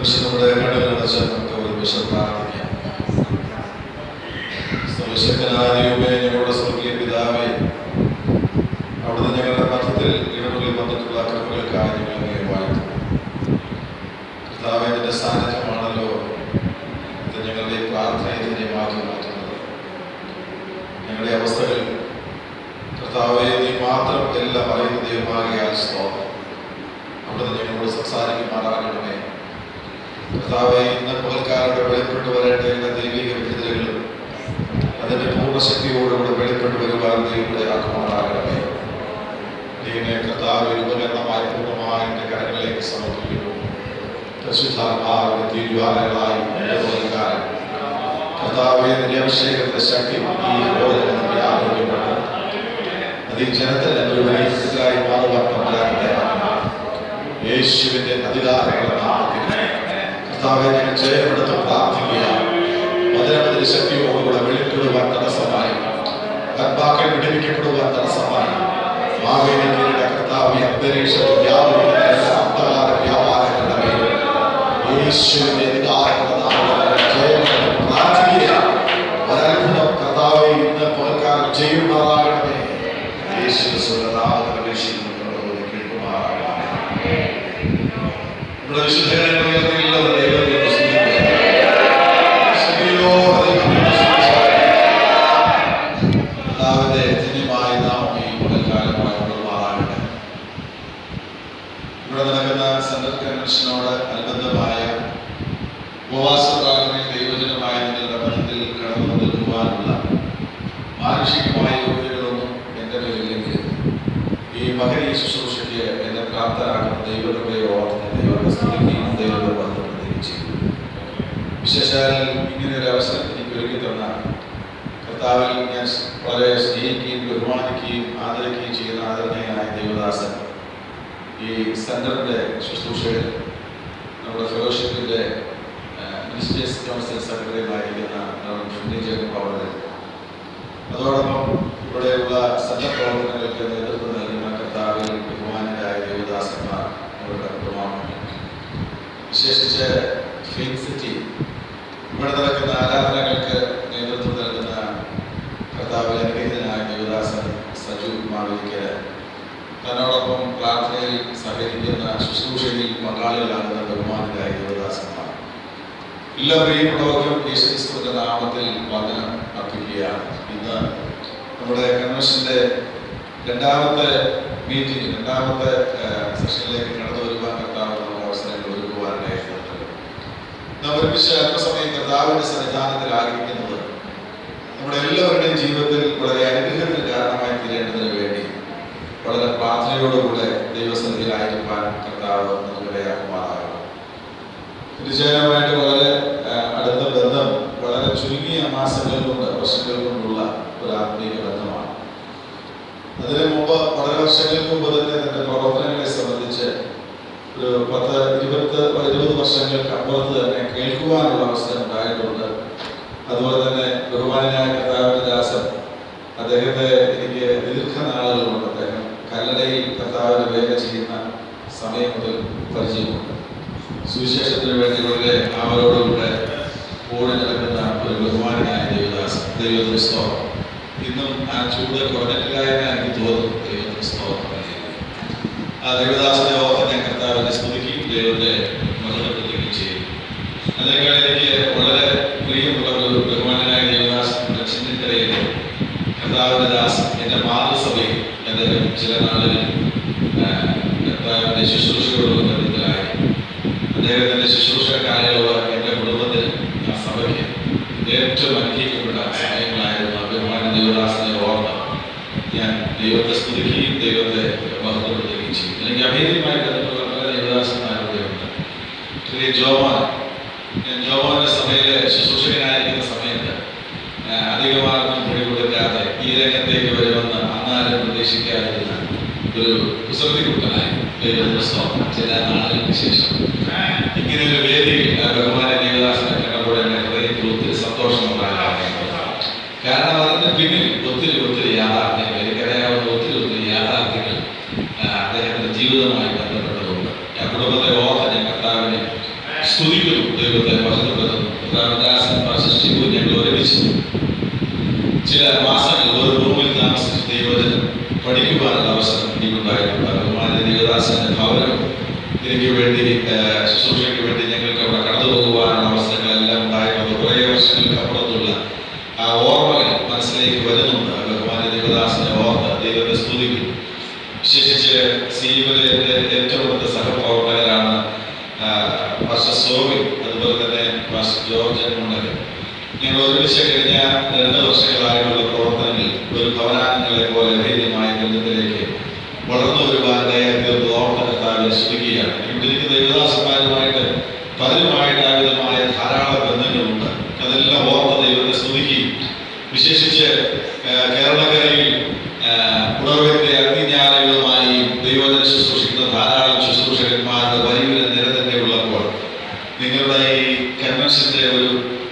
നമ്മുടെ കടകളടച്ച നമുക്ക് ഒരു വിഷം പ്രാർത്ഥിക്കാം. സർവശക്തനായ ദൈവമേ, ഞങ്ങളുടെ സ്വർഗീയ പിതാവേ, അവിടുന്ന് ഞങ്ങളുടെ മധ്യത്തിൽ ഇടങ്ങളിൽ വന്നിട്ടുള്ള കൃപകൾക്കായി ഞങ്ങളെ വാഴ്ത്തുന്നു. കർത്താവേ, നിന്റെ സാന്നിധ്യമാണല്ലോ ഇത് ഞങ്ങളുടെ ഈ പ്രാർത്ഥനയെ ധന്യമാക്കി മാറ്റുന്നത്. ഞങ്ങളുടെ അവസ്ഥകൾ കർത്താവേ, നീ മാത്രം എല്ലാം അറിയുന്ന ദൈവമാകിയാൽ സ്തോത്രം. അവിടുന്ന് ഞങ്ങളോട് സംസാരിക്കുമാറാകണമേ. കർത്താവേ, ഇന്ന് പകൽക്കാരുടെ വെളിപ്പെട്ടു വരേണ്ട എല്ലാ ദൈവിക വിടുതലുകളും അതിൻ്റെ പൂർണ്ണശക്തിയോടുകൂടെ വെളിപ്പെട്ടു വരുവാൻ ദൈവത്തെ ആക്കുമാറാകണമേ. ദൈവമേ, കർത്താവ് ഉപകരണമായി പൂർണ്ണമായി എൻ്റെ കരങ്ങളിലേക്ക് സമർപ്പിക്കുന്നു. പരിശുദ്ധാത്മാവിന്റെ തീരുമാനങ്ങളായി പകൽക്കാരൻ കർത്താവേ, നിന്റെ അഭിഷേകത്തിന്റെ ശക്തി ഈ ഭോജനത്തിന് ആരോഗ്യപ്പെട്ടു അത് ഈ ജനത്തിന് ഒരു വലിയ മാറുവാൻ പറ്റാതെ യേശുവിന്റെ അധികാരങ്ങളുടെ നാമത്തിൽ കർത്താവെ ഞങ്ങൾ ജയമെടുത്ത് പ്രാർത്ഥിക്കുക. വചനത്തിന്റെ ശക്തിയോടുകൂടെ വെളിപ്പെടുവാൻ തടസ്സമായി, ആത്മാക്കൾ വിടുവിക്കപ്പെടുവാൻ തടസ്സമായി മാവേലിയുടെ കർത്താവ് അന്തരീക്ഷത്തിൽ വ്യാപാരങ്ങളുടെ മേൽ യേശുവിന്റെ അധികാരങ്ങളുടെ നാമത്തിൽ ജയമെടുത്ത് പ്രാർത്ഥിക്കുക. ഒരത്ഭുതം കർത്താവെ ഇന്ന് പകൽക്കാലം ചെയ്യുമാറാകണമേ. യേശു സുരനാമത്തിൽ അപേക്ഷിക്കുന്നു. നമ്മുടെ വിശുദ്ധ ഇവിടെ നടക്കുന്ന സെൻട്രൽ കൺവെൻഷനോട് അനുബന്ധമായ ഉപവാസ പ്രാർത്ഥനയിൽ ദൈവജനമായ നിങ്ങളുടെ ബന്ധത്തിൽ കടന്നു നിൽക്കുവാനുള്ള മാനുഷികമായ യോഗ്യതകളൊന്നും എൻ്റെ പേരില്ലെങ്കിൽ ഈ മകനീയ ശുശ്രൂഷയ്ക്ക് എന്നെ പ്രാപ്തരാക്കുന്ന ദൈവകൃപയെ ഓർത്ത് ദൈവത്തെ സ്തുതിക്കുകയും ദൈവത്തെ ബന്ധപ്പെടുകയും ചെയ്തു. വിശേഷാൽ ഇങ്ങനെ ഒരു അവസരം എനിക്ക് ഒരുക്കി തന്ന കർത്താവിൽ ഞാൻ വളരെ സ്നേഹിക്കുകയും ബഹുമാനിക്കുകയും ആദരിക്കുകയും ചെയ്യുന്ന ആദരണീയനായ ദേവദാസൻ ഈ സെന്ററിന്റെ ശുശ്രൂഷയിൽ നമ്മുടെ ഫെലോഷിപ്പിന്റെ മിനിസ്റ്റേഴ്സ് കൗൺസിൽ സെക്രട്ടറിയുമായിരിക്കുന്ന അവർ, അതോടൊപ്പം ഇവിടെയുള്ള സെന്റർ പ്രവർത്തനങ്ങൾക്ക് നേതൃത്വം നൽകുന്ന കർത്താവിൽ ബഹുമാനരായ ദേവദാസന്മാർ, അവരുടെ കുടുംബാംഗങ്ങൾ, വിശേഷിച്ച് ഫെയ്ത്ത് സിറ്റി ഇവിടെ നടക്കുന്ന ആരാധനകൾക്ക് നേതൃത്വം നൽകുന്ന കർത്താവിൽ അനുഗ്രഹീതനായ ദേവദാസൻ സജു മാവേലിക്കൽ, തന്നോടൊപ്പം പ്രാർത്ഥനയിൽ സഹകരിക്കുന്ന ശുശ്രൂഷയിൽ പങ്കാളികളാകുന്ന ബഹുമാനരായ ദേവദാസന്മാർ, എല്ലാ പ്രിയപ്പെട്ടവർക്കും യേശുക്രിസ്തുവിന്റെ നാമത്തിൽ വന്ദനം അർപ്പിക്കുകയാണ്. ഇന്ന് നമ്മുടെ കൺവെൻഷന്റെ രണ്ടാമത്തെ മീറ്റിംഗ്, രണ്ടാമത്തെ സെഷനിലേക്ക് കടന്നു വരുവാൻ കർത്താവ് നമ്മുടെ അവസരങ്ങൾ ഒരുക്കുവാനായിട്ട് നാം ഒരുമിച്ച് അല്പസമയം കർത്താവിന്റെ സന്നിധാനത്തിൽ ആഗ്രഹിക്കുന്നത് നമ്മുടെ എല്ലാവരുടെയും ജീവിതത്തിൽ വളരെ അനുഗ്രഹത്തിന് കാരണമായി തീരേണ്ടതിന് വേണ്ടി വളരെ പ്രാർത്ഥനയോടുകൂടെ ദൈവസന്നിധിയിലായിരിക്കാൻ കർത്താവ് നമുക്കിടയാക്കുമാറാകും. തീർച്ചയായിട്ടുമായിട്ട് വളരെ അടുത്ത ബന്ധം വളരെ ചുരുങ്ങിയ മാസങ്ങൾ കൊണ്ട്, വർഷങ്ങൾ കൊണ്ടുള്ള ഒരു ആത്മീയ ബന്ധമാണ്. അതിനു മുമ്പ് വളരെ വർഷങ്ങൾക്ക് മുമ്പ് തന്നെ തന്റെ പ്രവർത്തനങ്ങളെ സംബന്ധിച്ച് ഒരു 10-20 വർഷങ്ങൾക്ക് അപ്പുറത്ത് തന്നെ കേൾക്കുവാനുള്ള അവസരം ഉണ്ടായിട്ടുണ്ട്. അതുപോലെ തന്നെ ബഹുമാനായ കർത്താവിന്റെ ദാസൻ, അദ്ദേഹത്തെ എനിക്ക് ദീർഘനാളുകളുണ്ട്. അദ്ദേഹം കല്ലടയിൽ കർത്താവിന് വേല ചെയ്യുന്ന സമയം മുതൽ പരിചയമുണ്ട്. സുവിശേഷത്തിന് വേണ്ടി വളരെ അവരോടുകൂടെ ഓടി നടക്കുന്ന ഒരു ബഹുമാനായ ദേവദാസൻ. ദൈവത്തിന് സ്തോത്രം. ഇന്നും ആ ചൂട് കുറഞ്ഞിട്ടില്ല എന്ന് എനിക്ക് തോന്നുന്നു. ദൈവത്തിന് സ്തോത്രം. ആ ദേവദാസനെ ഓർത്ത് ഞാൻ കർത്താവിനെ സ്തുതിക്കുകയും ദൈവത്തെ മഹത്വപ്പെടുത്തുകയും ചെയ്യും. അതിനേക്കാൾ എനിക്ക് വളരെ പ്രിയമുള്ള ഒരു ബഹുമാനായ ദേവദാസൻ ചിന്തക്കരയിലെ കർത്താവിന്റെ ദാസൻ എൻ്റെ മാതൃസഭയിൽ അദ്ദേഹം ചില നാളുകളിൽ കർത്താവിന്റെ ശുശ്രൂഷയോടുള്ള ബന്ധത്തിലായി. അദ്ദേഹത്തിന്റെ ശുശ്രൂഷ കാലയളവ് എൻ്റെ കുടുംബത്തിൽ ആ സഭയ്ക്ക് ഏറ്റവും അനുഗ്രഹിക്കപ്പെട്ട സമയങ്ങളായിരുന്നു. ബഹുമാന ദേവദാസനെ ഓർത്ത് ഞാൻ ദൈവത്തെ സ്തുതിക്കുകയും ദൈവത്തെ മഹത്വപ്പെടുത്തുകയും ചെയ്യും. എനിക്ക് അഭേദ്യമായി ബന്ധപ്പെട്ട പല ദേവദാസന്മാരുടെയുണ്ട്. ഞാൻ ജോമോന്റെ സഭയിലെ ശുശ്രൂഷകനായിരിക്കുന്ന സമയത്ത് അധികമാർക്കും പിടി കൊടുക്കാതെ ഈ രംഗത്തേക്ക് വരുമെന്ന് അന്നാലും പ്രതീക്ഷിക്കാതിരുന്ന ഒരു കുസൃതിക്കുട്ടനായി ചില നാളുകൾക്ക് ശേഷം ഇങ്ങനെ ഒരു വേദിയിൽ ബഹുമാന ദേവദാസനെ കണ്ടപ്പോൾ എന്നെ ഹൃദയത്തിൽ ഒത്തിരി സന്തോഷമുണ്ടാകാറുണ്ട്. കാരണം അതിന് പിന്നിൽ ഒത്തിരി യാഥാർത്ഥ്യങ്ങൾ, എനിക്കറിയാവുന്ന ഒത്തിരി യാഥാർത്ഥ്യങ്ങൾ അദ്ദേഹത്തിന്റെ ജീവിതവുമായി ബന്ധപ്പെട്ടതുണ്ട്. ആ കുടുംബത്തെ ഓർത്ത് ഞാൻ കർത്താവിനെ സ്തുതിക്കുന്നു, ദൈവത്തെ മഹത്വപ്പെടുത്തുന്നു. ഞങ്ങൾ ഒരുമിച്ച് ചില മാസങ്ങൾ ഒരു റൂമിൽ താമസിച്ച് ദൈവവചനം പഠിക്കുവാനുള്ള അവസരം എനിക്കുണ്ടായിട്ടുണ്ട്. ബഹുമാന്യ ദേവദാസന്റെ ഭവനം എനിക്ക് വേണ്ടി ശുശ്രൂഷയ്ക്ക് വേണ്ടി ഞങ്ങൾക്ക് അവിടെ കടന്നു പോകുവാനുള്ള അവസരങ്ങളെല്ലാം ഉണ്ടായിട്ടുണ്ട്. കുറേ വർഷങ്ങൾക്ക് അപ്പുറത്തുള്ള ആ ഓർമ്മകൾ മനസ്സിലേക്ക് വരുന്നുണ്ട്. ബഹുമാന്യ ദേവദാസനെ ഓർത്ത് ദൈവത്തെ സ്തുതിക്കും. വിശേഷിച്ച് സീവലെ ഏറ്റവും അടുത്ത സഹപ്രവർത്തകരാണ് പാസ്റ്റർ സോബിൻ, അതുപോലെ തന്നെ പാസ്റ്റർ ജോർജ് മുണ്ടകൻ. ഞങ്ങൾ ഒരുമിച്ച് കഴിഞ്ഞ 2 വർഷങ്ങളായിട്ടുള്ള പ്രവർത്തനങ്ങളിൽ ഒരു ഭവനാംഗങ്ങളെ പോലെ ഭേദ്യമായ ബന്ധത്തിലേക്ക് വളർന്നു വരുവാൻ ദൈവത്തെ ഓർത്ത് കർത്താവിനെ സ്തുതിക്കുകയാണ്. ഇവിടെ ഇരിക്കുന്ന ദേവദാസന്മാരുമായിട്ട് പലരുമായിട്ടാവിധമായ ധാരാളം ബന്ധങ്ങളുണ്ട്. അതെല്ലാം ഓർത്ത് ദൈവത്തെ സ്തുതിക്കുകയും വിശേഷിച്ച് കേരളക്കരയിൽ ഉണർവിന്റെ അഗ്നിജ്ഞാനങ്ങളുമായി ദൈവവചനം ശുശ്രൂഷിക്കുന്ന ധാരാളം ശുശ്രൂഷകന്മാരുടെ വലിയൊരു നിര തന്നെ ഉള്ളപ്പോൾ നിങ്ങളുടെ ഈ കൺവെൻഷന്റെ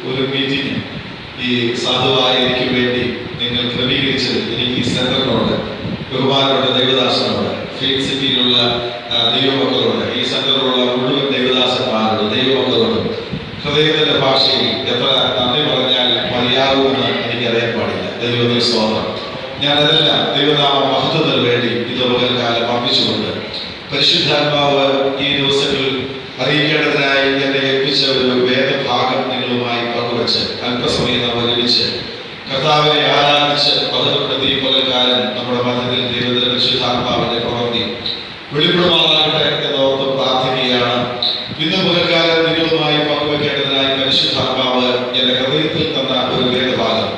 ഒരു മീറ്റിംഗ് ഈ സാധുവായ എനിക്ക് വേണ്ടി നിങ്ങൾ ക്രമീകരിച്ചത് എനിക്ക് ഈ സെന്ററിനോട്, ബഹുമാനപ്പെട്ട ദൈവദാസനോട്, ഫീൽഡ് സിറ്റിയിലുള്ള ദൈവമക്കളോട്, ഈ സെന്ററിലുള്ള മുഴുവൻ ദൈവദാസന്മാരോട്, ദൈവമക്കളോടും ഹൃദയത്തിന്റെ ഭാഷയിൽ എത്ര നന്ദി പറഞ്ഞാൽ മതിയാകുമെന്ന് എനിക്കറിയാൻ പാടില്ല. ദൈവത്തിന് സ്തോത്രം. ഞാനതെല്ലാം ദൈവനാമ മഹത്വത്തിന് വേണ്ടി ഇത് പകൽക്കാലം അർപ്പിച്ചുകൊണ്ട് പരിശുദ്ധാത്മാവ് ഈ ദിവസങ്ങളിൽ അറിയിക്കേണ്ടതിനായി എന്നെ ഏൽപ്പിച്ച ഒരു വേദഭാഗം നിങ്ങളുമായി പങ്കുവച്ച് അല്പസമയം നമ്മൾ ഒരുമിച്ച് കർത്താവിനെ ആരാധിച്ച് പകർപ്പെടുത്തി ഈ പകൽക്കാലം നമ്മുടെ മധ്യത്തിൽ ദൈവത്തിന്റെ പരിശുദ്ധാത്മാവിന്റെ പ്രവൃത്തി വെളിപ്പെടുമാറാകട്ടെ എന്നോർത്ത് പ്രാർത്ഥിക്കുകയാണ്. ഇന്ന് പകൽക്കാലം നിങ്ങളുമായി പങ്കുവയ്ക്കേണ്ടതിനായി പരിശുദ്ധാത്മാവ് എന്റെ ഹൃദയത്തിൽ തന്ന ഒരു വേദഭാഗം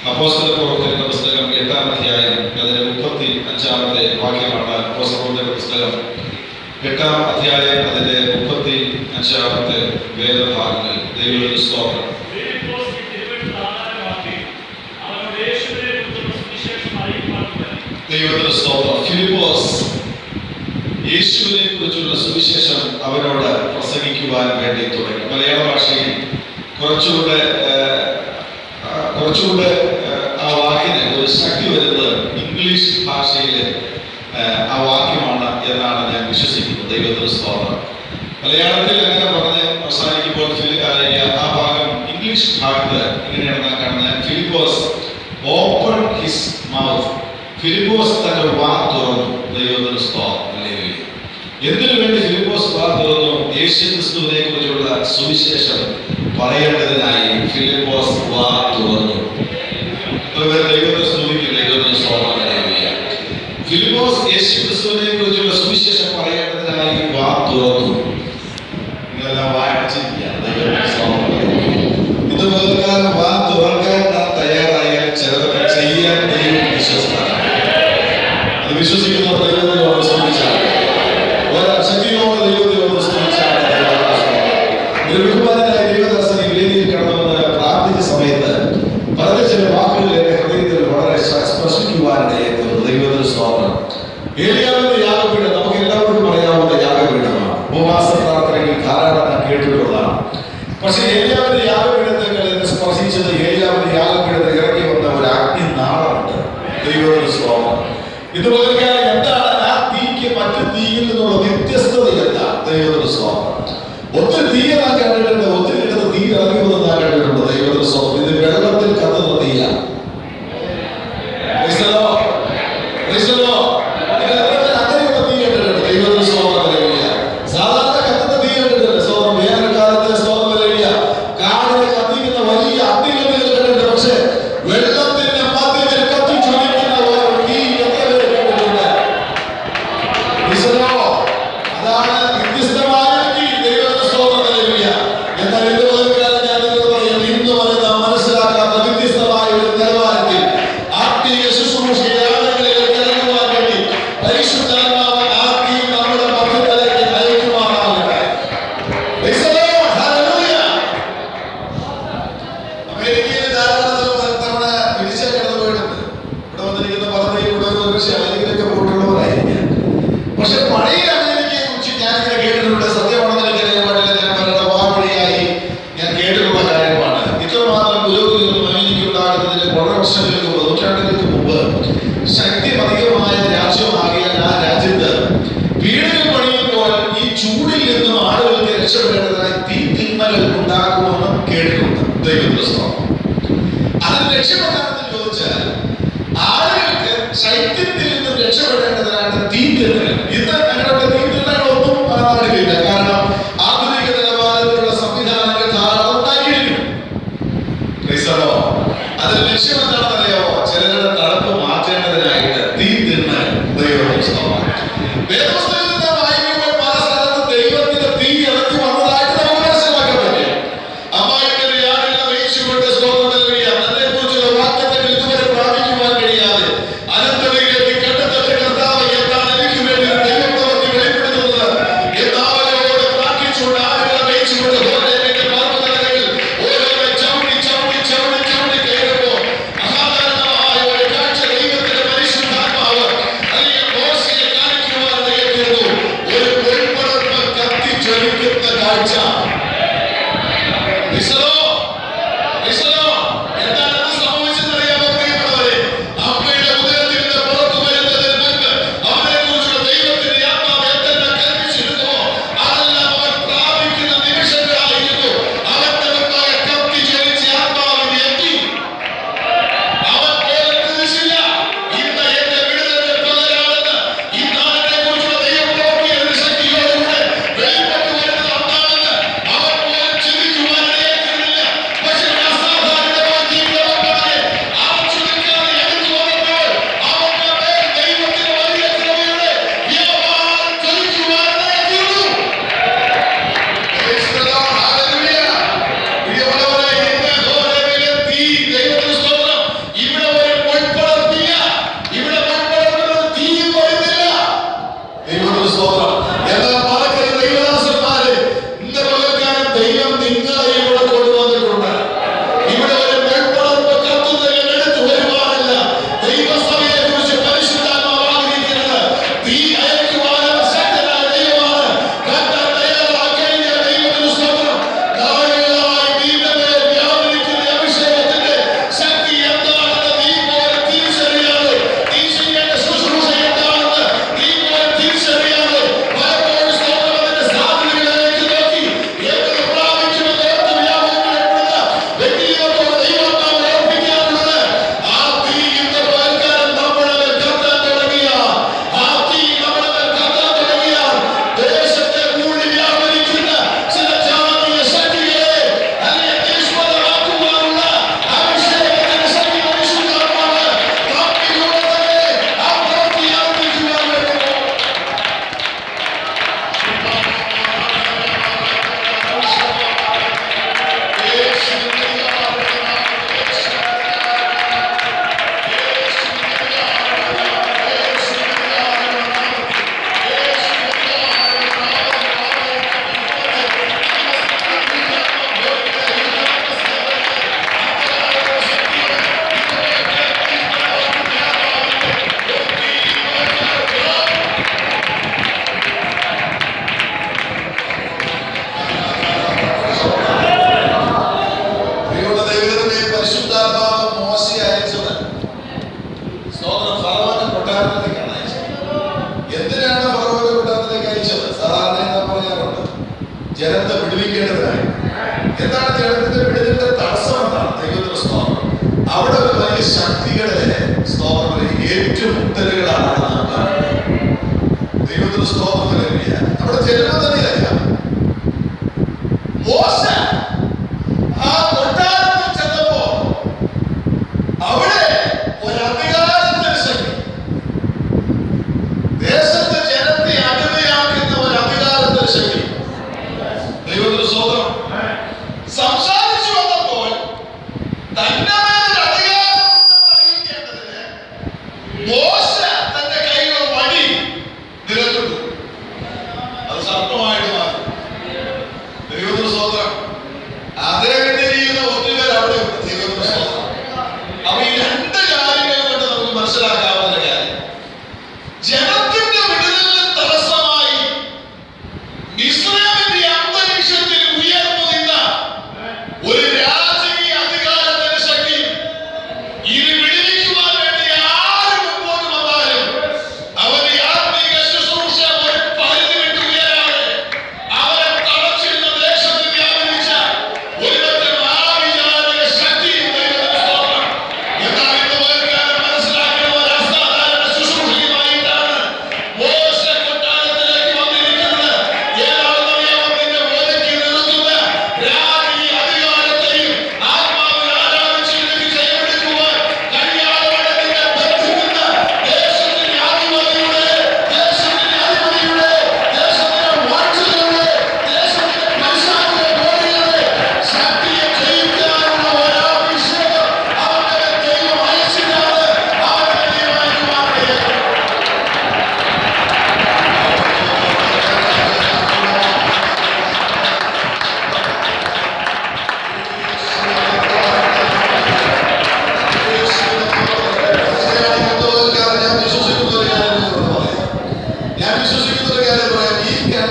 അപ്പോസ്തലപ്രവൃത്തികളുടെ പുസ്തകം 8-ാം അധ്യായം അതിന്റെ 35-ാമത്തെ വാക്യമാണ്. അപ്പോസ്തലപ്രവൃത്തികളുടെ പുസ്തകം 8-ാം അധ്യായം അതിന്റെ 35-ാമത്തെ വേദഭാഗങ്ങൾ. ദൈവത്തിന്റെ സ്തോത്രം. ദൈവത്തിന്റെ സ്തോത്രം. ഫിലിപ്പോസ് യേശുവിനെ കുറിച്ചുള്ള സുവിശേഷം അവനോട് പ്രസംഗിക്കുവാൻ വേണ്ടി തുടങ്ങി. മലയാള ഭാഷയിൽ കുറച്ചുകൂടെ ആ വാക്കിന് ഒരു ശക്തി വരുന്നത് ഇംഗ്ലീഷ് ഭാഷയിലെ ആ വാക്യമാണ് എന്നാണ് ഞാൻ വിശ്വസിക്കുന്നത്. ദൈവത്തിന്റെ സ്തോത്രം. മലയാളത്തിൽ അങ്ങനെ പറഞ്ഞ് അവസാനിക്കുമ്പോൾ ആ ഭാഗം ഇംഗ്ലീഷ് ഭാഗത്ത് ഇങ്ങനെയാണ് നാം കാണുന്നത്. Philipose open his mouth. Philipose തന്റെ വാ തുറന്നു. ദൈവത്തിന്റെ സ്തോത്രം. എന്തിനു വേണ്ടി ഫിലിപ്പോസ് വാ തുറന്നു? യേശുക്രിസ്തുവിനെ കുറിച്ചുള്ള സുവിശേഷം പറയേണ്ടതിനായി ഫിലിപ്പോസ് വാ തുറന്നു. ദൈവത്തെ സ്തുതിക്കും. ദൈവത്തിന്റെ സ്തോത്രം. ഫിലിപ്പോസ് യേശുക്രിസ്തുവിനെ കുറിച്ചുള്ള സുവിശേഷം പറയേണ്ടതിനായി വാ തുറന്നു. നിങ്ങളെല്ലാം വായിച്ചിരിക്കുകയാണ്. ഇത് പകൽക്കാലം വാ തുറക്കാൻ നാം തയ്യാറായാൽ ചിലതൊക്കെ ചെയ്യാൻ ദൈവം വിശ്വസ്തനാണ്. അത് വിശ്വസിക്കുന്നവർ ദൈവത്തിനോട് ശ്രമിച്ചാൽ, ശക്തിയോട് ദൈവത്തിനോട് ശ്രമിച്ചാൽ ഒരു ബഹുമാനായ ദൈവദാസൻ ഈ വേദിയിൽ കടന്നുവന്ന് പ്രാർത്ഥിച്ച സമയത്ത് പറഞ്ഞ ചില വാക്കുകൾ എന്റെ ഹൃദയത്തിൽ വളരെ സ്പർശിക്കുവാനിടയായിരുന്നു. ദൈവത്തിന് സ്തോത്രം. ഏലിയാവിന്റെ യാഗപീഠം നമുക്ക് എല്ലാവർക്കും അറിയാവുന്ന യാഗപീഠമാണ്. ഉപവാസ പ്രാർത്ഥനയിൽ ധാരാളം കേട്ടിട്ടുള്ളതാണ്. പക്ഷെ ഏലിയാവിന്റെ യാഗപീഠത്തിൽ എന്നെ സ്പർശിച്ചത് ഏലിയാവിന്റെ യാഗപീഠത്തിൽ ഇറങ്ങി വന്ന ഒരു അഗ്നി നാളമുണ്ട്. ദൈവത്തിന് സ്തോത്രം. ഇതുപോലെ എന്താണ് ആ തീക്ക് മറ്റു തീയിൽ നിന്നുള്ള വ്യത്യസ്തത? എന്താ? ദൈവത്തിന് സ്തോത്രം. ഒത്തിരി തീ ഞാൻ കണ്ടിട്ടുണ്ട്, ഒത്തിരി ഇടത്ത് തീ ഇറങ്ങി വന്ന് ഞാൻ കണ്ടിട്ടുണ്ട്. ദൈവത്തിന് സ്തോത്രം. ഇത് വെള്ളത്തിൽ കത്തുന്ന തീയാണ്. അങ്ങനെയുള്ള തീ കണ്ടിട്ടുണ്ട്. ദൈവത്തിന് സ്തോത്രം. സാധാരണ കത്തുന്ന തീ കണ്ടിട്ടുണ്ട്. സ്തോത്രം. വേനൽക്കാലത്ത് സ്തോത്രം. കാടിന് കത്തിക്കുന്ന വലിയ അഗ്നികൾ കണ്ടിട്ടുണ്ട്. പക്ഷെ വെള്ളത്തിന്റെ മധ്യത്തിൽ കത്തിച്ചൊലിക്കുന്ന ഒരു തീ എത്ര പേര് കണ്ടിട്ടുണ്ട്? അതാണ് വ്യത്യസ്തമായ തീ. ദൈവത്തിന്റെ സ്തോത്രം. എന്നാൽ ഇന്ന് ഞാൻ നിങ്ങൾ പറയാം, ഇന്ന് വരെ നാം മനസ്സിൽ നിന്നും രക്ഷപ്പെടേണ്ടതിനാണ് തീറ്റിരുന്നത്. ഇന്ന് ഞങ്ങളുടെ തീറ്റിരുന്നൊന്നും നാടില്ല. കാരണം ആധുനിക നിലവാരത്തിലുള്ള സംവിധാനങ്ങൾ ധാരാളം ഉണ്ടാക്കിയിരിക്കും. അതിന്റെ ലക്ഷ്യം എന്താണെന്ന് അറിയാമോ? ചിലരുടെ തണുപ്പ് മാറ്റേണ്ടതിനായിട്ട് തീറ്റിരുന്ന് വേദപുസ്തകത്തിൽ നിന്ന് വായിക്കുമ്പോൾ പല സ്ഥലത്തും ദൈവത്തിന്റെ തീ ഇറക്കി വന്നതായിട്ട് നമുക്ക് മനസ്സിലാക്കാൻ പറ്റും. അമ്മായിക്കൊരു യാതൊരു വേച്ചുകൊണ്ട് സ്തോത്രം നൽകിയ തന്നെ കുറിച്ചുള്ള വാക്യത്തിൽ ഇതുവരെ പ്രാപിക്കുവാൻ കഴിയാതെ അനന്തതയിലേക്ക് കണ്ടെത്തപ്പെട്ട കർത്താവ് എന്താണ് എനിക്ക് വേണ്ടി ദൈവം പ്രവൃത്തി വെളിപ്പെടുത്തുന്നത് എന്നവരോട് പ്രാർത്ഥിച്ചുകൊണ്ട് ആളുകളെ വേച്ചുകൊണ്ട് ഹോരേബിന്റെ പർവ്വതനിരകളിൽ ഓരോരെ ചവിട്ടി ചവിട്ടി ചവിട്ടി ചവിട്ടി കയറുമ്പോൾ അസാധാരണമായ ഒരു കാഴ്ച ദൈവത്തിന്റെ പരിശുദ്ധാത്മാവ് അല്ലെങ്കിൽ മോശയെ കാണിക്കുവാനിടയായിരുന്നു. ഒരു പൊൻപടർപ്പ് കത്തിജ്വലിക്കുന്ന കാഴ്ച. എന്താണെന്ന് സംഭവിച്ചെന്നറിയാമോ പ്രിയപ്പെട്ടവരെ? അമ്മയുടെ ഉദരത്തിൽ നിന്ന് പുറത്തു വരുന്നതിന് മുൻപ് അവനെ കുറിച്ചുള്ള ദൈവത്തിന്റെ ആത്മാവ് എന്തെല്ലാം കൽപ്പിച്ചിരുന്നുവോ അതെല്ലാം അവൻ പ്രാപിക്കുന്ന നിമിഷങ്ങളായിരുന്നു. അവന്റെ മുമ്പാകെ കത്തിജ്വലിച്ച ആത്മാവിനെ എത്തി. അവൻ പോലീസില്ല. ഇന്ന് എന്റെ വിടുതലിന്റെ പകരാണെന്ന് ഈ നാടിനെ കുറിച്ചുള്ള ദൈവപ്രവൃത്തിയുടെ ശക്തിയോടുകൂടെ വെളിപ്പെട്ടു വരുന്നത് എന്താണെന്ന് അവൻ പോലും ചിന്തിക്കുവാനിടയായിരുന്നില്ല. പക്ഷേ അസാധാരണമായ ജീവിതമാണ് അടച്ചു നിൽക്കാതെ എടുത്തു വന്നപ്പോൾ അവന്റെ മേൽ ദൈവത്തിന്റെ വലിയ കൃപയുടെ വ്യാപാരം ചലിക്കുവാനിടയായിരുന്നു. ഇവിടെ ഒരു പൊൻപടർപ്പില്ല. ഇവിടെ പൊൻപടർപ്പിന് തീയും വരുന്നില്ല. ദൈവത്തിന് സ്തോത്രം. എന്നാൽ മറക്കരുത് ദൈവദാസന്മാരെ, ഇന്ന് പകൽക്കാലം ദൈവം നിങ്ങളെ ഇവിടെ കൊണ്ടുവന്നിട്ടുണ്ട്. ഇവിടെ ഒരു പൊൻപടർപ്പ് കത്തുന്നതിൽ എടുത്തു വരുവാനല്ല ദൈവസഭയെ കുറിച്ച് പരിശുദ്ധാത്മാവ് ആഗ്രഹിക്കുന്നത്. തീ അയക്കുവാനും ശക്തനായ ദൈവമാണ്. കർത്താവ് തയ്യാറാക്കിയ ദൈവത്തിന് സ്തോത്രം. നാളുകളായി നിന്റെ മേൽ വ്യാപരിക്കുന്ന അഭിഷേകത്തിന്റെ ശക്തി എന്താണെന്ന് നീ പോലും തിരിച്ചറിയാതെ, നീ ചെയ്യേണ്ട ശുശ്രൂഷ എന്താണെന്ന് നീ പോലും തിരിച്ചറിയാതെ പലപ്പോഴും സ്തോത്രം അതിന്റെ സാധ്യതകളിലേക്ക് നോക്കി എന്ത് പ്രാപിക്കുമെന്ന് ഓർത്ത് വ്യാപരിക്കപ്പെടുന്ന വ്യക്തികളോട് ദൈവത്താൽ ഓർപ്പിക്കാനുള്ളത് ആ തീ ഇന്ന് പകൽക്കാലം നമ്മുടെ മേൽ കത്താൻ തുടങ്ങിയാൽ, ആ തീ നമ്മുടെ മേൽ കത്താൻ തുടങ്ങിയാൽ ദേശത്തെ മൂടി വ്യാപരിക്കുന്ന ചില ജാതീയ ശക്തികളെ അല്ലെങ്കിൽ നിഷ്ഫലമാക്കുവാനുള്ള അഭിഷേകത്തിന്റെ ശക്തി പരിശുദ്ധാത്മാവ് നമുക്കിലൂടെ തന്നെ ആ പ്രവൃത്തി ആരംഭിക്കുവാൻ വരുന്നു. പരിശുദ്ധാത്മാവ് മോശയെ അയച്ചത് സ്തോത്രം ഫറവോന്റെ കൊട്ടാരത്തിലേക്കാണ് അയച്ചത്. എന്തിനാണ് ഫറവോന്റെ കൊട്ടാരത്തിലേക്ക് അയച്ചത്? സാധാരണ ഞാൻ പറയാറുണ്ട്, ജനത്തെ വിടുവിക്കേണ്ടതിനായി. എന്താണ് ജനത്തിന്റെ വിടുതലിന്റെ തടസ്സം? എന്താണ്? ദൈവത്തിന്റെ സ്തോത്രം. അവിടെ ഒരു വലിയ ശക്തികളെ സ്തോത്രം ഏറ്റുമുട്ടലുകളാണ് നാം കാണുന്നത്. ദൈവത്തിന്റെ സ്തോത്രം നൽകിയ അവിടെ ജന്മം തന്നെയല്ല. മോശ ആ കൊട്ടാരത്തിൽ ചെന്നപ്പോ അവിടെ ഒരു അധികാരത്തിന്റെ ശക്തി, ദേശത്തെ ജനത്തെ അടിമയാക്കുന്ന ഒരു അധികാരത്തിന്റെ ശക്തി. ദൈവത്തിന്റെ സ്തോത്രം. സംസാരിച്ചു വന്നപ്പോൾ തന്റെ മേലൊരു അധികാരമുണ്ടെന്ന് അറിയിക്കേണ്ടതിന് മോശ തന്റെ കൈകൾ വടി നിലത്തിട്ടു. അത് സർപ്പമായിട്ട് മാറി. ദൈവത്തിന്റെ സ്തോത്രം. അദ്ദേഹത്തിന്റെ ചെയ്യുന്ന ഒത്തുപേർ അവിടെ ഉണ്ട്. ദൈവത്തിന്റെ സ്തോത്രം. അപ്പൊ ഈ രണ്ട് കാര്യങ്ങൾ കൊണ്ട് നമുക്ക് മനസ്സിലാക്കാവുന്ന കാര്യം, ജനത്തിന്റെ വിടുതലിന് തടസ്സമായി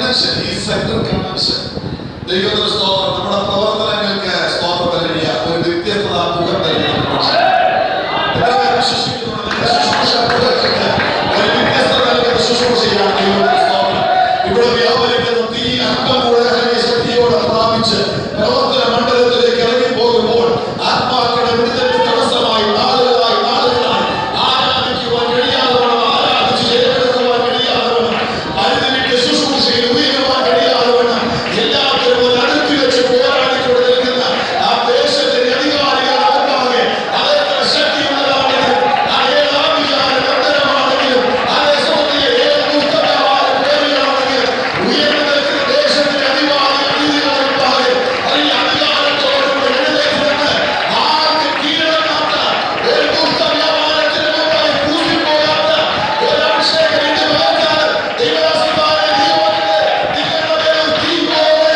കൺവെൻഷൻ, ഈ സെൻട്രൽ കൺവെൻഷൻ ദൈവത്തിന്റെ സ്തോത്രം, നമ്മുടെ പ്രവർത്തനങ്ങൾക്ക് സ്തോത്രം നൽകിയ ഒരു വ്യത്യസ്തത മുഖം നൽകിയ ഇവിടെ വ്യാപരിക്കുന്ന തീ അല്പം ശക്തിയോടെ പ്രാപിച്ച് പ്രവർത്തന മണ്ഡലത്തിലേക്ക് ഇറങ്ങി പോകുമ്പോൾ ആത്മാക്കളുടെ വിടുതലിന് തടസ്സമായി നാളുകളായി ആരാധിക്കുവാൻ കഴിയാതെ ആരാധിച്ച് ഏറ്റെടുക്കുവാൻ കഴിയാതെ അതിന്റെ ശുശ്രൂഷയിൽ ഉയരുവാൻ കഴിയാതെ എല്ലാവരും ഒരു അടുത്ത് വെച്ച് പോരാടിക്കൊണ്ട് നിൽക്കുന്ന ആ ദേശത്തിന്റെ അധികാരികൾ അവർക്കാകെ അതെത്ര ശക്തിയുള്ളതാണെങ്കിലും അതേതാവിചാരം ബന്ധനമാണെങ്കിലും അതേ സൗന്ദര്യ ഏത് പുസ്തകമായ പേരുകളാണെങ്കിലും ഉയർന്നു നിൽക്കുന്ന ദേശത്തിന്റെ അധികാരികളാകെ അതിന്റെ അധികാരത്തോടുകൂടി എഴുന്നേറ്റ് നിന്ന് ആർക്കും കീഴടങ്ങാത്ത ഒരു പുസ്തകവ്യാപാരത്തിന് മുമ്പായി പൂസിപ്പോകാത്ത ഒരു അഭിഷേകം ഇന്ന് പകർത്താൻ ദൈവദാസന്മാരെ നിങ്ങളുടെ മേൽ തീ പോലെ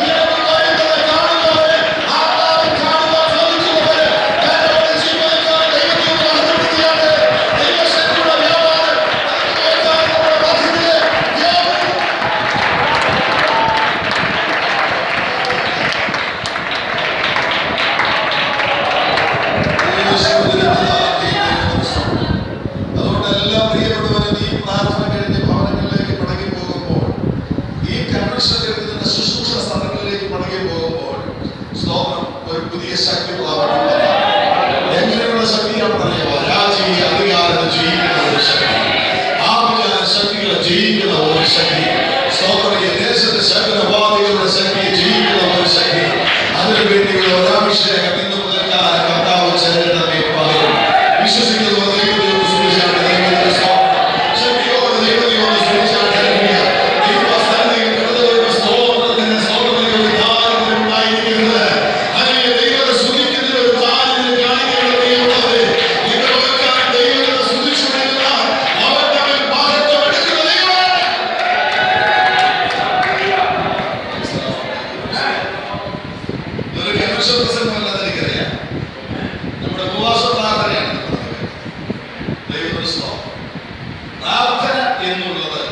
ഇറങ്ങി വരുന്നത് കാണുന്നവരെ ആത്മാവിൽ കാണുവാൻ സാധിക്കുന്നവരെ കരയോടെ ജീവനക്കാർ ദൈവത്തെ മഹത്വപ്പെടുത്തിയാണ് ദൈവശക്തിയുടെ വ്യാപാരം നമ്മുടെ മധ്യത്തിലെ വ്യാപരിക്കും. അതുകൊണ്ട് എല്ലാ പ്രിയപ്പെട്ടവരും ഈ പ്രാർത്ഥന കഴിഞ്ഞ് ഭവനങ്ങളിലേക്ക് മടങ്ങി പോകുമ്പോൾ, ഈ കൺവെൻഷൻ കഴിഞ്ഞ ശുശ്രൂഷ സ്ഥലങ്ങളിലേക്ക് മടങ്ങി പോകുമ്പോൾ സ്തോത്രം ഒരു പുതിയ ശക്തി പ്രാപിക്കുന്നത് എങ്ങനെയുള്ള ശക്തിയാണെന്നറിയാമോ? രാജീയ അധികാരത്തെ ജയിക്കുന്ന ഒരു ശക്തി, ആഭിചാര ശക്തികളെ ജയിക്കുന്ന ഒരു ശക്തി, സ്തോത്രം ഈ ദേശത്തെ ശക്തവാദികളുടെ ശക്തിയെ ജയിക്കുന്ന ഒരു ശക്തി. അതിനു വേണ്ടിയുള്ള ഒരഭിഷേകം ഇന്ന് മുതൽക്കാലം കർത്താവ് ചെറുതമേ പകരും. വിശ്വസിക്കുന്നവർ ദൈവത്തോട് സ്തുതിച്ചാണ് ദൈവത്തിന്റെ സ്തോത്രം. ശക്തിയോടെ ദൈവത്തോട് സ്തുതിച്ചാണ് ദൈവസ്ഥലത്തിൽ കടന്നു വരുന്ന സ്തോത്രത്തിന് സ്തോത്രത്തിന് ഒരു താരതമ്യം ഉണ്ടായിരിക്കുന്നത്. അങ്ങനെ ദൈവത്തെ സ്തുതിക്കുന്നതിന് ഒരു താരതമ്യം കാണിക്കുകയുള്ളത്. ഇന്ന് മുതൽക്കാലം ദൈവത്തെ സ്തുതിച്ചുകൊണ്ടിരുന്നാൽ അവർ തമ്മിൽ മഹത്വം എടുക്കുന്ന ദൈവമാണ്. ഇതൊരു കൺവെൻഷൻ പ്രസംഗമല്ലെന്ന് എനിക്കറിയാം. നമ്മുടെ ഉപവാസ പ്രാർത്ഥനയാണ് ദൈവത്തിന്റെ സ്തോത്രം. പ്രാർത്ഥന എന്നുള്ളത്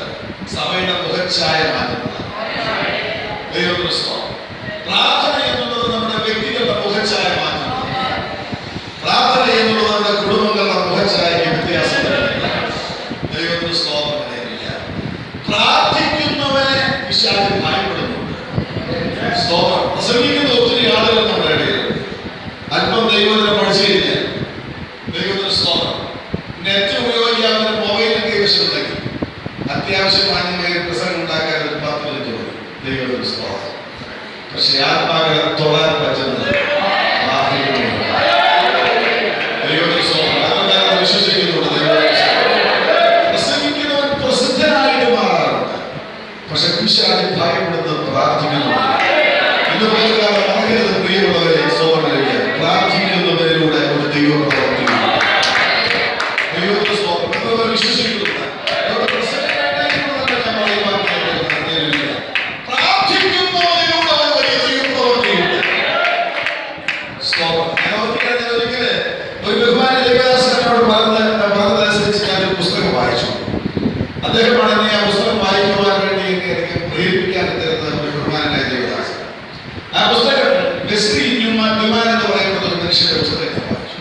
സഭയുടെ മുഖച്ഛായ മാറ്റുന്നതാണ്. ദൈവത്തിന്റെ സ്തോത്രം. പ്രാർത്ഥന എന്നുള്ളത് നമ്മുടെ വ്യക്തികളുടെ മുഖച്ഛായ മാറ്റുന്നതാണ്. പ്രാർത്ഥന എന്നുള്ളത് നമ്മുടെ കുടുംബങ്ങളുടെ മുഖച്ഛായയ്ക്ക് വ്യത്യാസം വരുന്നില്ല. ദൈവത്തിന്റെ സ്തോത്രം ഇല്ല. പ്രാർത്ഥിക്കുന്നവനെ പിശാച് ഭയപ്പെടുന്നുണ്ട്. സ്തോത്രം. പ്രസംഗിക്കുന്ന ഒത്തിരി ആളുകൾ നമ്മുടെ ഇടയിലുണ്ട്. അല്പം ദൈവത്തിനെ പഠിച്ചു കഴിഞ്ഞാൽ ദൈവത്തിന്റെ സ്തോത്രം നെറ്റ് ഉപയോഗിക്കാവുന്ന മൊബൈലിൽ കൈവശമുണ്ടെങ്കിൽ അത്യാവശ്യമായ പ്രസംഗം ഉണ്ടാക്കാൻ ഒരു 10 മിനിറ്റ് മതി. ദൈവത്തിന്റെ സ്തോത്രം. പക്ഷെ ആത്മാക്കളെ തൊടാൻ പറ്റുന്നത് ദൈവത്തിന്റെ സ്തോത്രം. അതൊക്കെ വിശ്വസിക്കുന്നുണ്ട്. പ്രസംഗിക്കുന്നവൻ പ്രസിദ്ധനായിട്ട് മാറാറുണ്ട്. പക്ഷെ പിശാച് ഭയപ്പെടുന്നത് പ്രാർത്ഥിക്കുന്നുണ്ട്. ഇന്ന് പോലെക്കാലം മറക്കരുത് പ്രിയമുള്ളവരെ. സ്തോത്രം കഴിക്കാൻ പ്രാർത്ഥിക്കുന്നവരിലൂടെ ഒരു ദൈവം പ്രവർത്തിക്കുന്നു. ദൈവത്തിന്റെ സ്തോത്രം. എന്നവർ വിശ്വസിക്കുന്നുണ്ട്. പ്രാർത്ഥിക്കുന്നവരിലൂടെ ഒരു വലിയ ദൈവം പ്രവർത്തിക്കുന്നുണ്ട്. സ്തോത്രം. ഞാൻ ഒരിക്കല് ഒരു ബഹുമാന്യ ദൈവദാസനോട് പറഞ്ഞതനുസരിച്ച് ഞാനൊരു പുസ്തകം വായിച്ചു. അദ്ദേഹമാണ് എന്നെ ആ പുസ്തകം വായിക്കുവാൻ വേണ്ടി എനിക്ക് പ്രേരിപ്പിക്കാൻ തരുന്ന ഒരു ബഹുമാനായ ദൈവദാസൻ. ആ പുസ്തകം വെസ്ലി ന്യൂമാൻ എന്ന് പറയുന്ന ഒരു മനുഷ്യന്റെ പുസ്തകത്തെ വായിച്ചു.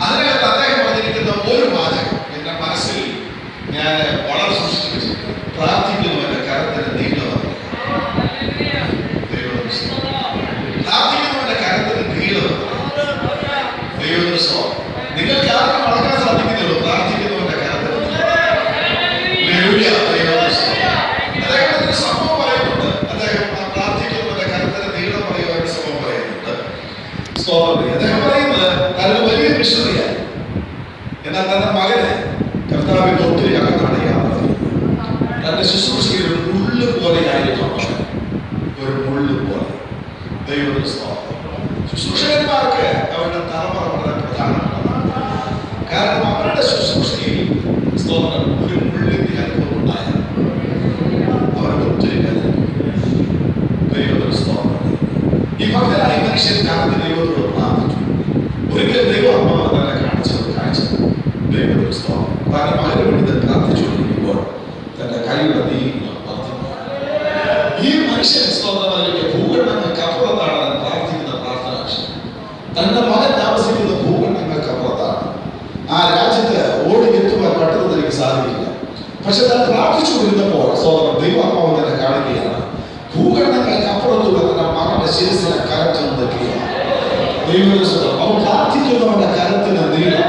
അതിനകത്ത് അദ്ദേഹം പറഞ്ഞിരിക്കുന്ന ഒരു വാചകം എന്റെ മനസ്സിൽ ഞാൻ വളരെ സൂക്ഷിച്ചു വെച്ചിട്ടുണ്ട്. പ്രാർത്ഥിക്കുന്നവന്റെ കരത്തിന് നീളമാണ്. പ്രാർത്ഥിക്കുന്നവന്റെ കരത്തിന് നീളമാണ്. ദൈവത്തിന്റെ സ്തോത്രം. നിങ്ങൾക്ക് ആർക്കും അളക്കാൻ സാധിക്കുന്നുള്ളൂ പ്രാർത്ഥിക്കുന്നവന്റെ കരത്തിന്. അദ്ദേഹത്തിന്റെ സംഭവം പറയുന്നുണ്ട്. അദ്ദേഹം പ്രാർത്ഥിക്കുന്നവന്റെ കരത്തിന് നീളം പറയുവാൻ സംഭവം പറയുന്നുണ്ട്. അദ്ദേഹം പറയുന്നത് അതൊരു വലിയ മിഷണറിയാണ്. എന്നാൽ തന്റെ മകനെ കർത്താവിന്റെ ഒത്തിരി അകത്താണ് യാത്ര ചെയ്യുന്നത്. തന്റെ ശുശ്രൂഷയിൽ ഒരു മുള്ളു പോലെയായിരുന്നു. ഒരു മുള്ളു പോലെ. ദൈവത്തിന്റെ സ്തോത്രം. ശുശ്രൂഷകന്മാർക്ക് അവരുടെ തലമുറ വളരെ പ്രധാനമാണ്. കാരണം അവരുടെ ശുശ്രൂഷയിൽ സ്തോത്രം ഒരു മുള്ളിന്റെ അനുഭവം ഉണ്ടായാൽ അവർക്ക് ഒത്തിരി ദൈവത്തിന്റെ സ്തോത്രം. ഈ ഭക്തനായ മനുഷ്യൻ കാലത്ത് ദൈവത്തോട് പ്രാർത്ഥിച്ചു. ഒരിക്കൽ ദൈവാത്മാവ് തന്നെ കാണിച്ചത് കാഴ്ച ദൈവത്തിന്റെ സ്തോത്രം. തന്റെ മകന് വേണ്ടി പ്രാർത്ഥിച്ചുകൊണ്ടിരിക്കുമ്പോൾ തന്റെ കൈയുടെ നീളം വർദ്ധിച്ചു. പക്ഷെ താൻ പ്രാർത്ഥിച്ചു കൊണ്ടിരുന്നപ്പോൾ സോദരൻ ദൈവാത്മാവ് തന്നെ കാണിക്കുകയാണ്, ഭൂഖണ്ഡങ്ങൾക്ക് അപ്പുറത്തുള്ള തന്റെ മകന്റെ ശിരസിലെ കരത്തിൽ നിൽക്കുകയാണ്. ദൈവം അവൻ പ്രാർത്ഥിക്കുന്നവന്റെ കരത്തിന് നീളം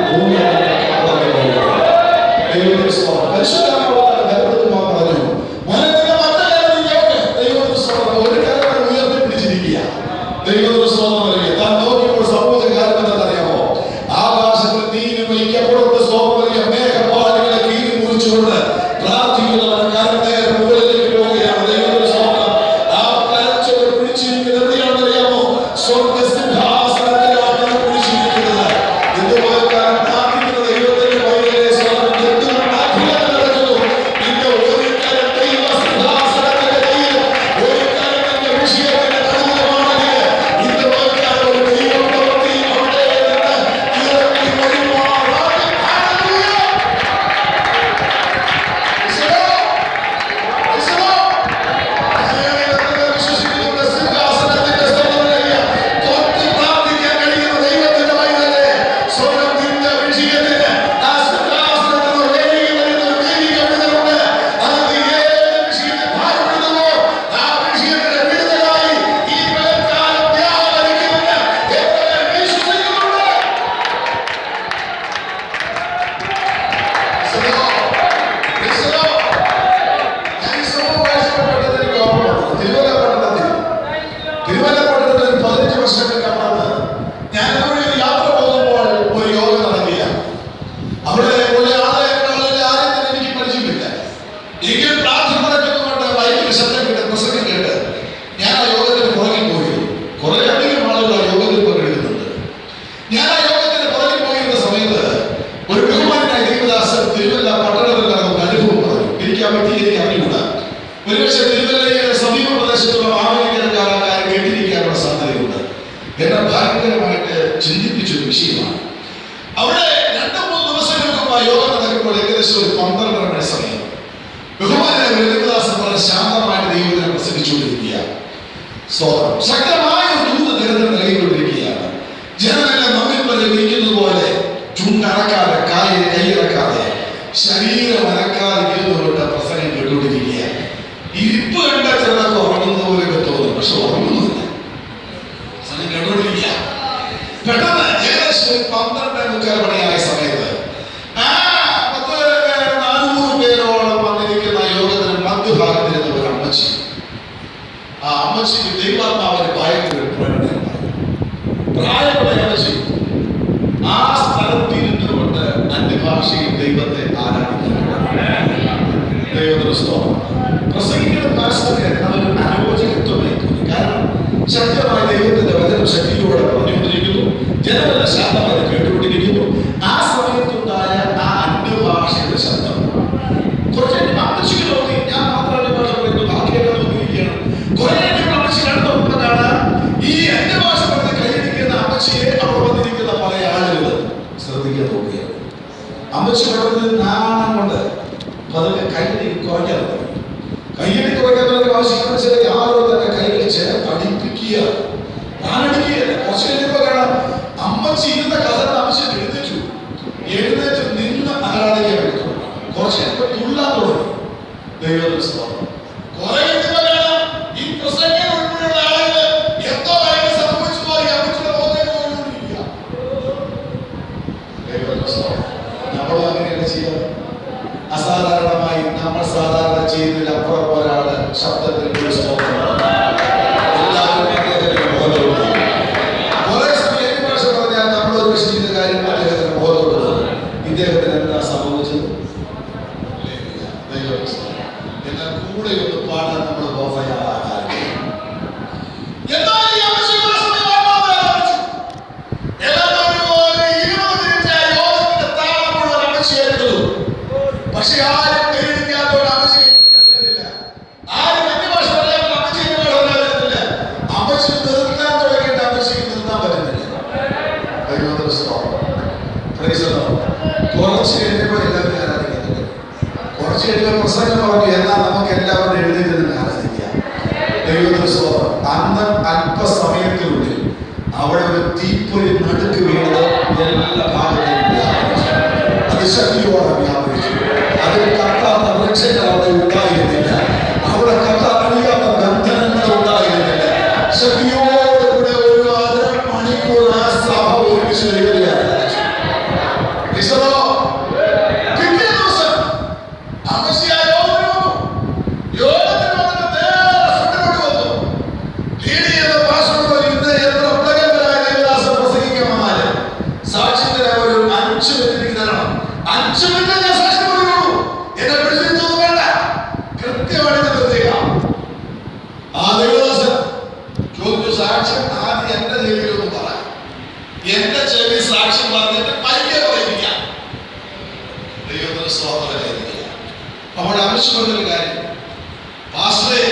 എന്നെ ഭയങ്കരമായിട്ട് ചിന്തിപ്പിച്ചൊരു വിഷയമാണ്. അവിടെ 2-3 ദിവസങ്ങൾക്ക് മുമ്പ് യോഗം നടക്കുമ്പോൾ ഏകദേശം ഒരു 12 മണി സമയം ബഹുമാനായ ദൈവദാസൻ വളരെ ശാന്തമായിട്ട് ദൈവത്തിനെ പ്രസംഗിച്ചുകൊണ്ടിരിക്കുക. ശക്തമായ ഒരു ദൂത് നിരന്തരം നൽകിക്കൊണ്ടിരിക്കുകയാണ്. ജനമെല്ലാം നമ്മിൽ പോലെ ഇരിക്കുന്നത് പോലെ ചുണ്ടടക്കാതെ കൈയിറക്കാതെ ശരീരം അനക്കാതെ ഇരുന്നുകൊണ്ട് പ്രസംഗം കേട്ടുകൊണ്ടിരിക്കുക. ഇരിപ്പ് കണ്ട ചിലർക്ക് ഉറങ്ങുന്ന പോലെയൊക്കെ തോന്നും, പക്ഷെ ഉറങ്ങുന്നില്ല, കേട്ടോണ്ടിരിക്കുക. പെട്ടെന്ന് ഏകദേശം 12:45 മണിയായ സമയത്ത് 400 പേരോളം വന്നിരിക്കുന്ന യോഗത്തിന് മധ്യഭാഗത്തിരുന്ന ഒരു അമ്മച്ചി, ആ അമ്മച്ചിക്ക് ദൈവാത്മാവിന് ഭയങ്കര പ്രായമുള്ള അമ്മച്ചി ആ സ്ഥലത്തിരുന്നുകൊണ്ട് അന്യഭാഷയിൽ ദൈവത്തെ ആരാധിക്കുകയാണ്. ദൈവത്തിന് സ്തോത്രം. പ്രസംഗിക്കുന്ന പാസ്റ്റർക്ക് അതൊരു അരോചകത്വമായി തോന്നി. കാരണം ശക്തമായ ദൈവത്തിന്റെ വചനം ശക്തിയോടെ പറഞ്ഞുകൊണ്ടിരിക്കുന്നു, ജനമെല്ലാം ശാന്തമായി കേട്ടുകൊണ്ടിരിക്കുന്നു. ആ സമയത്തുണ്ടായ ആ അന്യഭാഷയുടെ ശബ്ദം കുറച്ച് അമ്മച്ചിക്ക് തോന്നി, ഞാൻ മാത്രം അന്യഭാഷ പറയുന്നു, ബാക്കിയൊക്കെ നോക്കിയിരിക്കുകയാണ്. കുറെ അമ്മച്ചി കണ്ടുകൊണ്ടാണ് ഈ അന്യഭാഷ പറഞ്ഞ് കൈയിരിക്കുന്ന അമ്മച്ചിയെ അവിടെ വന്നിരിക്കുന്ന പല ആളുകൾ ശ്രദ്ധിക്കാൻ നോക്കുകയാണ്. അമ്മച്ചി പറഞ്ഞത് നാണം കൊണ്ട് പതുക്കെ കൈയ്യടി കുറയ്ക്കാൻ തുടങ്ങി. കൈയ്യടി കുറയ്ക്കാൻ തുടങ്ങി ആവശ്യം ആരോ തന്നെ കൈകൾ ചേർത്ത് അടിപ്പിക്കുക, ഞാനടിക്കുകയല്ല. കുറച്ച് കഴിഞ്ഞപ്പോൾ കാണാം അമ്മച്ചി ഇരുന്ന കഥ അമ്മച്ചി എഴുന്നേറ്റ് നിന്ന് ആരാധിക്കാൻ പറ്റും. കുറച്ച് കഴിഞ്ഞപ്പോൾ തുള്ളാൻ തുടങ്ങി. ദൈവത്തിന്റെ സ്തോത്രം. കുറെ കഴിഞ്ഞപ്പോൾ കാണാം ഈ പ്രസംഗം ഉൾപ്പെടെയുള്ള ആളുകൾ എന്തോ ആയിട്ട് സംഭവിച്ചു പോയി അമ്മച്ചിയുടെ മുഖത്തേക്ക് പോയിക്കൊണ്ടിരിക്കുക. ദൈവത്തിന്റെ സ്തോത്രം. നമ്മളും അങ്ങനെയല്ല ചെയ്യാറ്. അസാധാരണമായി നമ്മൾ സാധാരണ ചെയ്യുന്നതിൽ അപ്പുറം ഒരാള് ശബ്ദത്തിൽ ഇദ്ദേഹത്തിന് എന്താ സംഭവിച്ചത്? എന്നാൽ കൂടെ ഒന്ന് പാടാൻ നമ്മൾ പക്ഷെ ആരും പേടിക്കാത്തോട് അമ്മച്ചി ആരും അന്യഭാഷ പറയാൻ അമ്മച്ചി പറയാനില്ല. അമ്മച്ചി നിർത്താൻ തുടങ്ങിയിട്ട് അമ്മച്ചിക്ക് നിർത്താൻ പറ്റുന്നില്ല. കുറച്ച് കഴിയുമ്പോൾ എല്ലാവരും ആരാധിക്കുന്നുണ്ട്. കുറച്ച് കഴിയുമ്പോൾ പ്രസംഗം പറഞ്ഞു, എന്നാൽ നമുക്ക് എല്ലാവരും എഴുതിയിരുന്ന് ആരാധിക്കാം. ദൈവത്തിന്റെ സ്തോത്രം. അന്ന് അല്പസമയത്തിനുള്ളിൽ അവിടെ ഒരു തീപ്പൊരി നടുക്ക് വീണത് എല്ലാ ഭാഗത്തേക്കും വ്യാപരിച്ചു. അതിശക്തിയോടെ വ്യാപരിച്ചു. അതിൽ കത്താത്ത അമ്മച്ചി ആ യോഗത്തിന് വന്നു. യോഗത്തിന് വന്നിട്ട് നേരെ ഫ്രണ്ടിലോട്ട് വന്നു. ലീഡ് ചെയ്ത പാസ്റ്റർ ഇന്ന് എത്ര പ്രഗത്ഭരായ ദേവദാസ പ്രസംഗിക്കാൻ വന്നാല് സാക്ഷ്യം തരാൻ ഒരു 5 മിനിറ്റ് തരണം. 5 മിനിറ്റ് ഞാൻ സാക്ഷ്യം പറയുള്ളൂ. എന്നെ പിടിച്ചിട്ടൊന്നും വേണ്ട. കൃത്യമായിട്ട് നിർത്തുക. ആ ദേവദാസൻ ചോദിച്ചു, സാക്ഷ്യം ആദ്യം എന്റെ ചെവിയിലൊന്നും പറ. എന്റെ ചെവി സാക്ഷ്യം പറഞ്ഞിട്ട് പയ്യെ പറയിപ്പിക്കാം. ദൈവത്തിന് സ്വാതന്ത്ര്യമായിരിക്കുക. അപ്പോൾ ആവശ്യമുള്ളൊരു കാര്യം, പാസ്റ്ററെ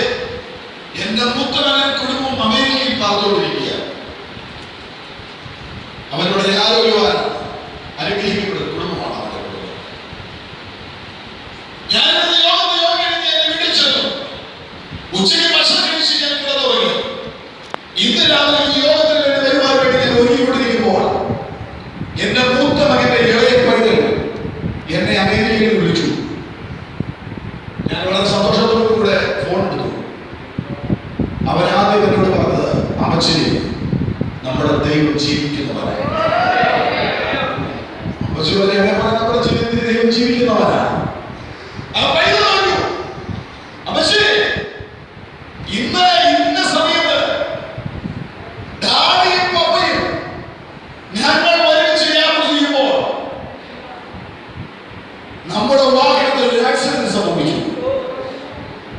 എന്റെ മൂത്തമകൻ കുടുംബം അമേരിക്കയിൽ പറഞ്ഞുകൊണ്ടിരിക്കുക. അവരുടെ ആരോഗ്യവാൻ അനുഗ്രഹിക്കപ്പെട്ട കുടുംബമാണ് അവരുടെ കുടുംബം. ഞാനിവിടെ യോഗം എന്നെ വിളിച്ചു. ഉച്ചയ്ക്ക് ഭക്ഷണം കഴിച്ച് ഞാൻ കിടന്നുറങ്ങി. ഇന്ന് രാവിലെ ഈ യോഗത്തിന് വേണ്ടി വരുവാൻ വേണ്ടി ഞാൻ ഒരുങ്ങിക്കൊണ്ടിരിക്കുമ്പോൾ എന്റെ മൂത്ത മകന്റെ ഇളയ പൈതൽ എന്നെ അമേരിക്കയിൽ വിളിച്ചു. ഞാൻ വളരെ സന്തോഷത്തോടുകൂടെ ഫോൺ എടുത്തു. അവനാദ്യം എന്നോട് പറഞ്ഞത്, അമ്മച്ചി നമ്മുടെ ദൈവം ജീവിക്കുന്നവനാണ്. അമ്മച്ചി പറയാൻ നമ്മുടെ ജീവിതത്തിൽ ദൈവം ജീവിക്കുന്നവനാണ്. ആ പൈതൽ പറഞ്ഞു, അമ്മച്ചി ഇന്ന് ഇന്ന സമയത്ത് ഡാഡിയും പപ്പയും ഞങ്ങൾ ഒരുമിച്ച് യാത്ര ചെയ്യുമ്പോൾ നമ്മുടെ വാഹനത്തിൽ ഒരു ആക്സിഡന്റ് സംഭവിച്ചു.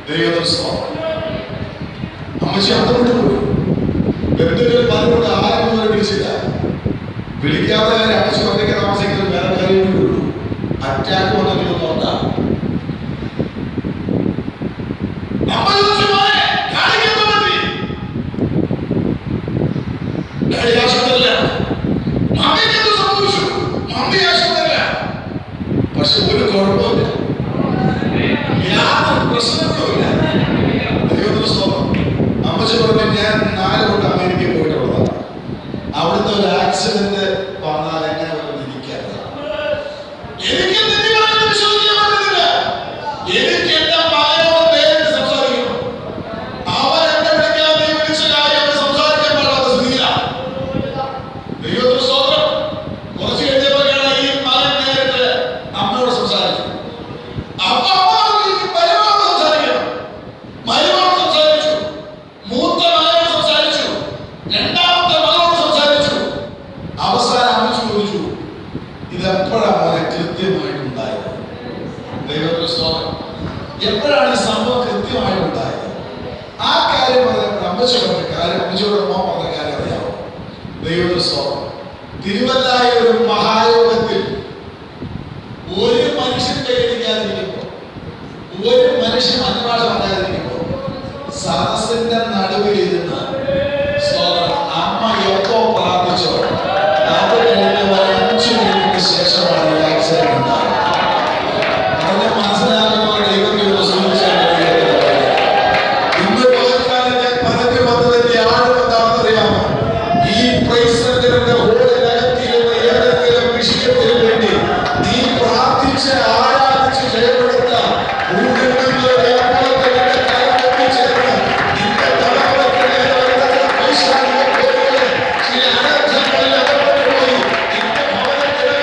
ദൈവത്തിന് സ്തോത്രം. അമ്മച്ചി അന്തപ്പെട്ടു പോയി. ബന്ധുക്കൾ പറഞ്ഞുകൊണ്ട് ആരും വരെ വിളിച്ചില്ല. വിളിക്കാതെ അമ്മച്ചി ഒറ്റയ്ക്ക് താമസിക്കുന്നത് വേറെ കാര്യമുള്ളൂ. അറ്റാക്ക് വന്നെങ്കിലും നോക്കാം. പക്ഷെ ഒരു കുഴപ്പമില്ല, യാതൊരു പ്രശ്നങ്ങളുമില്ല. ദൈവത്തിന് സ്തോത്രം. അമ്മച്ചി പറഞ്ഞു, ഞാൻ 4 കൊണ്ട് അമേരിക്കയിൽ പോയിട്ടുള്ളതാണ്. അവിടുത്തെ ഒരു ആക്സിഡന്റ് വന്നാൽ എങ്ങനെ ഇരിക്കാതെ എനിക്ക് വിശ്വസിക്കാൻ പറ്റുന്നില്ല. എനിക്ക് എന്റെ മകനോട് നേരിട്ട് സംസാരിക്കണം. അവൻ എന്നെ വിളിക്കാതെ വിളിച്ച കാര്യം അവൻ സംസാരിക്കാൻ പാടാത്ത സ്ഥിതിയിലാണ്. ദൈവത്തിന് സ്തോത്രം. കുറച്ച് കഴിഞ്ഞപ്പോഴാണ് ഈ മകൻ നേരിട്ട് അമ്മയോട് സംസാരിച്ചു. അപ്പൊ മരുമോട് സംസാരിക്കണം. മരുമോട് സംസാരിച്ചു. മൂത്ത മകനോട് സംസാരിച്ചു. രണ്ടാമത്തെ മകനോട് സംസാരിച്ചു. അവസാനം അമ്മ ചോദിച്ചു, ഇതെപ്പോഴാണ് മോനെ കൃത്യമായിട്ടുണ്ടായത്? ദൈവത്തിന് സ്തോത്രം. എപ്പോഴാണ് ഈ സംഭവം കൃത്യമായിട്ടുണ്ടായത്? ആ കാര്യം പറഞ്ഞപ്പോൾ അമ്മച്ചി പറഞ്ഞ കാര്യം, അമ്മച്ചിയോട് അമ്മ പറഞ്ഞ കാര്യം അറിയാമോ? ദൈവത്തിന് സ്തോത്രം. തിരുവല്ലായ ഒരു മഹായോഗത്തിൽ ഒരു മനുഷ്യൻ കൈയടിക്കാതിരിക്കുമ്പോൾ, ഒരു മനുഷ്യൻ അനുവാദം പറയാതിരിക്കുമ്പോൾ സദസ്സിന്റെ നടുവിൽ ഇരുന്ന് അമ്മ എപ്പോ പ്രാർത്ഥിച്ചോ അത് കഴിഞ്ഞ് 5 മിനിറ്റിന് ശേഷമാണ് ഈ ആക്സിഡന്റ് ഉണ്ടായത്. അതിനെ മനസ്സിലാക്കുന്ന ദൈവത്തിനോട് സൂചിച്ചാൽ ഇന്ന് പകർക്കാലം ഞാൻ പറഞ്ഞു വന്നതിന്റെ ആഴം എന്താണെന്ന് അറിയാമോ? ഈ പ്രൈസറിന്റെ ഹോളിനകത്തിരുന്ന ഏതെങ്കിലും വിഷയത്തിന് വേണ്ടി നീ പ്രാർത്ഥിച്ച് ആരാധിച്ച് ജയപ്പെടുത്ത ചില അനർത്ഥങ്ങളിൽ അകപ്പെട്ടുപോയി. നിന്റെ ഭവനത്തിലെ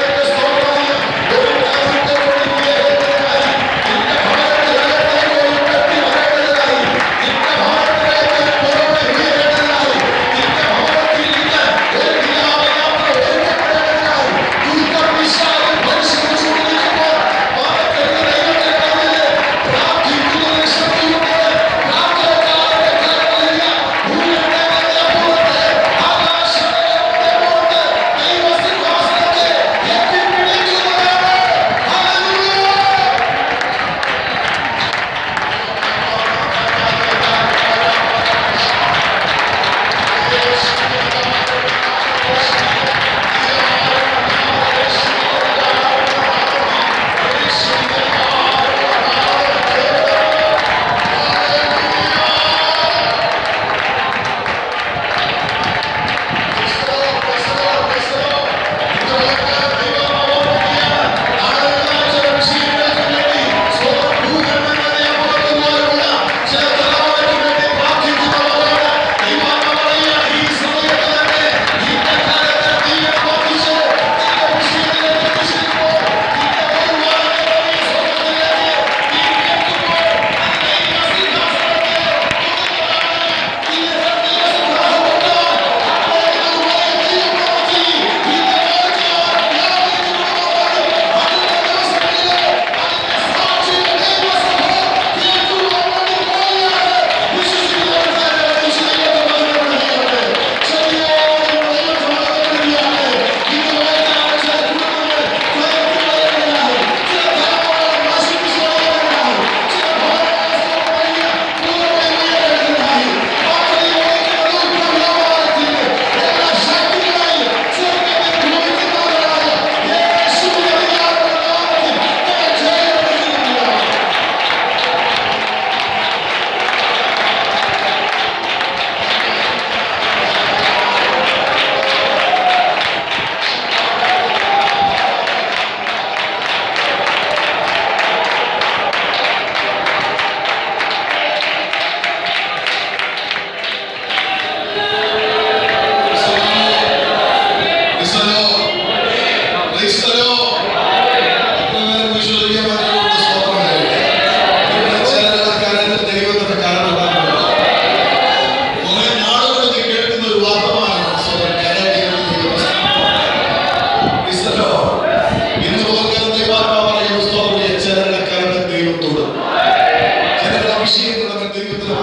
കരകൾ അഭിഷേകമുള്ളവൻ ദൈവത്തിന്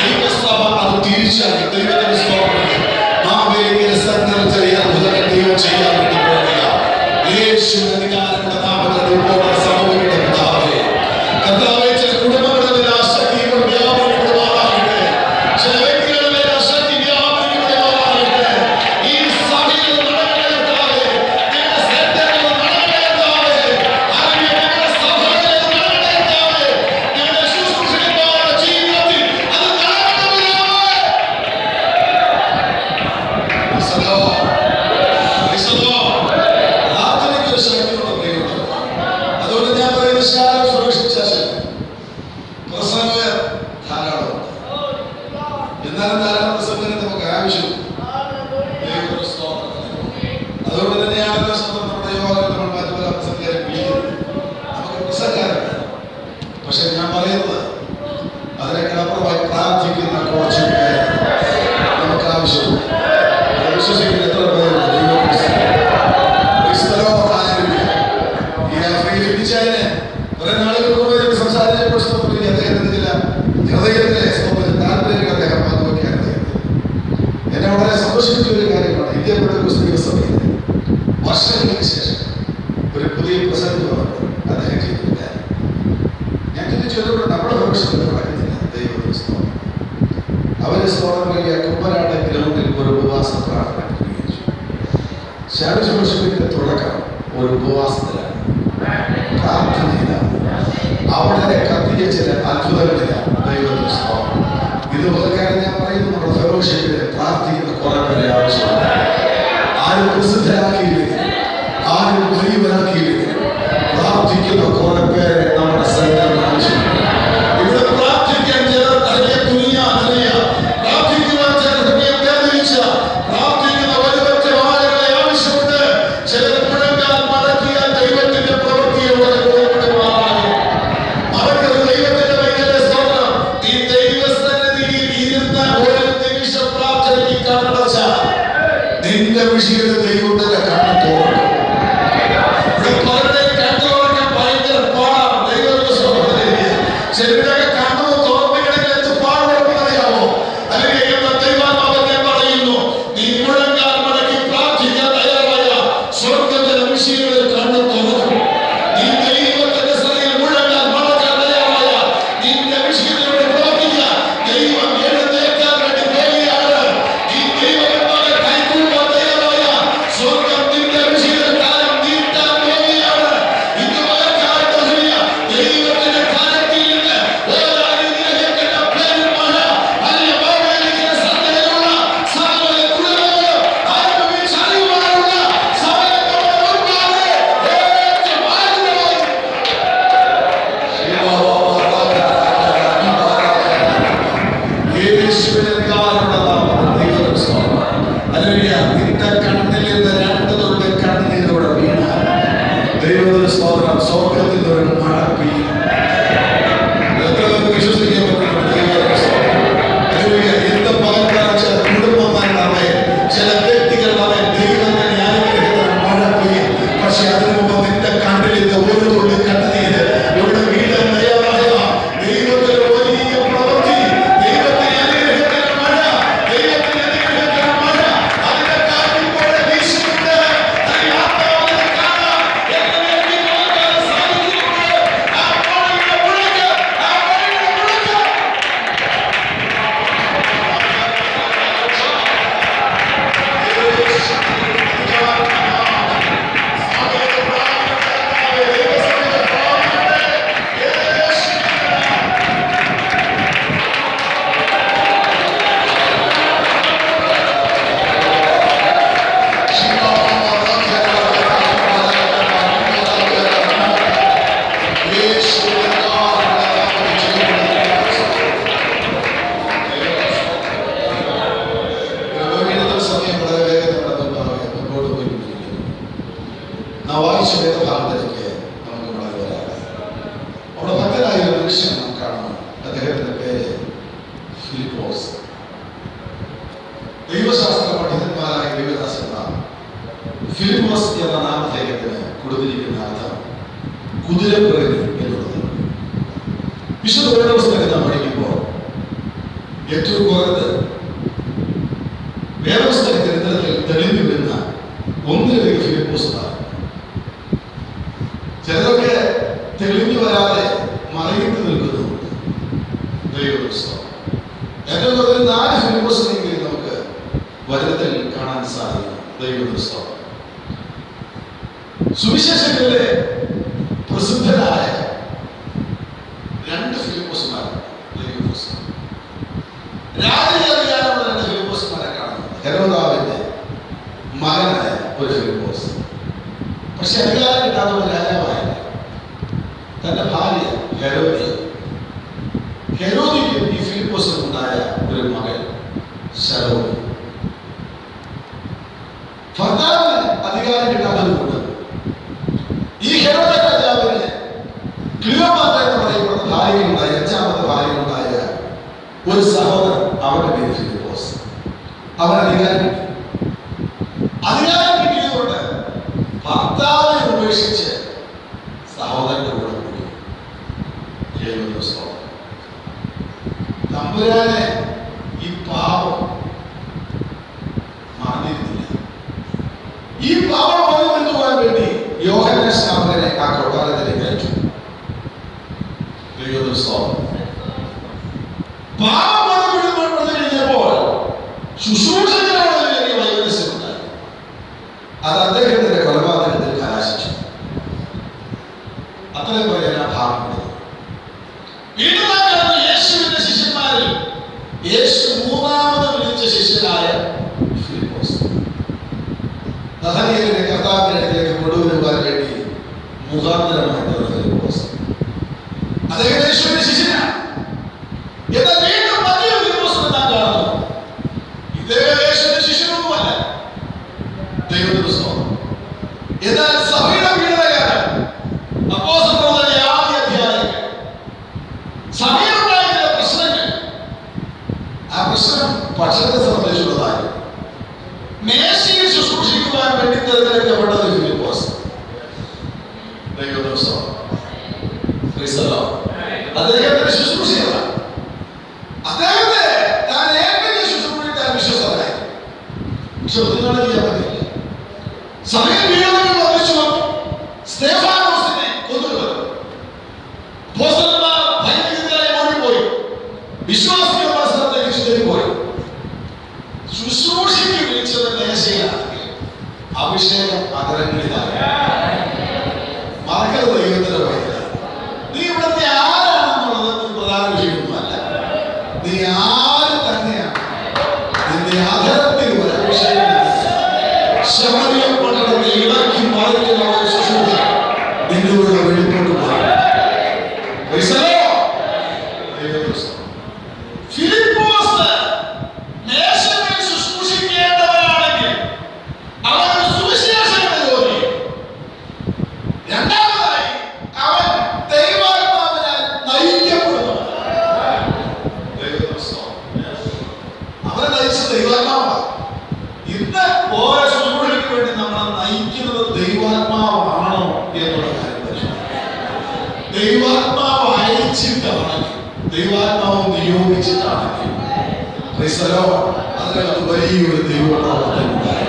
ദൈവസഭ അത് തിരിച്ചറിയും. ദൈവത്തിന് സ്തോത്രം. നാം അത്ഭുതങ്ങൾ ദൈവം ചെയ്യാൻ വേണ്ടി പോകുക. യേശുവിന്റെ അധികാരങ്ങളുടെ നാമത്തിൽ ഇപ്പോൾ സംഭവിക്കുന്ന പിതാവേ, കർത്താവേ, ചില കുടുംബങ്ങളിൽ ആ ശക്തി ഇപ്പോൾ വ്യാപരിക്കപ്പെടുവാനാകട്ടെ. ചില വ്യക്തികളിലെ ആ ശക്തി വ്യാപരിക്കപ്പെടുവാനാകട്ടെ. ഈ സഭയിൽ നടക്കട്ടെ കർത്താവേ. നിങ്ങളുടെ ശ്രദ്ധകളിൽ നടക്കട്ടെ കർത്താവേ. അല്ലെങ്കിൽ നിങ്ങളുടെ സഭകളിൽ നടക്കട്ടെ കർത്താവേ. നിങ്ങളുടെ ശുശ്രൂഷകന്മാരുടെ ജീവിതത്തിൽ അത് നടക്കട്ടെ പിതാവേ. പ്രാർത്ഥനയ്ക്കൊരു ശക്തിയുള്ള പ്രിയമുണ്ട്. അതുകൊണ്ട് ഞാൻ പറയുന്ന ശാലം സുരക്ഷിച്ച പ്രസംഗ ധാരാളമുണ്ട്. എന്നാലും ധാരാളം പ്രസംഗത്തിന് നമുക്ക് ആവശ്യം. അതുകൊണ്ട് തന്നെയാണ് നമ്മുടെ യോഗത്തിൽ നമ്മൾ മറ്റു പല പ്രസംഗക്കാരെ വിളിക്കുന്നത്. നമുക്ക് പ്രസംഗക്കാരുണ്ട്. പക്ഷെ ഞാൻ പറയുന്നത് അതിനേക്കാളപ്പുറമായി പ്രാർത്ഥിക്കുന്ന കുറച്ച് പേര് നമുക്ക് ആവശ്യമുണ്ട്. വിശ്വസിക്കുന്ന എത്ര പേരുണ്ട്? കുറെ നാളുകൾക്ക് മുമ്പ് സംസാരിച്ചപ്പോൾ അദ്ദേഹത്തിന് ചില ഹൃദയത്തിലെ താല്പര്യങ്ങൾ അദ്ദേഹം പങ്കുവയ്ക്കാൻ എന്നെ വളരെ സന്തോഷിപ്പിച്ച ഒരു കാര്യമാണ്. ഇന്ത്യ ക്രിസ്തീയ സഭയിൽ വർഷങ്ങൾക്ക് ശേഷം ഒരു പുതിയ പ്രസംഗം വന്നപ്പോൾ അദ്ദേഹം ചെയ്തൊരു കാര്യം ഞാൻ ചിന്തിച്ചതുകൊണ്ട് നമ്മുടെ ഭവിഷ്യത്തിൽ നടക്കുന്നില്ല. ദൈവത്തിന് സ്തോത്രം. അവരെ സ്തോത്രം നൽകിയ കുമ്പനാട് ഗ്രൗണ്ടിൽ ഒരു ഉപവാസ പ്രാർത്ഥന ക്രമീകരിച്ചു. ശാരീരിക തുടക്കം ഒരു ഉപവാസത്തിലാണ്, പ്രാർത്ഥനയിലാണ്. അവിടെ കത്തിയ ചില അത്ഭുതങ്ങളിലാണ്. ദൈവത്തിന് സ്തോത്രം. ഇതുപോലെ കാര്യം ഞാൻ പറയുന്നു, നമ്മുടെ ഫെലോഷിപ്പില് പ്രാർത്ഥിക്കുന്ന കുറെ പേരെ ആവശ്യമാണ്. ആരും പ്രസിദ്ധരാക്കിയില്ലെങ്കിൽ, ആരും ഗരീബരാക്കിയില്ലെങ്കിൽ പ്രാർത്ഥിക്കുന്ന കുറെ പേരെ നമ്മുടെ സംഘം ആവശ്യമാണ്. ഇവിടെ പ്രാർത്ഥിക്കാൻ ചിലർ ഹൃദയം തുനിയ പ്രാർത്ഥിക്കുവാൻ ചിലർ ഹൃദയം വേദനിച്ച പ്രാർത്ഥിക്കുന്ന ഒരുപറ്റ ആളുകളെ ആവശ്യമുണ്ട്. ചിലർ മുഴങ്ങാൻ മടക്കിയ ദൈവത്തിന്റെ പ്രവൃത്തിയോടെ മറക്കരുത്. ദൈവത്തിന്റെ വൈകല്യ സ്തോത്രം. ഈ ദൈവസന്നിധിയിൽ ഇരുന്ന ഒരു നിമിഷം പ്രാർത്ഥനയ്ക്ക് കണ്ണടച്ച നിന്റെ വിഷയത്തിൽ ദൈവത്തിന്റെ കണ്ണ് തുറക്കും. ഇവിടെ പലരുടെയും കണ്ണു തുറക്കാൻ ഭയങ്കര പാടാണ്. വിശുദ്ധ വേദപുസ്തകത്തിൽ നാം പഠിക്കുമ്പോൾ ഏറ്റവും കുറഞ്ഞത് വേദപുസ്തക ചരിത്രത്തിൽ തെളിഞ്ഞു വരുന്ന ഒന്നിലധികം ഫിലിപ്പോസുകാർ. ചിലരൊക്കെ തെളിഞ്ഞു വരാതെ മറയിട്ട് നിൽക്കുന്നുണ്ട്. ദൈവപുസ്തകം ഏറ്റവും കുറഞ്ഞ 4 ഫിലിപ്പോസിനെങ്കിലും നമുക്ക് വചനത്തിൽ കാണാൻ സാധിക്കും. ദൈവപുസ്തകം സുവിശേഷങ്ങളിലെ പ്രസിദ്ധരായ 2 ഫിലിപ്പോസുമാർ ദൈവപുസ്തകം. രാജകീയ അധികാരമുള്ള 2 ഫിലിപ്പോസുമാരെ കാണുന്നു. ഹെരോദാവിന്റെ മകനായ ഒരു ഫിലിപ്പോസ്. പക്ഷെ അധികാരം കിട്ടാത്ത ഒരു രാജാവായില്ല. തന്റെ ഭാര്യ ഹെരോദിക്കും ഈ ഫിലിപ്പോസിനും ഉണ്ടായ ഒരു മകൻ ശലോമി. ഭർത്താവിന് അധികാരം കിട്ടാത്തതുകൊണ്ട് ഈ ഹെരോദ രാജാവിന് ക്ലിയോപാത്ര എന്ന് പറയപ്പെടുന്ന ഭാര്യയുണ്ടായ 5ാമത്തെ ഭാര്യയുണ്ടായ ഒരു സഹോദരൻ, അവന്റെ പേര് ഫിലിപ്പോസ്. അവൻ അധികാരം കിട്ടി. അധികാരം കിട്ടിയതുകൊണ്ട് ഭർത്താവിനെ ഉപേക്ഷിച്ച് സഹോദരന്റെ കൂടെ കൂടി. തമ്പുരാനെ ഈ പാപം മറന്നിരുന്നില്ല. ഈ പാപം മറന്നു പോകാൻ വേണ്ടി യോഹന്നാൻ സ്നാപകനെ ആ കൊട്ടാരത്തിലേക്ക് അയച്ചു. പാപം മറന്നു കഴിഞ്ഞപ്പോൾ ശുശ്രൂഷകനാണ് വൈമനസ്യമുണ്ടായി. അത് അദ്ദേഹത്തിന്റെ കൊലപാതകത്തിൽ കലാശിച്ചു. അത്രയും പറയാൻ ആ ഭാഗമുണ്ട്. യേശുവിന്റെ ശിഷ്യന്മാരിൽ യേശു 3ാമത് വിളിച്ച ശിഷ്യനായ ഫിലിപ്പോസ്. നഥനയേലിനെ കർത്താവിന്റെ അടുത്തേക്ക് കൊണ്ടുവരുവാൻ വേണ്ടി മുഖാന്തരമായിട്ടുള്ള ഫിലിപ്പോസ്. അദ്ദേഹം യേശുവിന്റെ ശിഷ്യനാണ്. എന്നാൽ വീണ്ടും മറ്റൊരു ഫിലിപ്പോസിനെ നാം കാണുന്നു. ഇദ്ദേഹം യേശുവിന്റെ ശിഷ്യനൊന്നുമല്ല. ദൈവത്തിന്റെ സ്തോത്രം. എന്നാൽ സഭയുടെ പീഡനകാരൻ അപ്പോസ്തലരുടെ ആദ്യ അധ്യായങ്ങൾ സഭയിലുണ്ടായ ചില പ്രശ്നങ്ങൾ, ആ പ്രശ്നം പക്ഷത്തെ സംബന്ധിച്ചുള്ളതായി മേശയിൽ ശുശ്രൂഷിക്കുവാൻ വേണ്ടി തിരഞ്ഞെടുക്കപ്പെട്ടത് ഫിലിപ്പോസ്. അദ്ദേഹത്തിന്റെ ശുശ്രൂഷയാണ്. അദ്ദേഹത്തെ താൻ ഏൽപ്പിച്ച ശുശ്രൂഷിക്കാൻ വിശ്വസ്തനായി. പക്ഷെ ഒന്നുകൂടെ ചെയ്യാൻ പറ്റില്ല. സഭയിൽ വീടുകൾ വധിച്ചു വന്നു. സ്തെഫാനോസിനെ കൊന്നുകളഞ്ഞു. അപ്പോസ്തലന്മാർ ഭയങ്കരമായി ഓടിപ്പോയി. വിശ്വാസികളുടെ സ്ഥലത്തേക്ക് ചിതറിപ്പോയി. ശുശ്രൂഷയ്ക്ക് വിളിച്ചത് മേശയിലാണെങ്കിൽ അഭിഷേകം അതരങ്ങളിലാണ്. മറക്കരുത് ദൈവത്തിന്റെ വഴിയിലാണ്. നീ ഇവിടുത്തെ ആരാണെന്നുള്ളത് പ്രധാന വിഷയമൊന്നുമല്ല. നീ ആര് തന്നെയാണ്. നിന്റെ അധരത്തിൽ ഒരു അഭിഷേകം ശമരിയ പട്ടണത്തിൽ ഇളക്കി മറിക്കുന്ന ഒരു ശുശ്രൂഷ നിന്റെ കൂടെ വെളിപ്പെട്ടു പോയി. ഫിലിപ്പോസ് മേശമേൽ ശുശ്രൂഷിക്കേണ്ടവരാണെങ്കിൽ അവൻ സുവിശേഷങ്ങളുടെ ജോലി. രണ്ടാമതായി അവൻ ദൈവാത്മാവിനാൽ നയിക്കപ്പെടുന്നു. അവനെ നയിച്ച ദൈവാത്മാവാണ്. ഇന്ന് ഓരോ ശുശ്രൂഷയ്ക്ക് വേണ്ടി നമ്മളെ നയിക്കുന്നത് ദൈവാത്മാവാണോ എന്നുള്ള കാര്യം പരിശോധിക്കണം. ദൈവാത്മാവ് അയച്ചിട്ടാണെങ്കിൽ, ദൈവാത്മാവ് നിയോഗിച്ചിട്ടാണെങ്കിൽ അതിനകത്ത് വലിയൊരു ദൈവപ്രവർത്തനം ഉണ്ടായി.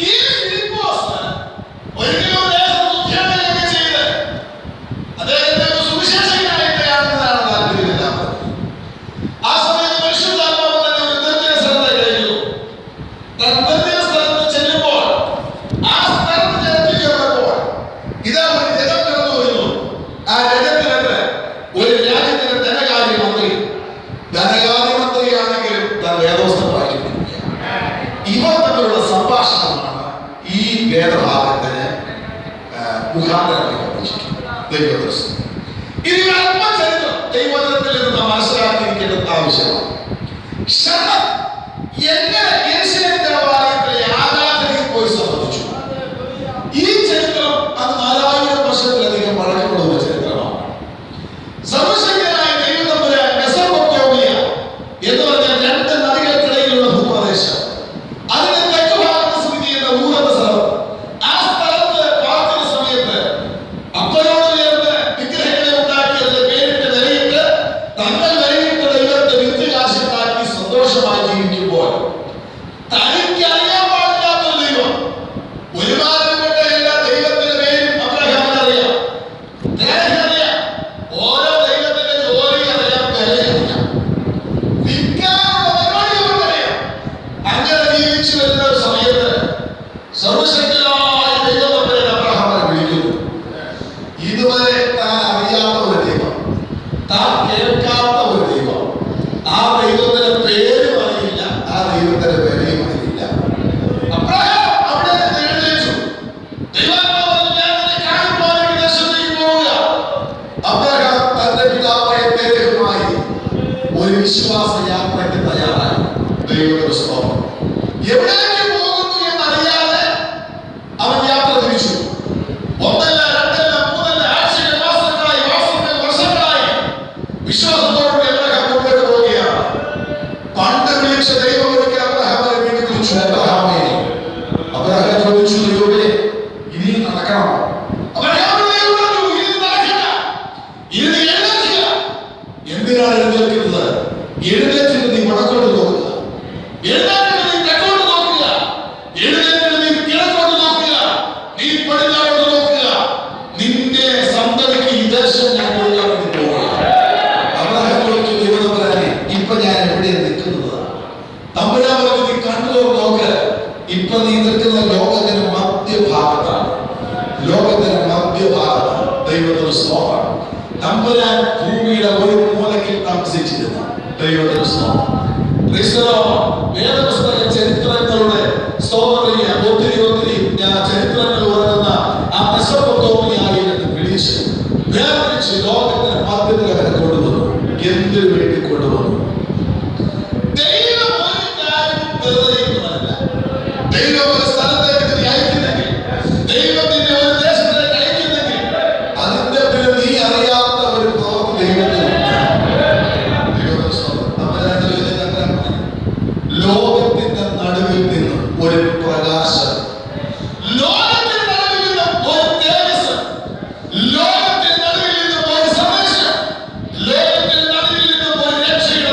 ഈ ഫിലിപ്പോസ് ഒരിക്കലും ഉദ്ഘാടനം ചെയ്ത് അദ്ദേഹത്തെ സുവിശേഷകനായിട്ട് കാണുന്നതാണ് താല്പര്യമില്ലാത്തത്. ആ സമയത്ത് പരിശുദ്ധാത്മാവ് തന്നെ ഒരു നിർജ്ജന സ്ഥലത്തേക്ക് അയച്ചു. നിർജ്ജന സ്ഥലത്ത് ചെല്ലുമ്പോൾ ആ സ്ഥലത്ത് ജനത്തിൽ ചേർന്നപ്പോൾ ഇതാ ഒരു ജനം കടന്നു വരുന്നു. ആ ജനത്തിനകത്ത് ഒരു രാജ്യത്തിന്റെ ധനകാര്യമന്ത്രിയാണെങ്കിലും താൻ വേദപുസ്തകം വായിച്ചിട്ടില്ല. ഇവർ തമ്മിലുള്ള സംഭാഷണമാണ് ഈ വേദഭാഗത്തിന് മുഖാന്തരമായി കൽപ്പിച്ചിട്ടുള്ളത്. ഇനി ആത്മചരിത്രം ദൈവവചനത്തിൽ നിന്ന് മനസ്സിലാക്കിയിരിക്കേണ്ടത് ആവശ്യമാണ്. ശരണം എങ്ങനെ യെരൂശലേം ദേവാലയത്തിലെ ആരാധനയിൽ പോയി സംബന്ധിച്ചു. ഈ ചരിത്രം അത് 4000 വർഷത്തിലധികം പഴക്കമുള്ള ഒരു ചരിത്രമാണ്. സർവശക്തനായ ദൈവം തമ്പുരാൻ മെസൊപ്പൊട്ടേമിയ എന്ന് പറഞ്ഞാൽ 2 നദികൾക്കിടയിലുള്ള ഭൂപ്രദേശം, അതിന്റെ തെക്ക് ഭാഗത്ത് സ്ഥിതി ചെയ്യുന്ന ഊരെന്ന സ്ഥലം. ആ സ്ഥലത്ത് പാർക്കുന്ന സമയത്ത് അപ്പനോട് ചേർന്ന് വിഗ്രഹങ്ങളെ ഉണ്ടാക്കിയതിന്റെ പേര് ഓരോ ദൈവത്തിന്റെ ജോലി അറിയാം, വിലയറിയാം, വിൽക്കാനുള്ള പരിപാടി അവർക്കറിയാം. അങ്ങനെ ജീവിച്ചു വരുന്ന ഒരു സമയത്ത് സർവശക്തനായ ദൈവത്തെ അബ്രഹാമിനെ വിളിക്കുന്നു. ഇതുവരെ താൻ അറിയാത്ത ഒരു ദൈവം, താൻ കേൾക്കാത്ത ഒരു ദൈവം, ആ ദൈവത്തിന്റെ പേരും അറിയില്ല, ആ ദൈവത്തിന്റെ വിലയും അറിയില്ല. അബ്രഹാം അവിടെ എഴുന്നേറ്റു. അബ്രഹാം തന്റെ പിതാവായ തേരഹുമായി ഒരു വിശ്വാസ യാത്രയ്ക്ക് തയ്യാറായി. ദൈവത്തിന്റെ സ്തോത്രം. എവിടേക്ക് പോകുന്നു എന്നറിയാതെ അവൻ യാത്ര തിരിച്ചു. ഒന്നല്ല, രണ്ടല്ല, മൂന്നല്ല, ആഴ്ചകൾ, മാസങ്ങളായി, വർഷങ്ങളായി വിശ്വാസത്തോടുകൂടി അബ്രഹാം മുന്നോട്ട് പോവുകയാണ്. പണ്ട് വിളിച്ച ദൈവം ഒരിക്കൽ അബ്രഹാമിനെ വീണ്ടും വിളിച്ചു. അബ്രഹാമേ, അബ്രഹാം ചോദിച്ചു, ദൈവമേ, ഇനിയും നടക്കണം. എന്തിനാണ് എഴുന്നേൽക്കുന്നത്? എഴുന്നേറ്റിട്ട് നീ വടക്കോട്ട് നോക്കുക, എഴുന്നേറ്റിട്ട് നീ തെക്കോട്ട് നോക്കുക, എഴുന്നേറ്റിട്ട് നീ കിഴക്കോട്ട് നോക്കുക, നീ പടിഞ്ഞാറോട്ട് നോക്കുക. നിന്റെ സന്തതിക്ക് ഈ ദേശം ഞാൻ കൊടുക്കാൻ വേണ്ടി പോവുക. അബ്രഹാം ചോദിച്ചു, ദൈവതമ്പുരാനെ, ഇപ്പൊ ഞാൻ എവിടെയാണ് നിൽക്കുന്നത്? തമ്പുരാൻ പറഞ്ഞു, നീ കണ്ടു നോക്ക്, ഇപ്പൊ നീ നിൽക്കുന്ന ലോകത്തിന്റെ മധ്യഭാഗത്താണ്. ലോകത്തിന്റെ മധ്യഭാഗത്താണ്. ദൈവത്തിന്റെ സ്തോത്രം. തമ്പുരാൻ ഭൂമിയുടെ ഒരു മൂലയിൽ താമസിച്ചിരുന്നു. ദൈവത്തിന്റെ സ്തോത്രം. വേദപുസ്തക ചരിത്രങ്ങളുടെ ഒത്തിരി ചരിത്രങ്ങൾ ഉറങ്ങുന്ന ആ മെസൊപ്പൊത്താമിയയിൽ വിളിച്ച് വേർതിരിച്ച് ലോകത്തിന്റെ മധ്യത്തിൽ അവരെ കൊണ്ടുവന്നു. എന്തിനു വേണ്ടി കൊണ്ടുവന്നു? ദൈവം ഒരു കാര്യം വെറുതെയിരിക്കുന്നതല്ല. ദൈവം ഒരു സ്ഥലത്തേക്ക് നീ അയക്കുന്നെങ്കിൽ, ദൈവത്തിന്റെ ഒരു ദേശത്തേക്ക് അയക്കുന്നെങ്കിൽ, അതിന്റെ പേര് നീ അറിയാത്ത ഒരു പ്രവൃത്തി ദൈവത്തിനുണ്ട്. ലോകത്തിന്റെ നടുവിൽ നിന്ന് ഒരു പ്രകാശം, ലോകത്തിന്റെ നടുവിൽ നിന്ന് ഒരു തേജസ്, ലോകത്തിന്റെ നടുവിൽ നിന്ന് ഒരു സന്ദേശം, ലോകത്തിന്റെ നടുവിൽ നിന്ന് ഒരു രക്ഷയുടെ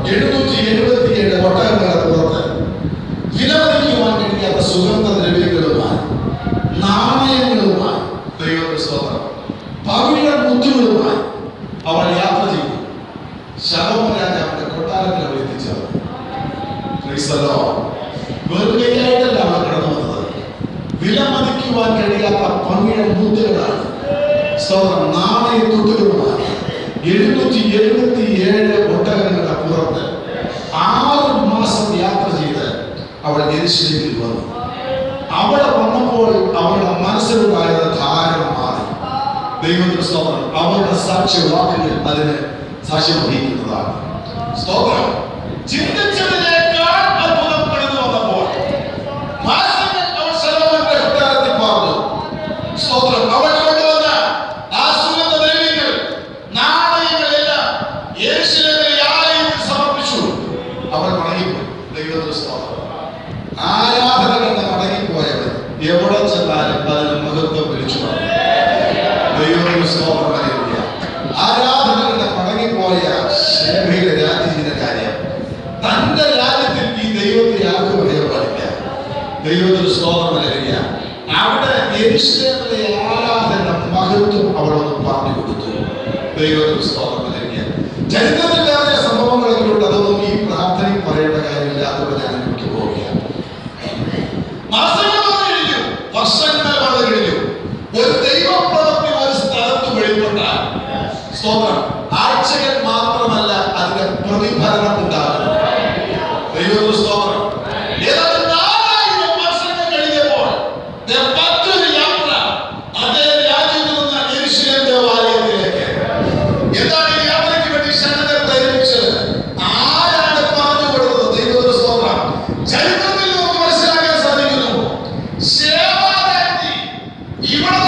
777 ഒട്ടകങ്ങളുടെ പുറത്ത് വിലമതിക്കുവാൻ കഴിയാത്ത സുഗന്ധദ്രവ്യങ്ങളുമായി, നാണയങ്ങളുമായി, ദൈവത്തിന്റെ സ്തോത്രം, പവിഴ മുത്തുകളുമായി അവൾ യാത്ര ചെയ്തു. ശലോമോൻ രാജാവിന്റെ കൊട്ടാരത്തിൽ അവൾ എത്തിച്ചത്. വെറുകയായിട്ടല്ല അവൾ കടന്നു വന്നത്. വിലമതിക്കുവാൻ കഴിയാത്ത പവിഴ മുത്തുകളാണ്, സ്തോത്രം, നാണയത്തുട്ടുകളുമായി 777 ഒട്ടകങ്ങളുടെ പുറത്ത് 6 മാസം യാത്ര ചെയ്ത് അവൾ യെരൂശലേമിൽ വന്നു. അവിടെ വന്നപ്പോൾ അവളുടെ മനസ്സിലുണ്ടായത് ധാരണ മാറി. ദൈവത്തിന്റെ സ്തോത്രം, അവരുടെ സാക്ഷ്യവാക്കുകൾ അതിന് സാക്ഷ്യം വഹിക്കുന്നതാണ്. സ്തോത്രം, ചിന്തിച്ചതിനേക്കാൾ അത്ഭുതം കടന്നു വന്നപ്പോൾ മാസങ്ങൾ അവൾ ശലോമോന്റെ കൊട്ടാരത്തിൽ പറഞ്ഞു. സ്തോത്രം, അവൾ കൊണ്ടുവന്ന ആ സുഗന്ധദ്രവ്യങ്ങൾ, നാണയങ്ങളെല്ലാം യെരൂശലേമിലെ ആലയത്തിൽ സമർപ്പിച്ചു. അവൾ മടങ്ങിപ്പോയി. ദൈവത്തിന്റെ സ്തോത്രം, ആരാധനകളുടെ മടങ്ങിപ്പോയവൻ എവിടെ ചെന്നാലും അതിന് മഹത്വം വിളിച്ചു പറഞ്ഞു. ദൈവത്തിന്റെ സ്തോത്രം, ആരാധനകളുടെ മടങ്ങിപ്പോയ ശേഭയുടെ രാജ്യത്തിന്റെ കാര്യം തന്റെ രാജ്യത്തിൽ ഈ ദൈവത്തെ ആർക്കും അറിയാൻ പാടില്ല. ദൈവത്തിന്റെ സ്തോത്രം നൽകുക. അവിടെ യെരൂശലേമിലെ ആരാധന മഹത്വം അവളൊന്ന് പറഞ്ഞു കൊടുത്തു. ദൈവത്തിന്റെ സ്തോത്രം നൽകുക. ചരിത്രത്തില്ലാത്ത സംഭവങ്ങളിലൂടെ അതൊന്നും ഈ പ്രാർത്ഥനയിൽ പറയേണ്ട കാര്യമില്ല. അതുപോലെ ഞാൻ എനിക്ക് പോവുകയാണ്. മാസങ്ങൾ വന്നു കഴിഞ്ഞു, വർഷങ്ങൾ വന്നു കഴിഞ്ഞു. ഒരു ദൈവപ്രവൃത്തി ഒരു സ്ഥലത്ത് വെളിപ്പെട്ടാൽ, സ്തോത്രം, ആഴ്ചകൾ മാത്രമല്ല അതിന്റെ പ്രതിഫലനം ഉണ്ടാകും. ദൈവത്തിന്റെ സ്തോത്രം, ഏതാണ്ട് 4000 വർഷങ്ങൾ കഴിഞ്ഞപ്പോൾ മറ്റൊരു യാത്ര അതേ രാജ്യത്ത് നിന്ന് യെരൂശലേം ദേവാലയത്തിലേക്ക്. എന്താണ് ഈ യാത്രയ്ക്ക് വേണ്ടി ക്ഷണങ്ങൾ ധരിപ്പിച്ചത്? ആരാണ് പറഞ്ഞു കൊടുത്തത്? ദൈവത്തിന്റെ സ്തോത്രം, ചരിത്രത്തിൽ നമുക്ക് മനസ്സിലാക്കാൻ സാധിക്കുന്നു. ശേവാരാജ്ഞി ഇവിടെ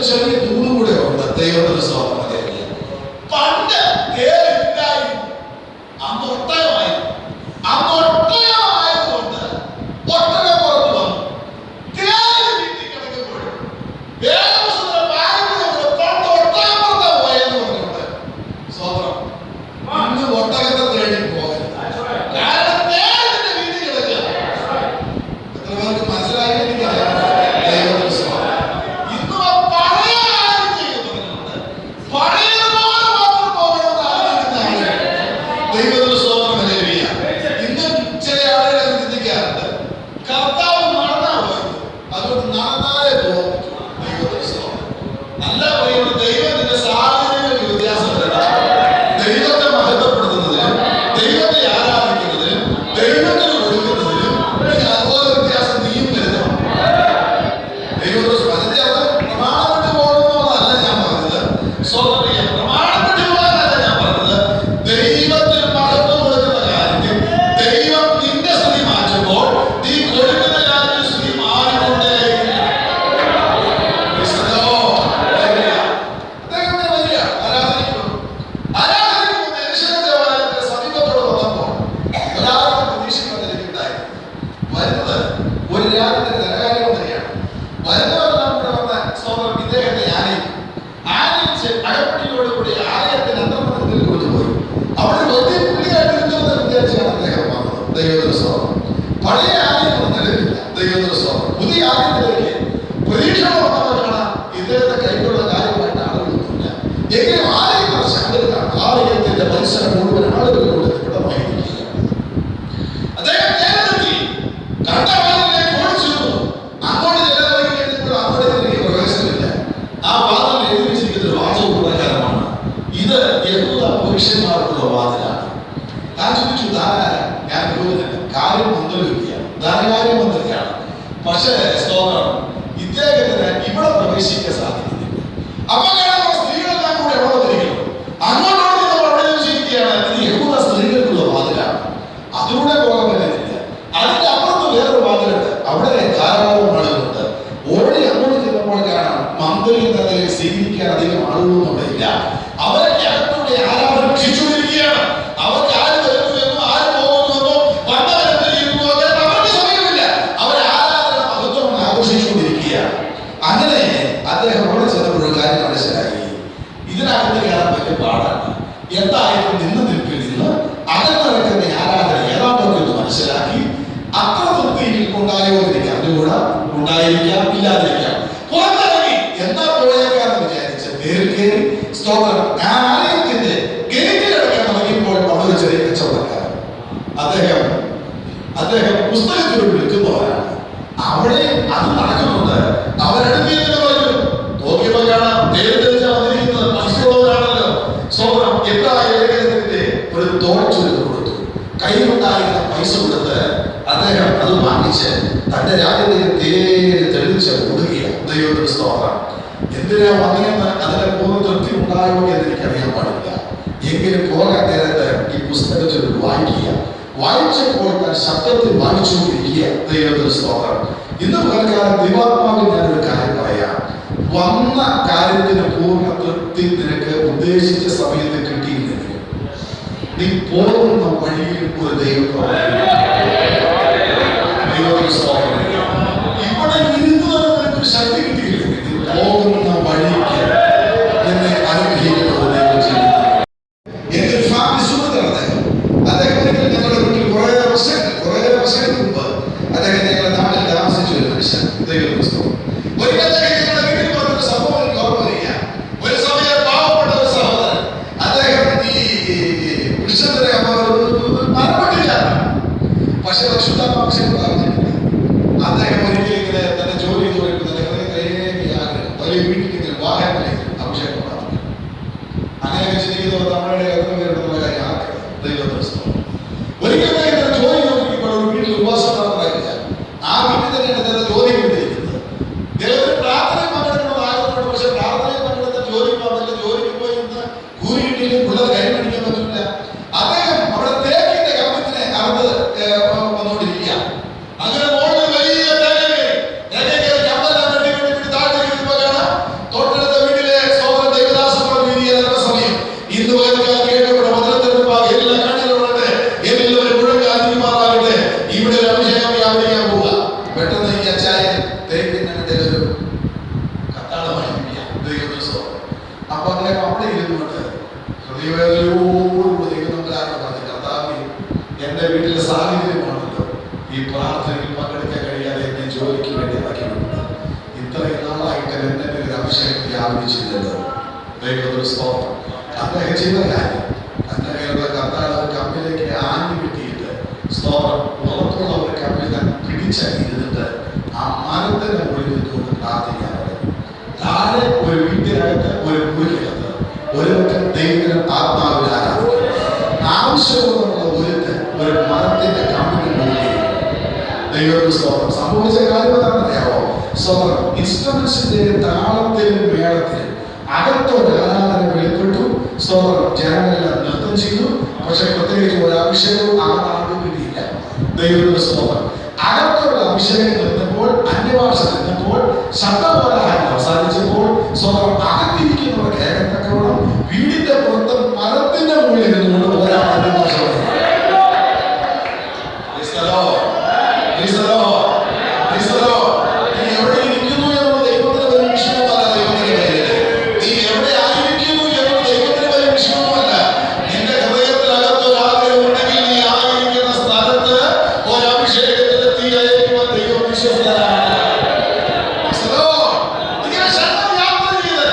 ചെറിയ ദൂരം കൂടെ ഉണ്ട്. ദൈവത്തിന്റെ സ്തോത്രം. പണ്ട് അന്ന് ഒട്ടകമായിരുന്നു. അന്ന് ഒട്ടകമായതുകൊണ്ട് ഒട്ടകം പുറത്തു വന്നു. തേര് വീട്ടിൽ കിടക്കുമ്പോൾ വേദപുസ്തകത്തിലെ പാരമ്പര്യമുണ്ട്. പണ്ട് ഒട്ടകം പുറത്താ പോയെന്ന് പറഞ്ഞിട്ടുണ്ട്. സ്തോത്രം, ഇന്ന് ഒട്ടകത്തെ തേടി പോകരുത്. കാരണം തേരിന്റെ വീട്ടിൽ കിടക്കുക. എത്ര പേർക്ക് മനസ്സിലായി എനിക്കറിയാം. ദൈവത്തിന്റെ സ്തോത്രം. മുഴുവൻ ആളുകളോട് ദൃഢമായിരിക്കുക. അദ്ദേഹം നേരത്തെ കണ്ട വാതിലിലേക്ക് ഓടിച്ചിരുന്നു. അങ്ങോട്ട് ചെല്ലാൻ കഴിഞ്ഞപ്പോൾ അങ്ങോട്ട് എനിക്ക് പ്രവേശനമില്ല. ആ വാതിൽ എഴുതി വെച്ചിരിക്കുന്ന ഒരു വാചക പ്രകാരമാണ്, ഇത് യഹൂദ പുരുഷന്മാർക്കുള്ള വാതിലാണ്. ഞാൻ ചോദിച്ചു, ഞാൻ കാര്യം ഒന്നുമില്ല, ധനകാര്യം ഒന്നുമില്ലാണ്. പക്ഷേ സ്തോത്രം, ഇദ്ദേഹത്തിന് ഇവിടെ പ്രവേശിക്കാൻ സാധിക്കുന്നില്ല. അപ്പൊ സ്ത്രീകളെല്ലാം കൂടെ എവിടെ വന്നിരിക്കുന്നു? അങ്ങോട്ടോട് അവിടെ വെച്ചിരിക്കുകയാണ്, ഇത് യഹൂദ സ്ത്രീകൾക്കുള്ള വാതിലാണ്, അതിലൂടെ പോകാൻ പറ്റുന്നില്ല. അതിന്റെ അപ്പുറത്ത് വേറൊരു വാതിലുണ്ട്, അവിടെ ധാരാളം ആളുകളുണ്ട്. ഓടി അങ്ങോട്ട് ചെല്ലുമ്പോൾ കാണാം, മന്ത്രിയിൽ തന്നെ സ്വീകരിക്കാൻ അധികം ആളുകളൊന്നും അവിടെ ഇല്ല. അവരൊക്കെ അകത്തൂടെ ആരാധന രക്ഷിച്ചുകൊണ്ടിരിക്കുകയാണ്. അവർക്ക് ആര് വരുന്നുവെന്നോ ആര് പോകുന്നുവെന്നോ വന്നവരെന്തിരിക്കുന്നു അവർക്ക് സമയമില്ല. അവർ ആരാധന മഹത്വം ആഘോഷിച്ചുകൊണ്ടിരിക്കുകയാണ്. അങ്ങനെ അദ്ദേഹം അവിടെ ചെന്നപ്പോൾ ഒരു കാര്യം മനസ്സിലായി, ഇതിനകത്ത് കയറാൻ വലിയ പാടാണ്. എന്തായാലും നിൽപ്പിൽ നിന്ന് അകന്നിറക്കുന്ന ആരാധന ഏതാണ്ടൊക്കെ ഒന്ന് മനസ്സിലാക്കി അത്ര തൃപ്തിയിൽ ഉണ്ടായോ എനിക്ക് അറിഞ്ഞുകൂടാ, ഉണ്ടായിരിക്കാം, ഇല്ലാതിരിക്കാം. പുറത്തിറങ്ങി എന്താ പോയേക്കാന്ന് വിചാരിച്ച് കയറി സ്തോത്രം ആലയത്തിന്റെ ഗേറ്റിലടക്കാൻ തുടങ്ങിയപ്പോൾ അവിടെ ഒരു ചെറിയ കച്ചവടക്കാരൻ, അദ്ദേഹം പുസ്തകത്തിൽ വിൽക്കുന്നവരാണ്. അവിടെ അത് നടക്കുന്നുണ്ട്. അവരെടുത്ത് പറഞ്ഞു നോക്കിയപ്പോൾ കാണാം, നേരത്തെ വന്നിരിക്കുന്നത് പൈസയുള്ളവരാണല്ലോ. സ്തോത്രം എന്താ ലേഖനത്തിന്റെ ഒരു തോഴ്ചൊരു കൊടുത്തു. കയ്യിലുണ്ടായിരുന്ന പൈസ കൊടുത്ത് അദ്ദേഹം അത് വാങ്ങിച്ച് തന്റെ രാജ്യത്തെ തെളിച്ച് കൊടുക്കുകയാണ്. ദൈവത്തിന് സ്തോത്രം. എന്തിനാ വന്നതെന്ന് അതിന്റെ പൂർണ്ണ തൃപ്തി ഉണ്ടായോ എന്ന് എനിക്കറിയാൻ പാടില്ല. എങ്കിലും പോകാൻ നേരത്ത് ഈ പുസ്തകത്തിൽ വായിക്കുക. വായിച്ചപ്പോൾ താൻ ശബ്ദത്തിൽ വായിച്ചുകൊണ്ടിരിക്കുക. ദൈവത്തിന് സ്തോത്രം. ഇന്ന് പകൽക്കാലം ദൈവാത്മാവിൽ ഞാനൊരു കാര്യം പറയാം. വന്ന കാര്യത്തിന് പൂർണ്ണ തൃപ്തി നിനക്ക് ഉദ്ദേശിച്ച സമയത്ത് കിട്ടിയില്ലെങ്കിൽ നീ പോകുന്ന വഴിയിൽ ഒരു ദൈവം ഇവിടെ ഇരുന്നത് നിനക്കൊരു ശക്തി കിട്ടിയില്ലെങ്കിൽ നീ പോകുന്ന വഴിക്ക് എന്നെ അനുഗ്രഹിക്കുന്നത് ദൈവം ചെയ്യുന്നു. എന്റെ ഒരു ഫാമിലി സുഹൃത്താണ് അദ്ദേഹം ഞങ്ങളുടെ വീട്ടിൽ കുറെ വർഷങ്ങൾക്ക് മുമ്പ് അദ്ദേഹം ഞങ്ങളുടെ നാട്ടിൽ താമസിച്ചു ഒരു മനുഷ്യൻ. ഒരിക്കൽ ഞങ്ങളുടെ വീട്ടിൽ പറഞ്ഞൊരു സംഭവം എനിക്ക് ഓർമ്മ വരിക. ഒരു സമയം പാവപ്പെട്ട ഒരു സഹോദരൻ, അദ്ദേഹം ഈ വിഷത്തിനെ മരപ്പെട്ടില്ല, പക്ഷെ പരിശുദ്ധാത്മാവിനെ പറഞ്ഞിട്ടില്ല. അദ്ദേഹം ഒരിക്കലും ഇങ്ങനെ തന്റെ ജോലി ചെയ്തുകൊണ്ട് വലിയ വീട്ടിൽ വാഹനത്തിലേക്ക് അഭിഷേകം പ്രാർത്ഥിക്കും. അങ്ങനെയൊക്കെ ചിന്തിക്കുന്നവർ നമ്മുടെ പേരുടെ കാര്യം ആർക്കും ദൈവത്തെ ഒരിക്കലും ജോലി നോക്കിയപ്പോൾ ഒരു വീട്ടിൽ ഉപവാസം പ്രാർത്ഥനയില്ല. ആ വീട്ടിൽ തന്നെയാണ് അദ്ദേഹത്തെ ജോലി കിട്ടിയിരിക്കുന്നത്. ദൈവത്തിന് പ്രാർത്ഥനയിൽ പങ്കെടുക്കണമെന്നാകുന്നുണ്ട്. പക്ഷെ പ്രാർത്ഥനയിൽ പങ്കെടുത്ത ജോലിക്ക് പോകില്ല. ജോലിക്ക് പോയി ഇന്ന് കൂലി കിട്ടിയില്ലെങ്കിൽ പിള്ളേർ കൈ പിടിക്കാൻ പറ്റില്ല. അദ്ദേഹം അവിടെ തേക്കിന്റെ കമ്പത്തിനെ അകത്ത് വന്നുകൊണ്ടിരിക്കുക. അങ്ങനെ മുകളിൽ വലിയ തൊട്ടടുത്ത വീട്ടിലെ സോദരൻ ദേവദാസൻ സമയം ഇന്ന് കേൾക്കപ്പെട്ട മധുരത്തിനുമ്പാകെ എല്ലാ കണ്ണിലുള്ളവരുടെ എല്ലാവരും മുഴങ്ങാതിരിമാറാകട്ടെ. ഇവിടെ ഒരു അഭിഷേകം വ്യാപരിക്കാൻ പോവുക. പെട്ടെന്ന് ഈ അച്ചായൻ തേക്കിന്റെ ഒരു കത്താളമായി അപ്പൊ അദ്ദേഹം അവിടെ ഇരുന്നുകൊണ്ട് ഹൃദയവേദനയോടുകൂടി ദൈവനമ്പരാണ് പറഞ്ഞു, കർത്താവേ, എന്റെ വീട്ടിലെ സാഹചര്യമാണല്ലോ ഈ പ്രാർത്ഥനയിൽ പങ്കെടുക്കാൻ കഴിയാതെ എന്നെ ജോലിക്ക് വേണ്ടി ഇറക്കിയിട്ടുണ്ട്. ഇത്രയും നാളായിട്ട് എന്നെ ഒരു അഭിഷേകം വ്യാപിച്ചില്ലല്ലോ. ദൈവത്തിന് സ്തോത്രം. അദ്ദേഹം ചെയ്ത കാര്യം അദ്ദേഹങ്ങളുടെ കർത്താവ് കമ്പിലേക്ക് ആഞ്ഞു കിട്ടിയിട്ട് സ്തോത്രം പുറത്തുള്ള ഒരു കമ്പിൽ പിടിച്ചിരുന്നിട്ട് ആ മരത്തിന്റെ മുകളിൽ നിന്നുകൊണ്ട് പ്രാർത്ഥിക്കാൻ തുടങ്ങി. താഴെ ഒരു വീട്ടിനകത്ത് ഒരു മുറിക്കകത്ത് ഒരുത്തൻ ദൈവത്തിന് ആത്മാവിൽ ആരാധിക്കും. ആവശ്യമുള്ള ഒരു മരത്തിന്റെ കമ്പിന് മുകളിൽ ദൈവത്തിന് സ്തോത്രം. സംഭവിച്ച കാര്യം എന്താണെന്നറിയാമോ? സ്തോത്രം ഇൻസ്ട്രുമെന്റ്സിന്റെ താളത്തിലും മേളത്തിലും അകത്തോട് ആരാധന വെളിപ്പെട്ടു. സ്തോത്രം ജനങ്ങളെല്ലാം നൃത്തം ചെയ്തു. പക്ഷെ പ്രത്യേകിച്ച് ഒരു അഭിഷേകവും ആ നാട്ടിൽ കിട്ടിയില്ല. ദൈവത്തിന്റെ സ്തോത്രം. അകത്തുള്ള അഭിഷേകം നിന്നപ്പോൾ, അന്യഭാഷ നിന്നപ്പോൾ, ശബ്ദപോരാഹം അവസാനിച്ചപ്പോൾ സ്തോത്രം അകത്തിരിക്കുന്നവർ കേൾക്കത്തക്കവണ്ണം വീടിന്റെ പുറത്ത് മരത്തിന്റെ മുകളിൽ നിന്നുകൊണ്ട് ഒരാൾ അന്യഭാഷ ശബ്ദം യാത്ര ചെയ്ത്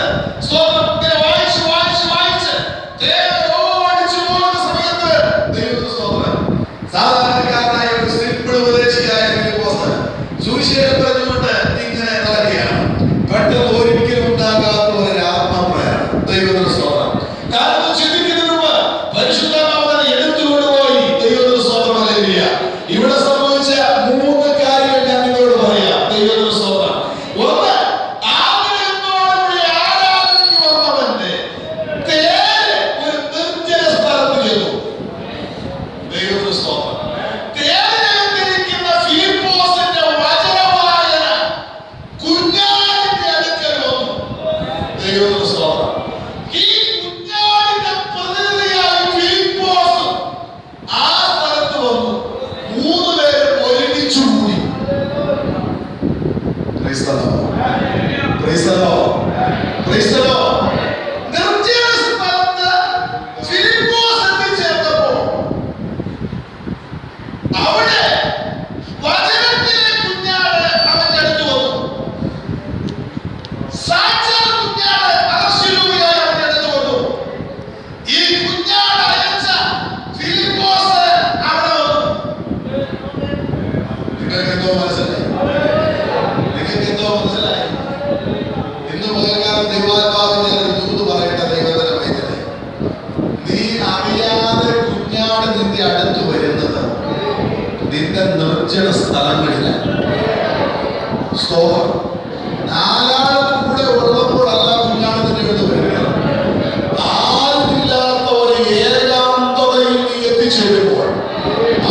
നിന്റെ അടുത്ത് വരുന്നത് നിന്റെ നിർജ്ജന സ്ഥലങ്ങളില്. സ്തോത്രം. നാലാൾ കൂടെ ഉള്ളപ്പോഴല്ല കുഞ്ഞാണത്തിന്റെ അടുത്ത് വരുന്നത്. ആരുമില്ലാത്ത ഒരു ഏകാന്തതയിൽ നീ എത്തിച്ചേരുമ്പോൾ,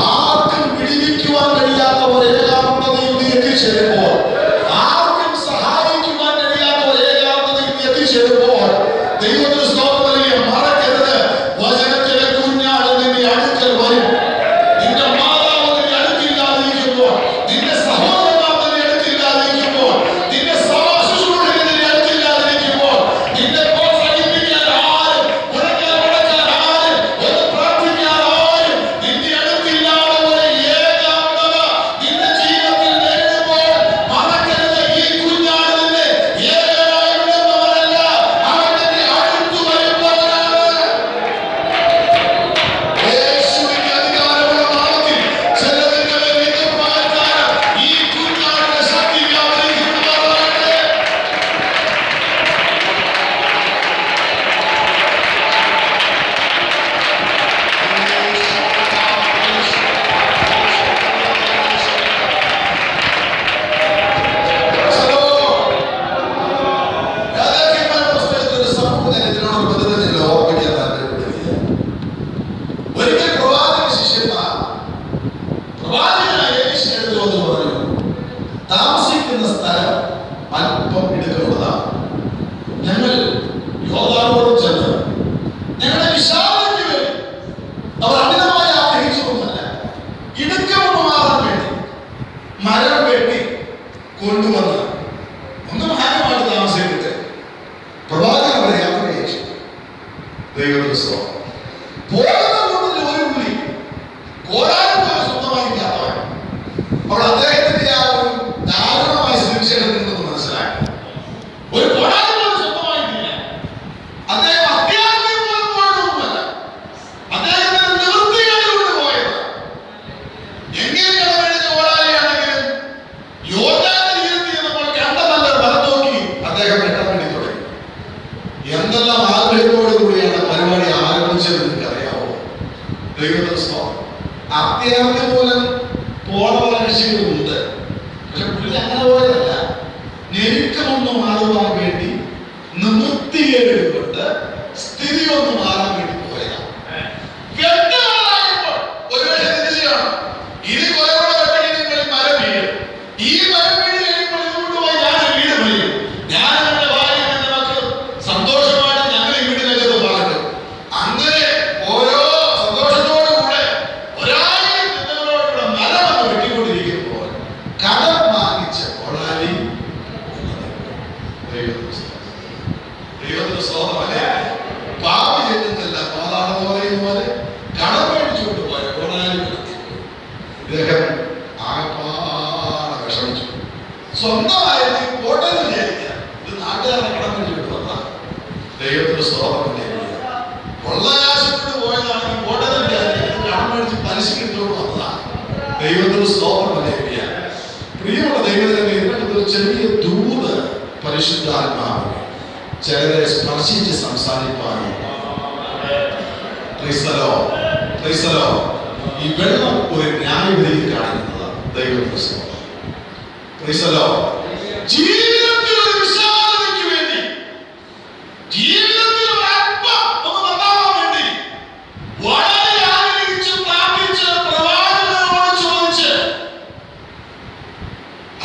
ആർക്കും പിടിവിക്കുവാൻ കഴിയാത്ത ഒരു ഏകാന്തതയിൽ നീ എത്തിച്ചേരുമ്പോൾ, ആർക്കും സഹായിക്കുവാൻ കഴിയാത്ത ഒരു ഏകാന്തതയിൽ നീ എത്തിച്ചേരുമ്പോൾ, ദൈവത്തിന് സ്തോത്രം നൽകി മറക്കരുത്. വചനത്തിലെ കുഞ്ഞാട് നിന്റെ അടുക്കൽ വരും. നിന്റെ മാതാവ് നിന്റെ അടുത്തില്ലാതിരിക്കുമ്പോൾ, നിന്റെ സഹോദരന്മാർ നിന്റെ അടുത്തില്ലാതിരിക്കുമ്പോൾ, നിന്റെ സഹശുശ്രൂഷകർ നിന്റെ അടുത്തില്ലാതിരിക്കുമ്പോൾ, നിന്റെ പ്രോത്സാഹിപ്പിക്കാൻ ആരും, ഉടക്കാൻ ആരും, ഒന്ന് പ്രാർത്ഥിക്കാൻ ആരും നിന്റെ അടുത്തില്ലാതെ ഒരു ഏകാന്തത നിന്റെ ജീവിതത്തിൽ നേരിടുമ്പോൾ മറക്കരുത്, ഈ കുഞ്ഞാട് നിന്നെ ഏകനായി വിടുന്നവരല്ല, അവൻ നിന്റെ അടുത്ത് വരുന്നവരാണ്. യേശുവിന്റെ അധികാരമുള്ള നാമത്തിൽ ചിലതിന്റെ മേൽ നിൽപ്പാൻ ഈ കുഞ്ഞാടിന്റെ ശക്തി വ്യാപരിക്കുന്നവരാണ്. ഒരിക്കൽ പ്രവാചക ശിഷ്യന്മാർ പ്രവാചകനായ എലീശയോട് വന്ന് പറഞ്ഞു, താമസിക്കുന്ന സ്ഥലം അല്പം ഇടുക്കമുള്ളതാണ്. ഞങ്ങൾ യോർദാനോട് ചെന്ന് ഞങ്ങളുടെ വിശാലതയ്ക്ക് വേണ്ടി, അവർ അമിതമായി ആഗ്രഹിച്ചതൊന്നുമല്ല, ഇടുക്കമൊന്ന് മാറാൻ വേണ്ടി മരം വെട്ടി കൊണ്ടുവന്ന് ഒന്ന് ഭാഗമായിട്ട് താമസിച്ചിട്ട് പ്രവാചകൻ അവരെ യാത്ര അയച്ചു. ദൈവത്തിന് സ്തോത്രം. പോകുന്ന കൂട്ടത്തിൽ ഒരു പുലി കോടാനും പോലെ സ്വന്തമായിക്കാത്തവൻ. അപ്പോൾ അദ്ദേഹത്തിന്റെ ആ ഒരു ദാരുണമായ സുരക്ഷയിൽ നിന്നത് മനസ്സിലാക്കി. ഒരു കോടാനും പോലെ സ്വന്തമായിട്ടില്ല. അദ്ദേഹം അത്യാഗ്രഹം പോലും പോയതൊന്നുമല്ല. അദ്ദേഹത്തിന് നിവൃത്തിയോട് പോയത്. എങ്ങനെയാണ് കഴിഞ്ഞ കോടാലിയാണെങ്കിലും യോർദാന്റെ തീരത്ത് നമ്മൾ കണ്ടതല്ല വലം നോക്കി അദ്ദേഹം വെട്ടാൻ വേണ്ടി തുടങ്ങി. എന്തെല്ലാം ആഗ്രഹത്തോടു കൂടിയാണ് പരിപാടി ആരംഭിച്ചത് എനിക്കറിയാമോ? ദൈവത്തിന് സ്തോത്രം. അത്യാഗ്രഹം മൂലം പോണ പല രക്ഷകളുമുണ്ട്. പക്ഷെ പുള്ളി അങ്ങനെ പോയതല്ല. ഞെരുക്കമൊന്നും മാറുവാൻ വേണ്ടി, നിവൃത്തിയേടുകൊണ്ട് സ്ഥിതി ഒന്ന് മാറാൻ വേണ്ടി പോയതാണ്. ഒരു പക്ഷേ തിരിച്ചാണ് ഇനി കൊലവിടെ വെട്ടണമെങ്കിൽ മരം വീഴും. ഈ മരം വീട് കഴിയുമ്പോൾ ഇതുകൊണ്ട് പോയി ഞാൻ വീട് പണിയും. ഞാൻ എന്റെ ഭാര്യ എന്റെ മക്കളും സന്തോഷമായിട്ട് ഞങ്ങൾ ഈ വീടിനകത്ത് പാടും. അങ്ങനെ ഓരോ സന്തോഷത്തോടു കൂടെ ഒരായിരം ചിന്തകളോടുകൂടെ മരം വന്ന് വെട്ടിക്കൊണ്ടിരിക്കുമ്പോൾ കടം വാങ്ങിച്ച കൊളാലി ദൈവത്തിന് സ്തോത്രമല്ലേ? പാപി ചെല്ലുന്നില്ല പാതാളെന്ന് പറയുന്ന പോലെ കടം മേടിച്ചുകൊണ്ട് പോയ കൊളാലി കിടത്തി. ഇദ്ദേഹം ആകപ്പാടെ വിഷമിച്ചു. സ്വന്തമായിട്ട് കോട്ടയം വിചാരിക്കുക, ഇത് നാട്ടുകാരുടെ കടം മേടിച്ചുകൊണ്ട് വന്നതാണ്. ദൈവത്തിന് സ്തോത്രത്തിന്റെ കൊള്ളയാശത്തോട് പോയതാണെങ്കിൽ കോട്ടയം വിചാരിക്കുക, കടം മേടിച്ച് പലിശ കിട്ടുകൊണ്ട് വന്നതാണ്. ദൈവത്തിന് സ്തോത്രമല്ലേ? പ്രിയമുള്ള ദൈവത്തിന്റെ ഇതിനകത്ത് ചെറിയ ദൂത് പരിശുദ്ധാത്മാവിനെ ചിലരെ സ്പർശിച്ച് സംസാരിപ്പാനും ഈ വെള്ളം ഒരു ന്യായവിധിയിൽ കാണിക്കുന്നതാണ്. ദൈവത്തിന് സ്തോത്രം. ജീവിതത്തിൽ ഒരു വിശാലതയ്ക്ക് വേണ്ടി, ജീവിതത്തിൽ ഒരു അല്പം ഒന്ന് നന്നാവാൻ വേണ്ടി വളരെ ആഗ്രഹിച്ച് പ്രാർത്ഥിച്ച് പ്രവാചകനോട് ചോദിച്ച്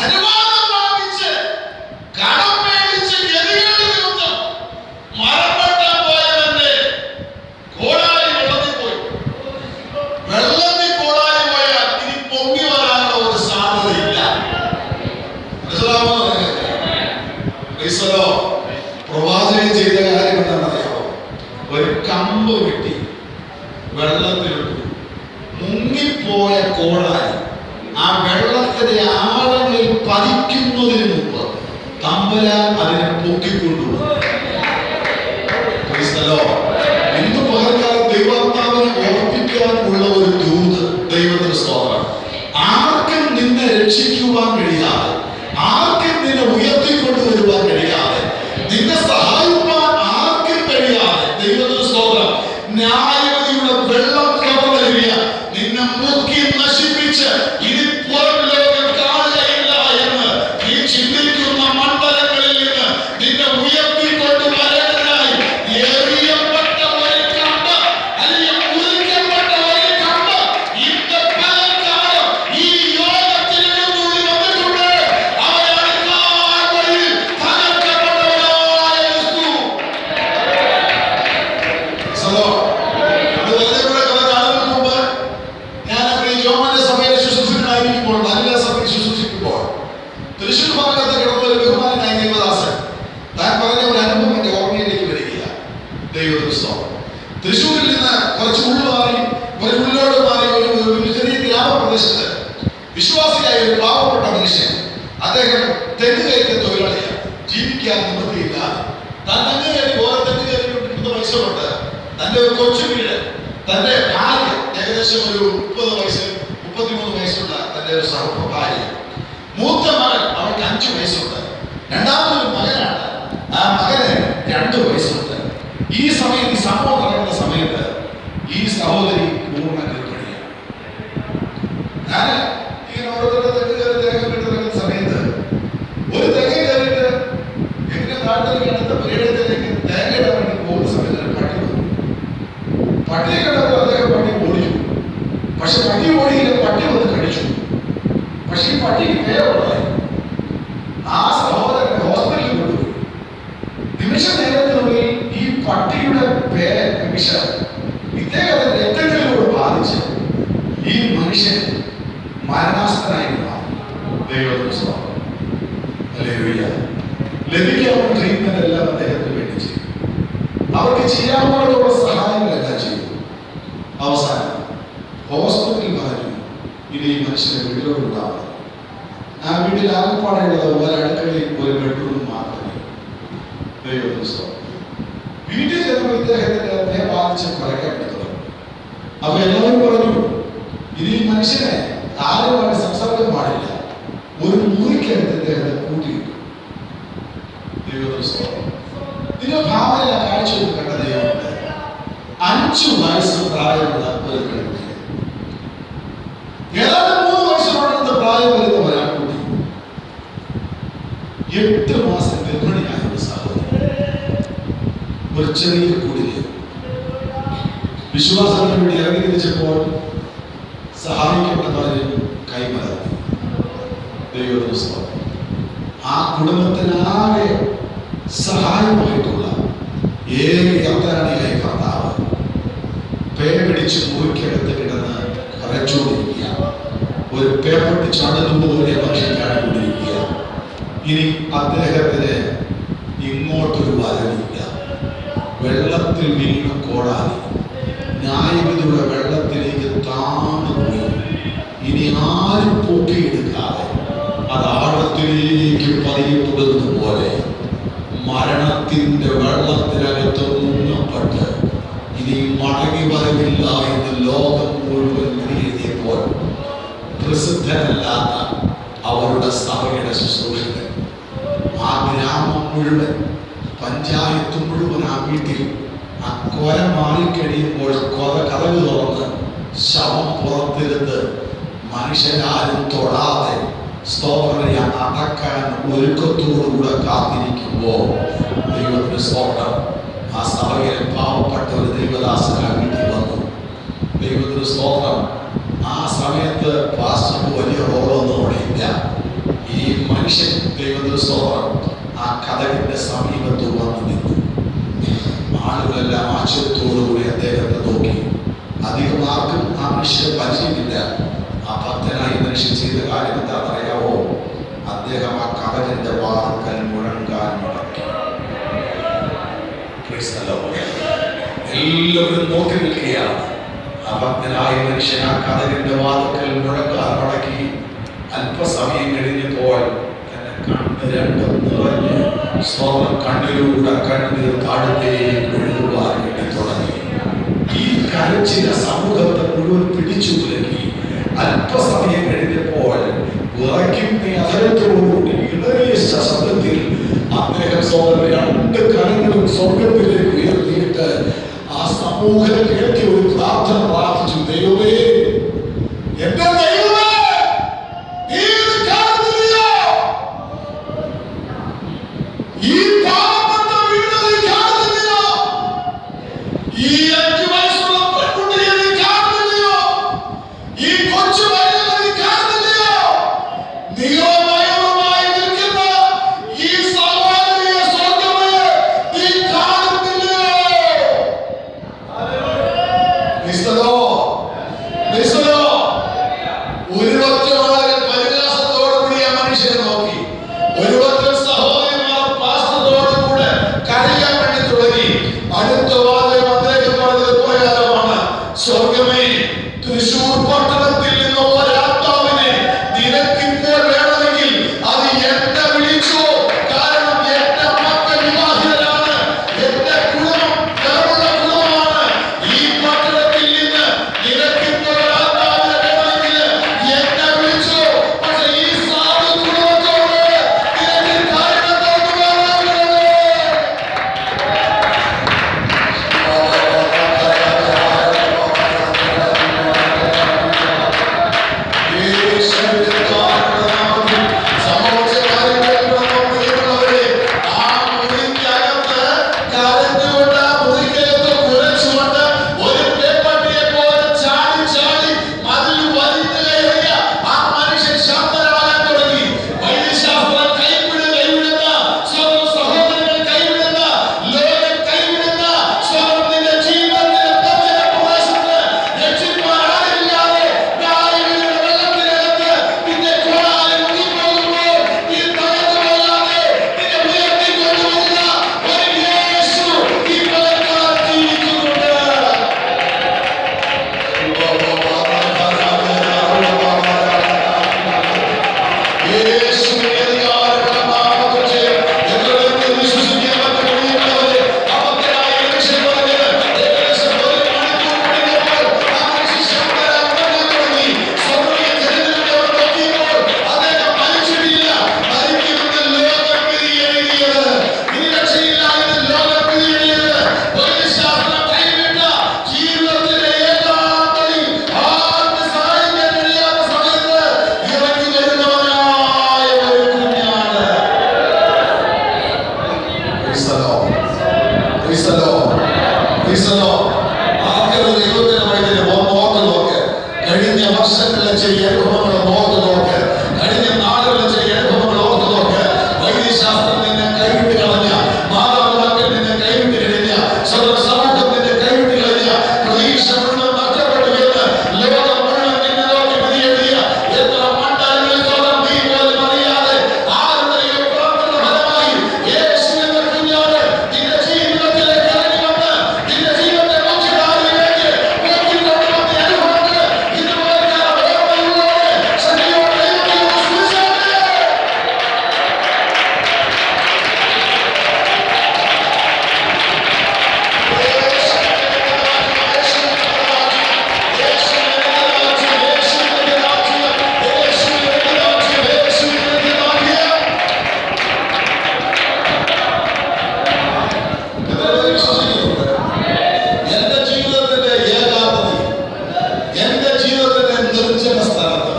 അനുവാദം വാങ്ങിച്ച് കടം മേടിച്ച് ഗതികേട് നിമിത്തം മരം വെട്ടാൻ പോയവന്റെ കോടാലി വെള്ളത്തിൽ പോയി. വെള്ളത്തിൽ കോടാലി പോയാൽ ഇനി പൊങ്ങി വരാനുള്ള ഒരു സാധ്യതയില്ല. മനസ്സിലാവുമോ? പ്രവാചകൻ ചെയ്ത കാര്യം എന്താണെന്നറിയാമോ? ഒരു കമ്പ് വെട്ടി വെള്ളത്തിലിട്ടു. മുങ്ങിപ്പോയ കോടാലി ആ വെള്ളത്തിന്റെ ആഴങ്ങളിൽ പതിക്കുന്നതിന് മുമ്പ് തമ്പുരാൻ അതിനെ പൊക്കിക്കൊണ്ടുപോകും. ഇന്ന് പകർക്കാലം ദൈവാത്മാവിനെ ഓർപ്പിക്കാനുള്ള ഒരു ദൂത്. ദൈവത്തിന് സ്തോത്രം. ആർക്കും നിന്നെ രക്ഷിക്കുവാൻ കഴിയാതെ, ആർക്കും നിന്നെ ഉയർത്തിക്കൊണ്ടുവരുവാൻ കഴിയാതെ, നിന്നെ സഹായിക്കാൻ ആർക്കും കഴിയാതെ, ദൈവത്തിന് സ്തോത്രം, ന്യായവിധിയുടെ വെള്ളം കടന്നു വരിക തന്റെ ഭാര്യ ഏകദേശം ഒരു 33 വയസ്സുള്ള തന്റെ ഒരു ഭാര്യ. മൂത്ത മകൻ അവൾക്ക് 5 വയസ്സുണ്ട്. രണ്ടാമതൊരു മകനാണ്, ആ മകന് 2 വയസ്സുണ്ട്. ഈ സമയത്ത് ഈ സംഭവം നടക്കുന്ന സമയത്ത് ഈ സഹോദരി പൂർണ്ണ ഗർഭിണിയാണ്. ഞാൻ ഇങ്ങനെ ഓരോരുത്തരുടെ തെങ്ങ് കയറി തേങ്ങ കിട്ടുന്ന സമയത്ത് ഒരു തെങ്ങ് കയറിയിട്ട് എന്റെ നാട്ടിലേക്ക് അടുത്ത പര്യടനത്തിലേക്ക് തേങ്ങ ഇടാൻ വേണ്ടി പോകുന്ന സമയത്ത് പട്ടി വന്നു. പട്ടിയെ കണ്ടപ്പോൾ അദ്ദേഹം പട്ടി ഓടിച്ചു. പക്ഷെ പട്ടി ഓടിയില്ല, പട്ടി വന്ന് കടിച്ചു. പക്ഷെ ഈ പട്ടിക്ക് പേരുള്ളതായി. ആ സഹോദരൻ ഹോസ്പിറ്റലിൽ കൊണ്ടുപോയി. നിമിഷ നേരത്തിനുള്ളിൽ ഈ പട്ടിയുടെ വിഷം ഇദ്ദേഹത്തെ രക്തത്തിലൂടെ ബാധിച്ച് ഈ മനുഷ്യൻ മരണാസ്ഥനായി മാറി. ദൈവത്തിന് സ്തോത്രം. ഹല്ലേലൂയ. ലഭിക്കാവുന്ന ട്രീറ്റ്മെന്റ് എല്ലാം അദ്ദേഹത്തിന് വേണ്ടി ചെയ്തു. അവർക്ക് ചെയ്യാവുന്നതോടെ സഹായങ്ങളെല്ലാം ചെയ്തു. അവസാനം ഹോസ്പിറ്റലിൽ പറഞ്ഞു ഇനി ഈ മനുഷ്യനെ വീട്ടിലോട്ടുണ്ടാവുക. ആ വീട്ടിൽ ആകെപ്പാടെയുള്ളത് ഒരടുക്കളയിൽ ഒരു ബെഡ്റൂം മാത്രമേ. ദൈവത്തിന് സ്തോത്രം. വീട്ടിൽ ചെന്നപ്പോൾ ഇദ്ദേഹത്തിന്റെ ബാധിച്ച് കുറയ്ക്കാൻ പറ്റുന്നത്. അപ്പൊ എല്ലാവരും പറഞ്ഞു ഇനി ഈ മനുഷ്യനെ ആരുമായിട്ട് സംസാരിക്കാൻ പാടില്ല, ഒരു മുറിക്കകത്ത് ഇദ്ദേഹത്തെ കൂട്ടിയിട്ടു. ദൈവത്തിന് സ്തോത്രം. ഇതിന്റെ ഭാവന കാഴ്ച കണ്ട ദൈവമുണ്ട്. 5 വയസ്സ് പ്രായമുള്ള ഒരു പെൺകുട്ടി, ഏതാണ്ട് 3 വയസ്സിനോടൊന്ന് പ്രായം വരുന്ന ഒരാൾക്കുട്ടി, 8 മാസം ഗർഭിണിയായ ഒരു സഹോദരി, ഒരു ചെറിയ കുടില് വിശ്വാസത്തിന് വേണ്ടി ഇറങ്ങി തിരിച്ചപ്പോൾ സഹായിക്കേണ്ടവരും കൈമലർത്തി. ദൈവത്തിന് സ്തോത്രം. ആ കുടുംബത്തിനാകെ സഹായമായിട്ടുള്ള ഏറെ യാത്രാണിയായി കർത്താവ് പേടിച്ച് മുറിക്കകത്ത് കിടന്ന് കരച്ചോണ്ടിരിക്കുക. ഒരു പേപ്പട്ടി ചടന്നുപോലെ ഭക്ഷിക്കാണ് കൊണ്ടിരിക്കുക. ഇനി അദ്ദേഹത്തിന് ഇങ്ങോട്ടൊരു വരവില്ല. വെള്ളത്തിൽ വീണ കോടാലി ന്യായവിധിയുടെ വെള്ളത്തിലേക്ക് താണുപോയി. ഇനി ആരും പൊക്കിയെടുക്കാതെ അത് ആഴത്തിലേക്ക് പതിയപ്പെടുന്നത് പോലെ മരണത്തിന്റെ വെള്ളത്തിനകത്ത് മുങ്ങപ്പെട്ട് ഇനി മടങ്ങി വരവില്ല എന്ന് ലോകം മുഴുവൻ വിധിയെഴുതിയപ്പോൾ പ്രസിദ്ധനല്ലാത്ത അവരുടെ സഭയുടെ ശുശ്രൂഷകൻ, ആ ഗ്രാമം മുഴുവൻ, പഞ്ചായത്ത് മുഴുവൻ ആ വീട്ടിൽ ആ കൊല മാറിക്കഴിയുമ്പോൾ കതക് തുറന്ന് ശവം പുറത്തിരുന്ന് മനുഷ്യരാരും തൊടാതെ സ്തോത്രനെ അടക്കാൻ ഒരുക്കത്തോടുകൂടെ കാത്തിരിക്കുമ്പോൾ ദൈവത്തിന് സ്തോത്രം. ആ സഭയിൽ പാവപ്പെട്ട ഒരു ദൈവദാസൻ ആ വീട്ടിൽ വന്നു. ദൈവത്തിന് സ്തോത്രം. ആ സമയത്ത് പാസ്റ്റർക്ക് വലിയ റോളൊന്നും അവിടെ ഇല്ല. ഈ മനുഷ്യൻ ദൈവത്തിന് സ്തോത്രം ആ കഥകിന്റെ സമീപത്ത് വന്നു നിന്നു. ആളുകളെല്ലാം ആശ്ചര്യത്തോടുകൂടി അദ്ദേഹത്തെ നോക്കി. അധികം ആർക്കും ആ മനുഷ്യനെ പരിചയമില്ല. ആ ഭക്തനായി മനുഷ്യൻ ചെയ്ത കാര്യം എന്താണെന്നറിയാവോ? അദ്ദേഹം ആ കഥകിന്റെ വാതിൽക്കൽ മുഴങ്കാൽ മടക്കി. എല്ലാവരും നോക്കി നിൽക്കുകയാണ്. ആ ഭക്തനായ മനുഷ്യൻ ആ കഥകിന്റെ വാതിൽക്കൽ മുഴങ്കാൽ മടക്കി. അല്പസമയം കഴിഞ്ഞപ്പോൾ തന്നെ കണ്ണ് രണ്ടും നിറഞ്ഞ് സ്തോത്രം കണ്ണിലൂടെ കണ്ണുനീർ താഴത്തേക്ക് ഒഴുകുവാൻ വേണ്ടി തുടങ്ങി. ഈ കരച്ചില സമൂഹത്തെ മുഴുവൻ പിടിച്ചു കുലുക്കി. അല്പസമയം കഴിഞ്ഞപ്പോൾ വിറയ്ക്കുന്ന അധരത്തോടുകൂടി ഇടറിയ ശബ്ദത്തിൽ അദ്ദേഹം സ്വന്തം 2 കരങ്ങളും സ്വർഗത്തിലേക്ക് ഉയർത്തിയിട്ട് ആ സമൂഹത്തിലേക്ക് ഒരു പ്രാർത്ഥന പ്രാർത്ഥിച്ചു. ദൈവമേ, എന്റെ ദൈവമേ, നീ ഇത് കാണുന്നില്ലയോ? ഈ പാവപ്പെട്ട വീട് നീ കാണുന്നില്ലയോ? ഈ 5 വയസ്സുള്ള പെൺകുട്ടിയെ നീ കാണുന്നില്ലയോ? ഈ കൊച്ചു വയലിനെ നീ കാണുന്നില്ലയോ? നീളമയവുമായി നിൽക്കുന്ന ഈ സഹോദരിയെ സ്വർഗ്ഗമേ നീ കാണുന്നില്ലയോ? ചില അനുഭവങ്ങൾ ഓർത്ത് നോക്ക്. കഴിഞ്ഞ നാളുകളിലെ ചില അനുഭവങ്ങൾ ഓർത്ത് നോക്ക്. വൈദ്യശാസ്ത്രം നിന്നെ കൈവിട്ട് കളഞ്ഞ, മാതാപിതാക്കൾ നിന്നെ കൈവിട്ട് കഴിഞ്ഞ, സമൂഹം നിന്നെ കൈവിട്ട് കഴിഞ്ഞ, പ്രതീക്ഷ മുഴുവൻ നഷ്ടപ്പെട്ടു എന്ന് ലോകം മുഴുവൻ നിന്നെ നോക്കി വിധിയെഴുതിയ എത്ര മണ്ഡലങ്ങളിൽ നീ പോലും അറിയാതെ ആരുടെയോ പ്രവർത്തന ഫലമായി യേശു എന്ന കുഞ്ഞാട് നിന്റെ ജീവിതത്തിലേക്ക് ഇറങ്ങി വന്ന് നിന്റെ ജീവിതത്തെ മുഖ്യധാരയിലേക്ക് നോക്കിക്കൊണ്ടുവന്ന അനുഭവങ്ങൾ ഇതുപോലെ ഓർമ്മയിലൂടെ ശക്തിയോടെ ദൈവത്തെ സ്തുതിച്ചാട്ടെ. എന്റെ ജീവിതത്തിന്റെ ഏകാന്തതയിൽ, എന്റെ ജീവിതത്തിന്റെ നിർജ്ജന സ്ഥലത്ത്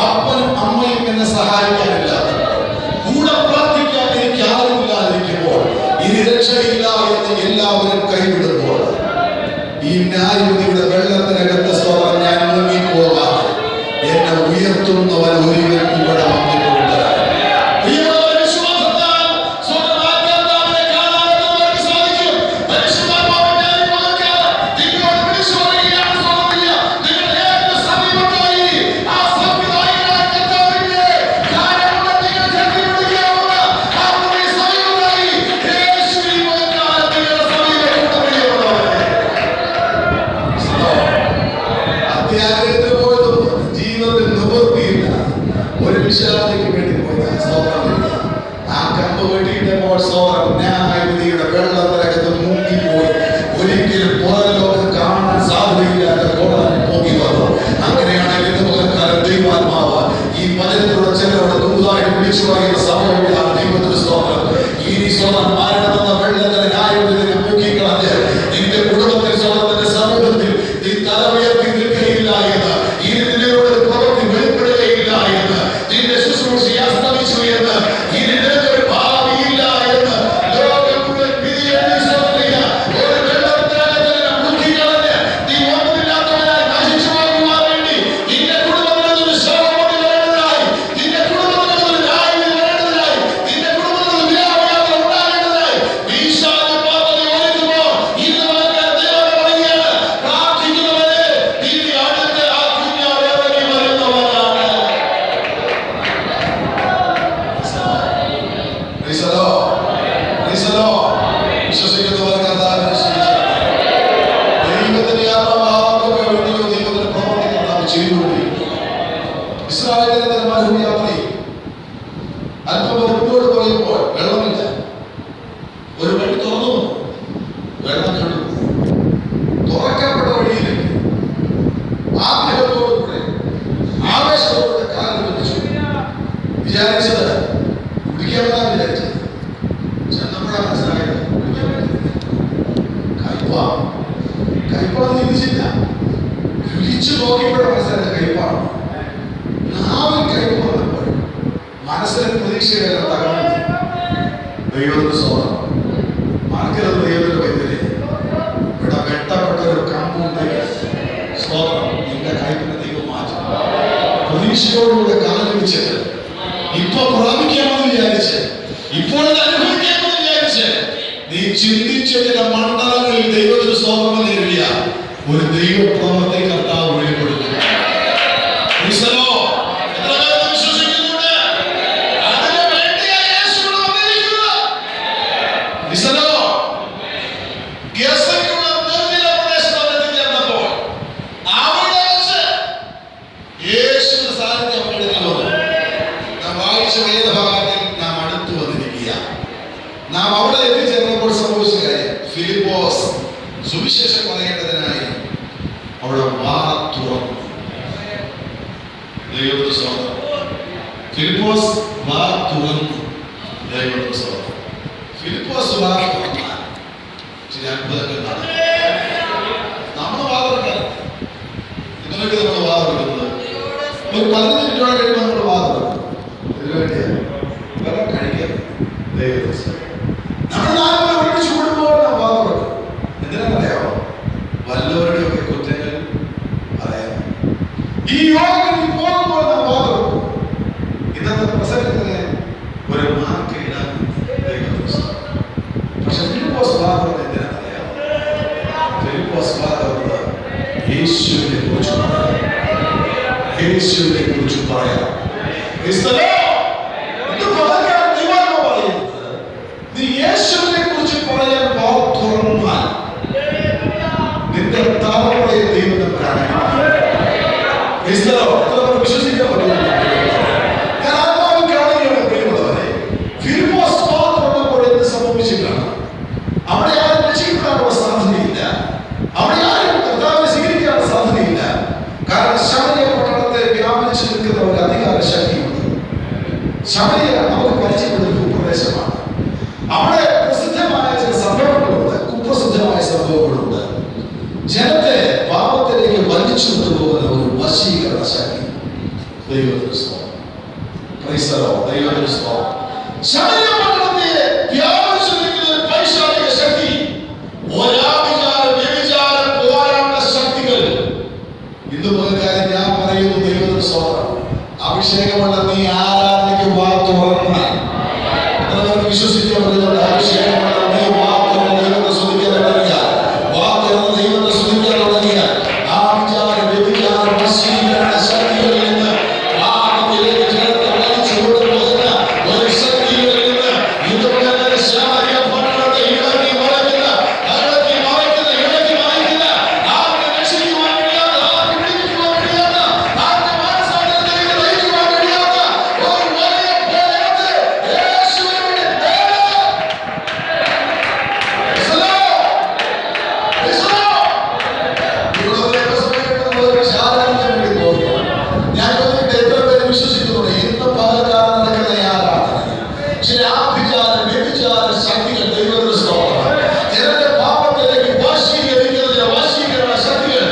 അപ്പനും അമ്മയും എന്നെ സഹായിക്കാനില്ലാതെ, കൂടെ പ്രാർത്ഥിക്കാൻ എനിക്ക് ആരുമില്ലാതിരിക്കുമ്പോൾ, ഇനി രക്ഷയില്ല എന്ന് എല്ലാവരും കൈവിടുമ്പോൾ, ഈ ന്യായവിധിയുടെ വെള്ളത്തിനകത്ത് സ്തോത്രം ഞാൻ മുങ്ങിപ്പോകാതെ എന്നെ ഉയർത്തുന്നവൻ ഒരുവൻ ഇവിടെ വന്നിട്ടുണ്ട്. ജീവിതത്തിൽ നിവൃത്തിയില്ല, ഒരു വിശാലതയ്ക്ക് വേണ്ടി പോയി ആ കമ്പ് വെട്ടിയിട്ടപ്പോൾ ന്യായവിധിയുടെ വെള്ളത്തിനകത്ത് മുങ്ങിപ്പോയി. ഒരിക്കലും പുറലോകം കാണാൻ സാധ്യതയില്ലാത്ത കോടതി പോകി വന്നു. അങ്ങനെയാണെങ്കിൽ നമുക്കാലം ദൈവാത്മാവ് ഈ വചനത്തിലൂടെ ചിലരോട് പുതുതായിട്ട് വിളിച്ചു പറയുന്ന സംഭവങ്ങളാണ്. ദൈവത്തിന് സ്തോത്രം. ഈ സ്വന്തം മാരണമെന്ന വെള്ളത്തിലെ ന്യായവിധിയെ മുക്കിക്കളഞ്ഞ് നിന്റെ കുടുംബത്തിൽ സ്വന്തത്തിന്റെ സമൂഹത്തിൽ നീ തല ഉയർത്തി നിൽക്കുകയില്ല എന്ന്, ഇനി നിന്നോട് പ്രവൃത്തി വെളിപ്പെടുകയില്ല എന്ന്, നിന്റെ ശുശ്രൂഷ അസ്തമിച്ചു എന്ന്, ഇനി നിനക്കൊരു ഭാവിയില്ല എന്ന് ലോകം മുഴുവൻ വിധിയെഴുതി സ്വന്തം ഒരു വെള്ളത്തിനകത്ത് മുക്കിക്കളഞ്ഞ് നീ ഒന്നുമില്ലാത്തവനായി നശിച്ചു പോകുവാൻ വേണ്ടി നിന്റെ കുടുംബത്തിനൊരു ശവമൊഴി വരേണ്ടതായി, നിന്റെ കുടുംബത്തിനൊരു ന്യായവിധി വരേണ്ടതായി, നിന്റെ കുടുംബത്തിനൊരു വിലാപയാത്ര ഉണ്ടാകേണ്ടതായി വീശാന പാതയിൽ ഒരുങ്ങുമ്പോൾ ഇന്ന് വരെ ദൈവം പറയുകയാണ്, പ്രാർത്ഥിക്കുന്നവരെ നിന്റെ അടുത്ത് ആ കുഞ്ഞാട് ഇറങ്ങി വരുന്നവരാണ്. വിശ്വസിക്കുന്നവർ കർത്താവിനെ സ്തുതിക്കട്ടെ. ദൈവത്തിന്റെ ആത്മാവൊക്കെ വേണ്ടിയോ ദൈവത്തിന്റെ പ്രവർത്തികൾ നാം ചെയ്തുകൊണ്ടിരിക്കുന്നു. ഇസ്രായേലിന്റെ മരുഭൂമി യാത്രയിൽ അല്പം മുന്നോട്ട് പോയപ്പോൾ വെള്ളമില്ല. ഒരു വഴി തുറന്നു, വെള്ളം കണ്ടു. തുറക്കപ്പെട്ട വഴിയിലേക്ക് ആഗ്രഹത്തോടുകൂടെ ആവേശത്തോടെ കാലിൽ വെച്ചു. വിചാരിച്ചത് കുടിക്കാമെന്നാണ് വിചാരിച്ചത്. ചെന്നപ്പോഴാണ് മനസ്സിലായത് കയ്പാന്ന് ചിന്തിച്ചില്ല. രുചിച്ചു നോക്കിയപ്പോഴാണ് മനസ്സിലായത് കയ്പാണ്. നാവിൽ കയ്പ് വന്നപ്പോൾ മനസ്സിലെ പ്രതീക്ഷയെല്ലാം തകർന്നു. ദൈവത്തിന്റെ സ്വന്തം മാർക്കത് ദൈവത്തിന്റെ വൈദ്യരെ ഇവിടെ വെട്ടപ്പെട്ട ഒരു കമ്പുണ്ടെങ്കിൽ സ്വന്തം നിന്റെ കയ്പിന്റെ ദൈവം മാറ്റും. പ്രതീക്ഷയോടുകൂടെ കാലം വെച്ചിട്ട് ഇപ്പൊ പ്രാപിക്കാമെന്ന് വിചാരിച്ച്, ഇപ്പോൾ അനുഭവിക്കാമെന്ന് വിചാരിച്ച് നീ ചിന്തിച്ച ചില മണ്ഡലങ്ങളിൽ ദൈവത്തിന് സ്തോത്രം നേരിയ ഒരു ദൈവ പ്രവർത്തി കർത്താവ് വെളിപ്പെടുത്തും. നാം അവിടെ എത്തിച്ചേർന്നപ്പോൾ സംഭവിച്ച കാര്യം, ഫിലിപ്പോസ് സുവിശേഷം പറയേണ്ടതിനായി അവിടെ വാ തുറന്നു. ദൈവത്തിന്റെ സ്തോത്രം. ഫിലിപ്പോസ് വാ തുറന്നു. ദൈവത്തിന്റെ സ്തോത്രം. ഫിലിപ്പോസ് വാ തുറന്നാൽ ചില അത്ഭുതങ്ങൾ നടന്നു. നമ്മൾ വാ തുറക്കാൻ ഇതിനൊക്കെ നമ്മൾ വാ തുറക്കുന്നത് ഒരു 15 മിനിറ്റോടെ കഴിയുമ്പോൾ നമ്മൾ വാ തുറക്കും. ഇതിനു വേണ്ടിയാണ് വെള്ളം കഴിക്കാൻ. ദൈവത്തിന്റെ സ്തോത്രം. നമ്മൾ നാലുപേർ ഒരുമിച്ച് കൂടുമ്പോൾ നാം വാ തുറക്കും. എന്തിനാണെന്നറിയാമോ? വല്ലവരുടെയൊക്കെ കുറ്റങ്ങൾ പറയാം. ഈ യോഗം യേശുവിനെ കുറിച്ച് പറയാം. നീ യേശുവിനെ കുറിച്ച് പറയാൻ വാ തുറന്നാൽ നിന്റെ തലമുറയെ ദൈവം വിശ്വസിക്കാൻ പറ്റും. ഞാൻ ആത്മാവിൽ കാണുകയാണ് പ്രിയമുള്ളവരെ. ഫിലിപ്പോസ് വാ തുറന്നപ്പോൾ എന്ത് സംഭവിച്ചിട്ടാണ്? അവിടെ ആരും രക്ഷിക്കപ്പെടാനുള്ള സാധ്യതയില്ല. അവിടെ ആരും കർത്താവിനെ സ്വീകരിക്കാനുള്ള സാധ്യതയില്ല. കാരണം ശമരിയ പട്ടണത്തെ വ്യാപിച്ചു നിൽക്കുന്ന ഒരു അധികാര ശക്തിയുണ്ട്. ശമരിയ നമുക്ക് പരിചയപ്പെടുന്ന ഭൂപ്രദേശമാണ്. അവിടെ പ്രസിദ്ധമായ ചില സംഭവങ്ങളുണ്ട്, കുപ്രസിദ്ധമായ സംഭവങ്ങളുണ്ട്. ജനത്തെ പാപത്തിലേക്ക് വലിച്ചു കൊണ്ടുപോകുന്ന ഒരു വശീകരണ ശക്തി. ദൈവത്തിന് സ്തോത്രം. Praise the Lord. ദൈവത്തിന് സ്തോത്രം. ശമരിയ പട്ടണത്തെ വ്യാപിച്ചു നിൽക്കുന്ന ഒരു പൈശാചിക ശക്തി, ഒരാഭിചാര വ്യഭിചാര പോരാട്ട ശക്തികൾ. ഇന്ന് പകൽക്കാലം ഞാൻ പറയുന്നു, ദൈവത്തിന് സ്തോത്രം. അഭിഷേകമുള്ള നീ ആരാധനയ്ക്ക് വാ തുറന്നാൽ വിശ്വസിക്കാൻ പറ്റുന്നുണ്ട്. അഭിഷേകമുള്ള നീ വാ തുറന്ന് ദൈവത്തെ സ്തുതിക്കാൻ തുടങ്ങിയ, വാ തുറന്ന് ദൈവത്തെ സ്തുതിക്കാൻ തുടങ്ങിയ ആ വിചാര വ്യഭിചാര വശീകരണ ശക്തികളിൽ നിന്ന്, പാപത്തിലേക്ക് ജനത്തെ വലിച്ചു കൊണ്ടുപോകുന്ന ഒരു ശക്തികളിൽ നിന്ന് ഇന്ന് പകൽക്കാലം ശമരിയ പട്ടണത്തെ ഇളക്കി മറിക്കുന്ന, ആർക്ക് രക്ഷിക്കുവാൻ കഴിയാത്ത, ആർക്ക് പിടിക്കുവാൻ കഴിയാത്ത, ആർക്ക് മനസ്സാന്തരത്തിലേക്ക് നയിക്കുവാൻ കഴിയാത്ത ഒരു വലിയ പോരാട്ടത്തെ യേശുവിന്റെ ഞാൻ എത്ര പേര് വിശ്വസിക്കുന്നുണ്ട് ഇന്ന് പകൽക്കാലം നടക്കുന്ന ഈ ആരാധന ചില ആഭിചാര വ്യഭിചാര ശക്തികൾ, ദൈവത്തിന് സ്തോത്രം, ജനത്തെ പാപത്തിലേക്ക് വശീകരണ ശക്തികൾ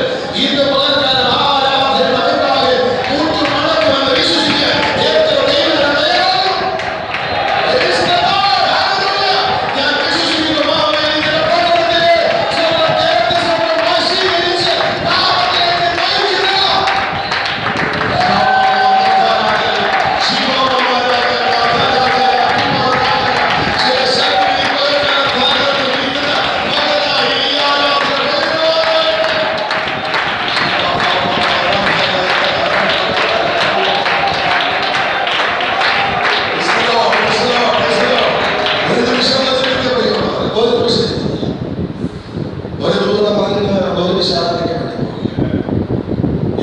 ഇന്ന് പകൽക്കാലം ആരാധന അഭിപ്രായ കൂട്ടുമടക്കുമെന്ന് വിശ്വസിക്കാൻ എത്ര ദൈവം തയ്യാറാകും? ഞാൻ വിശ്വസിക്കുന്നു മാവേലിയുടെ പട്ടണത്തിലെ വശീകരിച്ച് പാപത്തിലേക്ക് നയിക്കുന്ന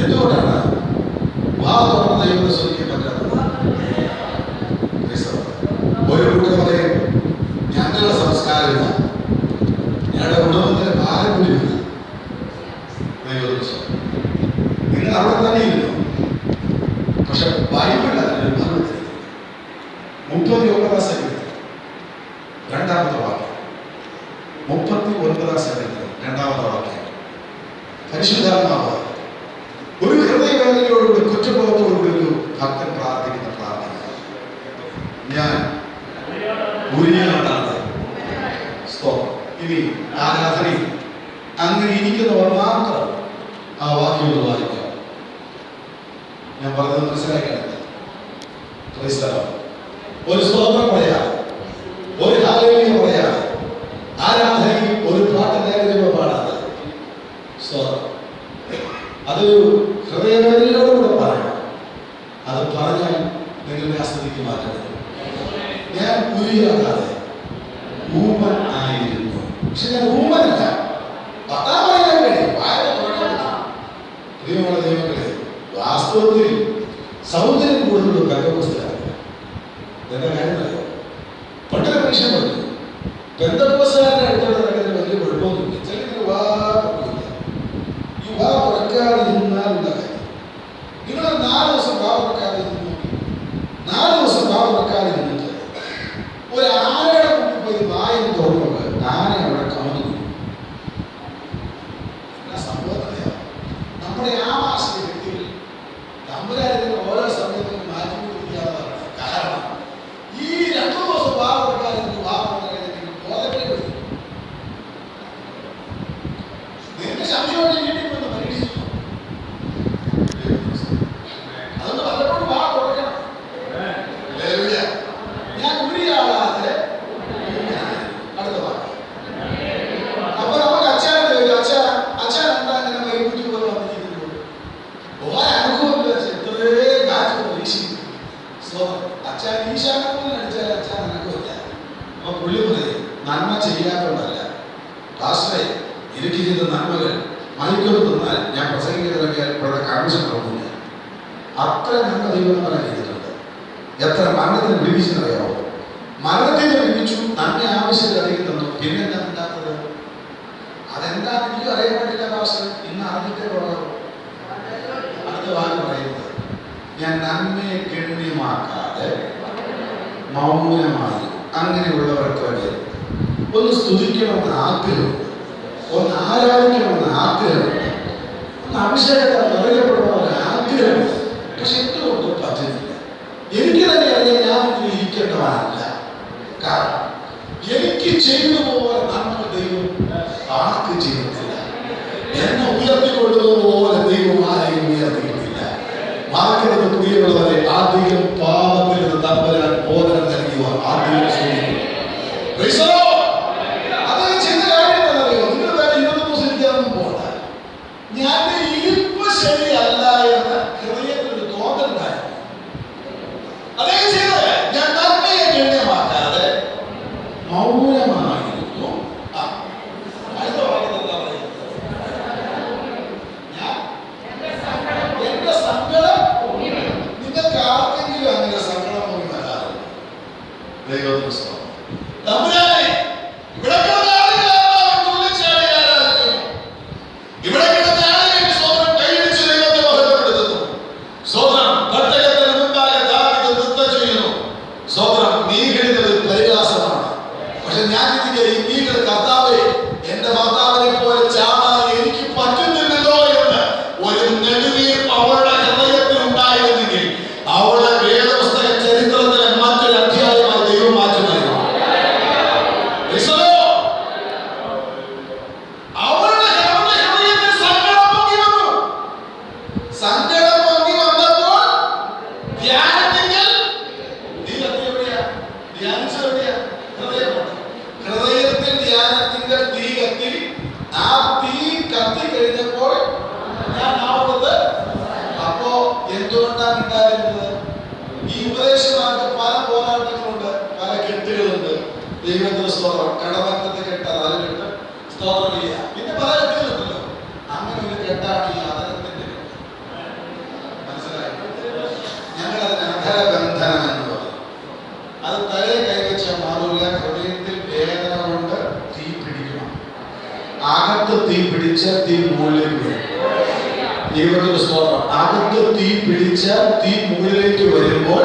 എന്തുകൊണ്ടാണ് വാ തുറന്ന് ദൈവത്തെ സ്തുതിക്കാൻ പറ്റാത്തത്? ഒരു കൂട്ടർ പറയും, ഞങ്ങളുടെ സംസ്കാരമില്ല, ഞങ്ങളുടെ കുടുംബത്തിന് പാരമ്പര്യമില്ല. നിങ്ങൾ അവിടെ തന്നെ ഇരുന്നു. പക്ഷെ ബൈബിൾ അതിനൊരു മറുപടി. 39 സെക്കൻഡ് രണ്ടാമത്തെ വാക്യം. 39 സെക്കൻഡ് രണ്ടാമത്തെ വാക്യം. പരിശുദ്ധാത്മാവ് ഒരു ഹൃദയവേദനയോടുകൂടി കുറ്റബോധത്തോടുകൂടി ഒരു ഭക്തൻ പ്രാർത്ഥിക്കുന്ന പ്രാർത്ഥന. ഞാൻ ഉരിയാണ്. ഇനി ആരാധനയിൽ അങ്ങനെ ഇരിക്കുന്നവർ മാത്രം ആ വാക്യം ഒന്ന് വായിക്കാം. ഞാൻ പറഞ്ഞത് മനസ്സിലാക്കിയാണ്. ഒരു സ്തോത്രം പറയാം, ഒരു ഹല്ലേലൂയ പറയാം, ആരാധനയിൽ ഒരു പാട്ട് പാടാതെ സ്തോത്രം. അതൊരു ഹൃദയവേദനയോടുകൂടെ പറയണം. അത് പറഞ്ഞാൽ നിങ്ങളുടെ അസ്ഥിതിക്ക് മാറ്റം വരും. ഞാൻ ഉരിയാകാതെ ഊമൻ ആയിരുന്നു. പക്ഷെ ഞാൻ ഊമനല്ല. ദൈവങ്ങളെ വാസ്തവത്തിൽ സൗന്ദര്യം കൂടുതലുള്ള പെന്തക്കോസ്തുകാരാണ്. ഇതെന്താ കാര്യം അറിയോ? പണ്ടൊരു മനുഷ്യൻ പറഞ്ഞു, പെന്തക്കോസ്തുകാരുടെ അടുത്തോടെ നടക്കുന്നതിന് വലിയ കുഴപ്പമൊന്നുമില്ല. ചിലർക്ക് വാ തുറക്കില്ല. ഈ വാ തുറക്കാതെ നിന്നാലുള്ള കാര്യം. നിങ്ങൾ 4 ദിവസം വാ തുറക്കാതെ നിന്നു, 4 ദിവസം വാ തുറക്കാതെ നിന്നിട്ട് ഒരു ആനയുടെ മുമ്പിൽ പോയി വായും തുറന്നത് ആന അവിടെ കമന്നു. സംഭവം അറിയാം. നമ്മുടെ ആവാസിക വ്യക്തികൾ തമ്പുരാനെ ഓരോ സമയത്തും മാറ്റി പിടിക്കാതാണ്. കാരണം ഈ 2 ദിവസം വാ തുറക്കാതെ വാ തുറക്കാൻ ബോധത്തിൽ നിന്റെ സംശയം വീട്ടിൽ വന്ന് പരീക്ഷിച്ചു. അതുകൊണ്ട് പലപ്പോഴും വാ അച്ഛൻ ഈ ശാഖത്തിൽ അടിച്ചാൽ അച്ഛൻ നടക്കില്ല. അപ്പൊ പുള്ളി പറയും നന്മ ചെയ്യാത്തതല്ല പാസ്റ്ററെ, എനിക്ക് ചെയ്ത നന്മകൾ മൈക്കൊന്ന് തിന്നാൽ ഞാൻ പ്രസംഗിക്കുന്നതിനൊക്കെ ഇവിടെ കൺവെൻഷൻ നടക്കില്ല. അത്ര നന്മ ദൈവം ചെയ്തിട്ടുണ്ട്. എത്ര മരണത്തിന് വിളിപ്പിച്ചെന്നറിയാമോ? മരണത്തിന് വിളിപ്പിച്ചു, നന്മ ആവശ്യത്തിൽ അധികം തന്നു. പിന്നെ എന്താ ഉണ്ടാക്കുന്നത്? അതെന്താണെന്ന് എനിക്ക് അറിയാൻ പറ്റില്ല പാസ്റ്റർ. ഇന്ന് അറിഞ്ഞിട്ടേ പോകാവൂ. അടുത്ത വാക്ക് പറയുന്നത്, ഞാൻ നന്മയെ ഗണ്യമാക്കാതെ മൗനമായി. അങ്ങനെയുള്ളവർക്ക് വേണ്ടി ഒന്ന് സ്തുതിക്കണമെന്ന് ആഗ്രഹമുണ്ട്, ഒന്ന് ആരാധിക്കണമെന്ന് ആഗ്രഹമുണ്ട്, ഒന്ന് അഭിഷേകത്താൽ നിറയപ്പെടണമെന്ന് ആഗ്രഹമുണ്ട്. പക്ഷെ എന്തുകൊണ്ട് പറ്റുന്നില്ല? എനിക്ക് തന്നെ അറിയാം ഞാൻ ഇതിൽ ഇരിക്കേണ്ടവനല്ല. കാരണം എനിക്ക് ചെയ്തു പോലെ നന്മ ദൈവം ആർക്ക് ചെയ്തിട്ടില്ല. എന്നെ ഉയർത്തിക്കൊള്ളുന്നതുപോലെ ദൈവം ആരെയും ഉയർത്തിയിട്ടില്ല. മാർക്കറ്റ് പ്രിയമുള്ളവരെ, ആദ്യം പാപത്തിൽ നിന്ന് തമ്പരാൻ ബോധനം നൽകിയവർ ആദ്യം അദ്ദേഹം ചെയ്ത കാര്യം എന്നറിയോ? നിങ്ങൾ വേറെ 20 ദിവസം ഇരിക്കാനൊന്നും പോകണ്ട. ഞാൻ ഇരിപ്പ് ശരിയല്ല എന്ന് ഹൃദയത്തിലൊരു തോന്നലുണ്ടായി. അദ്ദേഹം ചെയ്തത് ഞാൻ നന്മയെ ഗണ്യമാക്കാതെ മൗനമായിരുന്നു. അടുത്ത വാക്യത്തിൽ എന്താ പറയുന്നത്? എന്റെ സങ്കടം നിങ്ങൾക്ക് ആർക്കെങ്കിലും അങ്ങനെ സങ്കടം പോയി വരാറുണ്ട്? ദൈവത്തിന് സ്തോത്രം. തമ്പുരാനെ, ഇവിടെ കിടന്ന ആളുകളെല്ലാം തുള്ളിച്ചാടി ആരാധിക്കുന്നു. ഇവിടെ കിടന്ന ആളുകൾ സ്വന്തം കൈയടിച്ച് ദൈവത്തെ മഹത്വപ്പെടുത്തുന്നു. സ്വന്തം ഭക്തജനത്തിന് മുൻപാകെ ദാവീദ് നൃത്തം ചെയ്യുന്നു. സ്വന്തം നീകളുടെ പരിഹാസമാണ്. പക്ഷെ ഞാൻ ഇതിന്റെ ഈ നീകൾ കർത്താവേ, എന്റെ ഭർത്താവിനെ പോലെ ചാടാൻ എനിക്ക് പറ്റുന്നില്ലല്ലോ എന്ന് ഒരു നെടുവീർ അവളുടെ ഹൃദയത്തിൽ ഉണ്ടായിരുന്നെങ്കിൽ അവളുടെ വേദപുസ്തക ചരിത്രത്തിലെ മറ്റൊരു അധ്യായമായി ദൈവം മാറ്റുമായിരുന്നു. അവളുടെ ഹൃദയത്തിൽ സങ്കടം പൊങ്ങി വന്നു. സങ്കടം പൊങ്ങി വന്നപ്പോൾ ധ്യാനത്തിങ്കൽ ഹൃദയത്തിൽ ധ്യാനത്തിങ്കൽ തീ കത്തി. ആ തീ കത്തി കഴിഞ്ഞപ്പോൾ ഞാൻ ആവുന്നത് അപ്പോ എന്തുകൊണ്ടാണ് ഉണ്ടായിരുന്നത്? ഈ ഉപദേശമാർക്ക് പല പോരാട്ടങ്ങളുണ്ട്, പല കെട്ടുകളുണ്ട്. ദൈവത്തിന്റെ സ്തോത്രം. കടമറ്റത്തെ കെട്ട്, അത് കെട്ട്, സ്തോത്രം ചെയ്യുക. പിന്നെ പല കെട്ടുകളുണ്ടല്ലോ. അങ്ങനെ ഒരു കെട്ടാണ് ഈ ആദരത്തിന്റെ കെട്ട്. മനസ്സിലായി? ഞങ്ങൾ അതിന് അധരബന്ധനം എന്ന് പറയും. അത് തലയെ കൈവച്ച മാറില്ല. ഹൃദയത്തിൽ വേദന കൊണ്ട് തീ പിടിക്കണം. അകത്ത് തീ പിടിച്ച തീ മുകളിലേക്ക് വരും. ദൈവത്തിന്റെ സ്തോത്രം. അകത്ത് തീ പിടിച്ച തീ മുകളിലേക്ക് വരുമ്പോൾ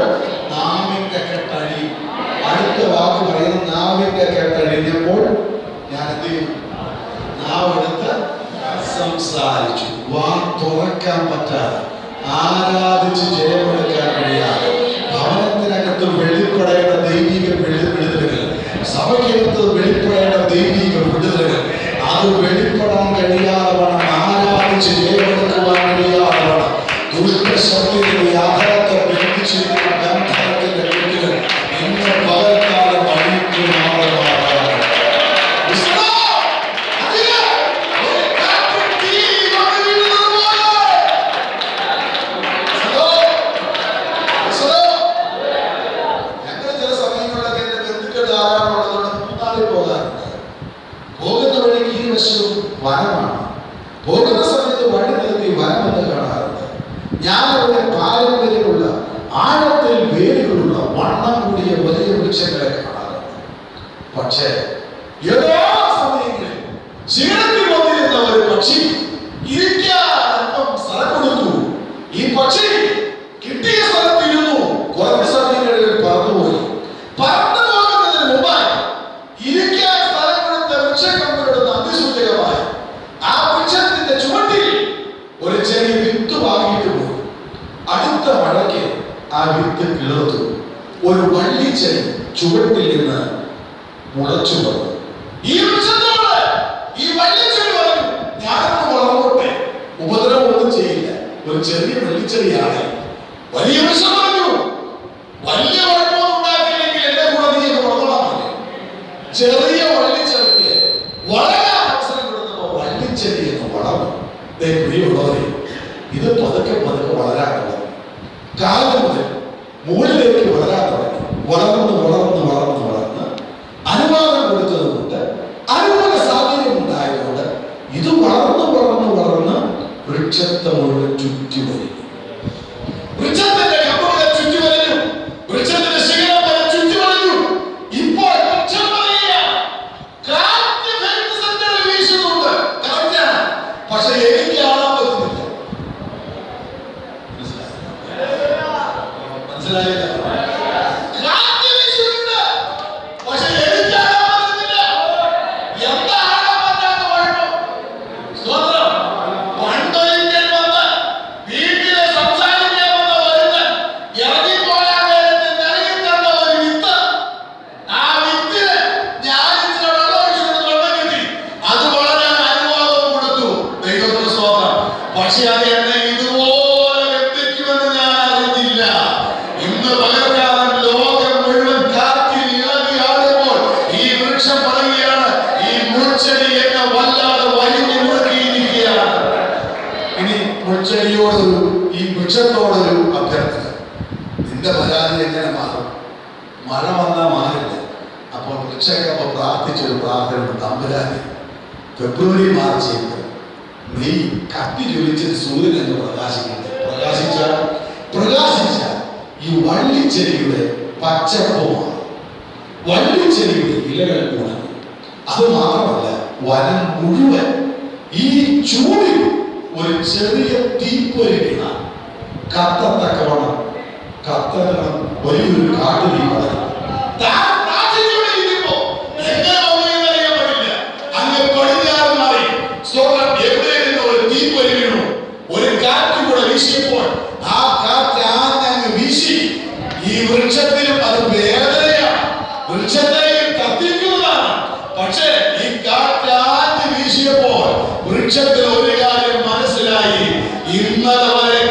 നാവിന്റെ കെട്ടഴിയും. അടുത്ത വാക്ക് പറയുന്നത് നാവിന്റെ കെട്ടഴിഞ്ഞപ്പോൾ ഞാൻ എന്ത് ചെയ്യും? നാവെടുത്ത് സംസാരിച്ചു. വാ തുറക്കാൻ പറ്റാതെ, ആരാധിച്ച് ജയമെടുക്കാൻ കഴിയാതെ, ഭവനത്തിനകത്ത് വെളിപ്പെടേണ്ട ദൈവിക വിടുതലുകൾ, സഭയ്ക്കകത്ത് വെളിപ്പെടേണ്ട ദൈവിക വിടുതലുകൾ, അത് വെളിപ്പെടാൻ കഴിയാതെ വേണം. ആരാധിച്ച് ജയമെടുക്കുവാൻ കഴിയാതെ വേണം. ദുഷ്ടശക്തിയുടെ ആധാരത്തെ ബന്ധിച്ചിരിക്കുന്ന ബന്ധനത്തിന്റെ വീടുകൾ ഇന്ന് പകൽക്കാലം അഴിക്കുമാറാണ്. പോകുന്ന വഴിക്ക് ഈ വശവും വനമാണ്. പോകുന്ന സമയത്ത് വഴി നിർത്തി വനമെന്ന് കാണാറുണ്ട്. ഞാൻ അവിടെ പാരമ്പര്യമുള്ള ആഴത്തിൽ വേരുകളുള്ള വണ്ണം കൂടിയ വലിയ വൃക്ഷങ്ങളെ കാണാറുണ്ട്. പക്ഷേ എല്ലാ സമയങ്ങളിൽ ക്ഷീണത്തിൽ വന്നിരുന്ന ഒരു പക്ഷി ഇരിക്കാൻ അല്പം സ്ഥലം കൊടുത്തു. ഈ പക്ഷി കിട്ടിയ സ്ഥലത്തിരുന്നു. കുറഞ്ഞ സമയങ്ങളിൽ പറന്നുപോയി. പറന്നു പോകുന്നതിന് മുമ്പായി ഇരിക്കാൻ സ്ഥലം കൊടുത്ത വൃക്ഷക്കമ്പുകളുടെ അതിസൂചകമായി ആ വൃക്ഷത്തിന്റെ ചുവട്ടിൽ ഒരു ചെറിയ വിത്ത് വാങ്ങിയിട്ട് പോയി. അടുത്ത മഴയ്ക്ക് ആ വിത്ത് കിളർത്തു. ഒരു വള്ളിച്ചെടി ചുവട്ടിൽ നിന്ന് മുളച്ചു വന്നു. ഈ വൃക്ഷത്തോട് ഈ വള്ളിച്ചെടി പറഞ്ഞു, ഞാനൊന്ന് വളർന്നോട്ടെ, ഉപദ്രവമൊന്നും ചെയ്യില്ല. ഒരു ചെറിയ വള്ളിച്ചെടിയാണ്. വലിയ വൃക്ഷം പറഞ്ഞു, വലിയ കുഴപ്പമൊന്നും ഉണ്ടാക്കിയില്ലെങ്കിൽ എന്റെ കൂടെ നീ വളർന്നോളാൻ പറഞ്ഞു. ചെറിയ വള്ളിച്ചെടിക്ക് വളരാൻ അവസരം കൊടുത്തപ്പോൾ വള്ളിച്ചെടി എന്ന് വളർന്നു. പ്രിയമുള്ളവരെ, ഇത് പതുക്കെ പതുക്കെ വളരാനുള്ളത്. കാലം മുതൽ മുകളിലേക്ക് മനസ്സിലായില്ല? കാറ്റ് വീശുന്നുണ്ട്. പക്ഷെ എടുക്കാനോ പറ്റുന്നില്ല. എന്താണോ പറ്റാത്ത കുഴപ്പം? സ്തോത്രം. പണ്ടൊരിക്കൽ വന്ന് വീട്ടിലെ സംസാരിക്കാൻ വന്ന ഒരുത്തൻ ഇറങ്ങിപ്പോയാൽ നേരത്തെ നൽകി തന്ന ഒരു വിത്ത്, ആ വിത്തിന് ഞാൻ ഇത്ര വെള്ളം ഒഴിച്ചുകൊണ്ട് വെള്ളം കിട്ടി, അത് വളരാൻ അനുവാദം കൊടുത്തു. ദൈവത്തിന് സ്തോത്രം. പക്ഷെ അത് എന്നെ ഇതുപോലെ എത്തിക്കുമെന്ന് ഞാൻ അറിഞ്ഞില്ല. ഇന്ന് പകർക്കാരൻ ലോകം മുഴുവൻ കാറ്റിൽ ഇളകി ആടുമ്പോൾ ഈ വൃക്ഷം പറയുകയാണ്, ഈ മുൾച്ചെടി എന്നെ വല്ലാതെ വഴിഞ്ഞു മുറുക്കിയിരിക്കുകയാണ്. ഇനി മുൾച്ചെടിയോടൊരു, ഈ വൃക്ഷത്തോടൊരു അഭ്യർത്ഥന. നിന്റെ പരാതി എങ്ങനെ മാറും? മഴ വന്നാൽ മാറില്ല. അപ്പോൾ വൃക്ഷക്കപ്പ പ്രാർത്ഥിച്ചൊരു പ്രാർത്ഥന, തമ്പുരാനെ ഫെബ്രുവരി മാർച്ച് ഏപ്രിൽ മെയ് കത്തി ജ്വലിച്ച് സൂര്യൻ എന്ന് പ്രകാശിക്കട്ടെ. പ്രകാശിച്ച ഈ വള്ളിച്ചെടിയുടെ പച്ചപ്പുമാണ്, വള്ളിച്ചെടിയുടെ ഇലകൾ ഉണങ്ങി. അത് മാത്രമല്ല, വനം മുഴുവൻ ഈ ചൂടിൽ ഒരു ചെറിയ തീപ്പൊരി വീണ കത്തത്തക്കവണ്ണം കത്തണം വലിയൊരു കാട്ടുതീ പടരും. ഒരു കാറ്റ് കൂടെ വീശിയപ്പോൾ ആ കാറ്റ് ആഞ്ഞങ്ങ് വീശി ഈ വൃക്ഷത്തിലും അത് വേദനയാണ്, വൃക്ഷത്തെയും കത്തിക്കുന്നതാണ്. പക്ഷേ ഈ കാറ്റ് ആഞ്ഞ് വീശിയപ്പോൾ വൃക്ഷത്തിൽ ഒരു കാര്യം മനസ്സിലായി, ഇന്നലെ വരെ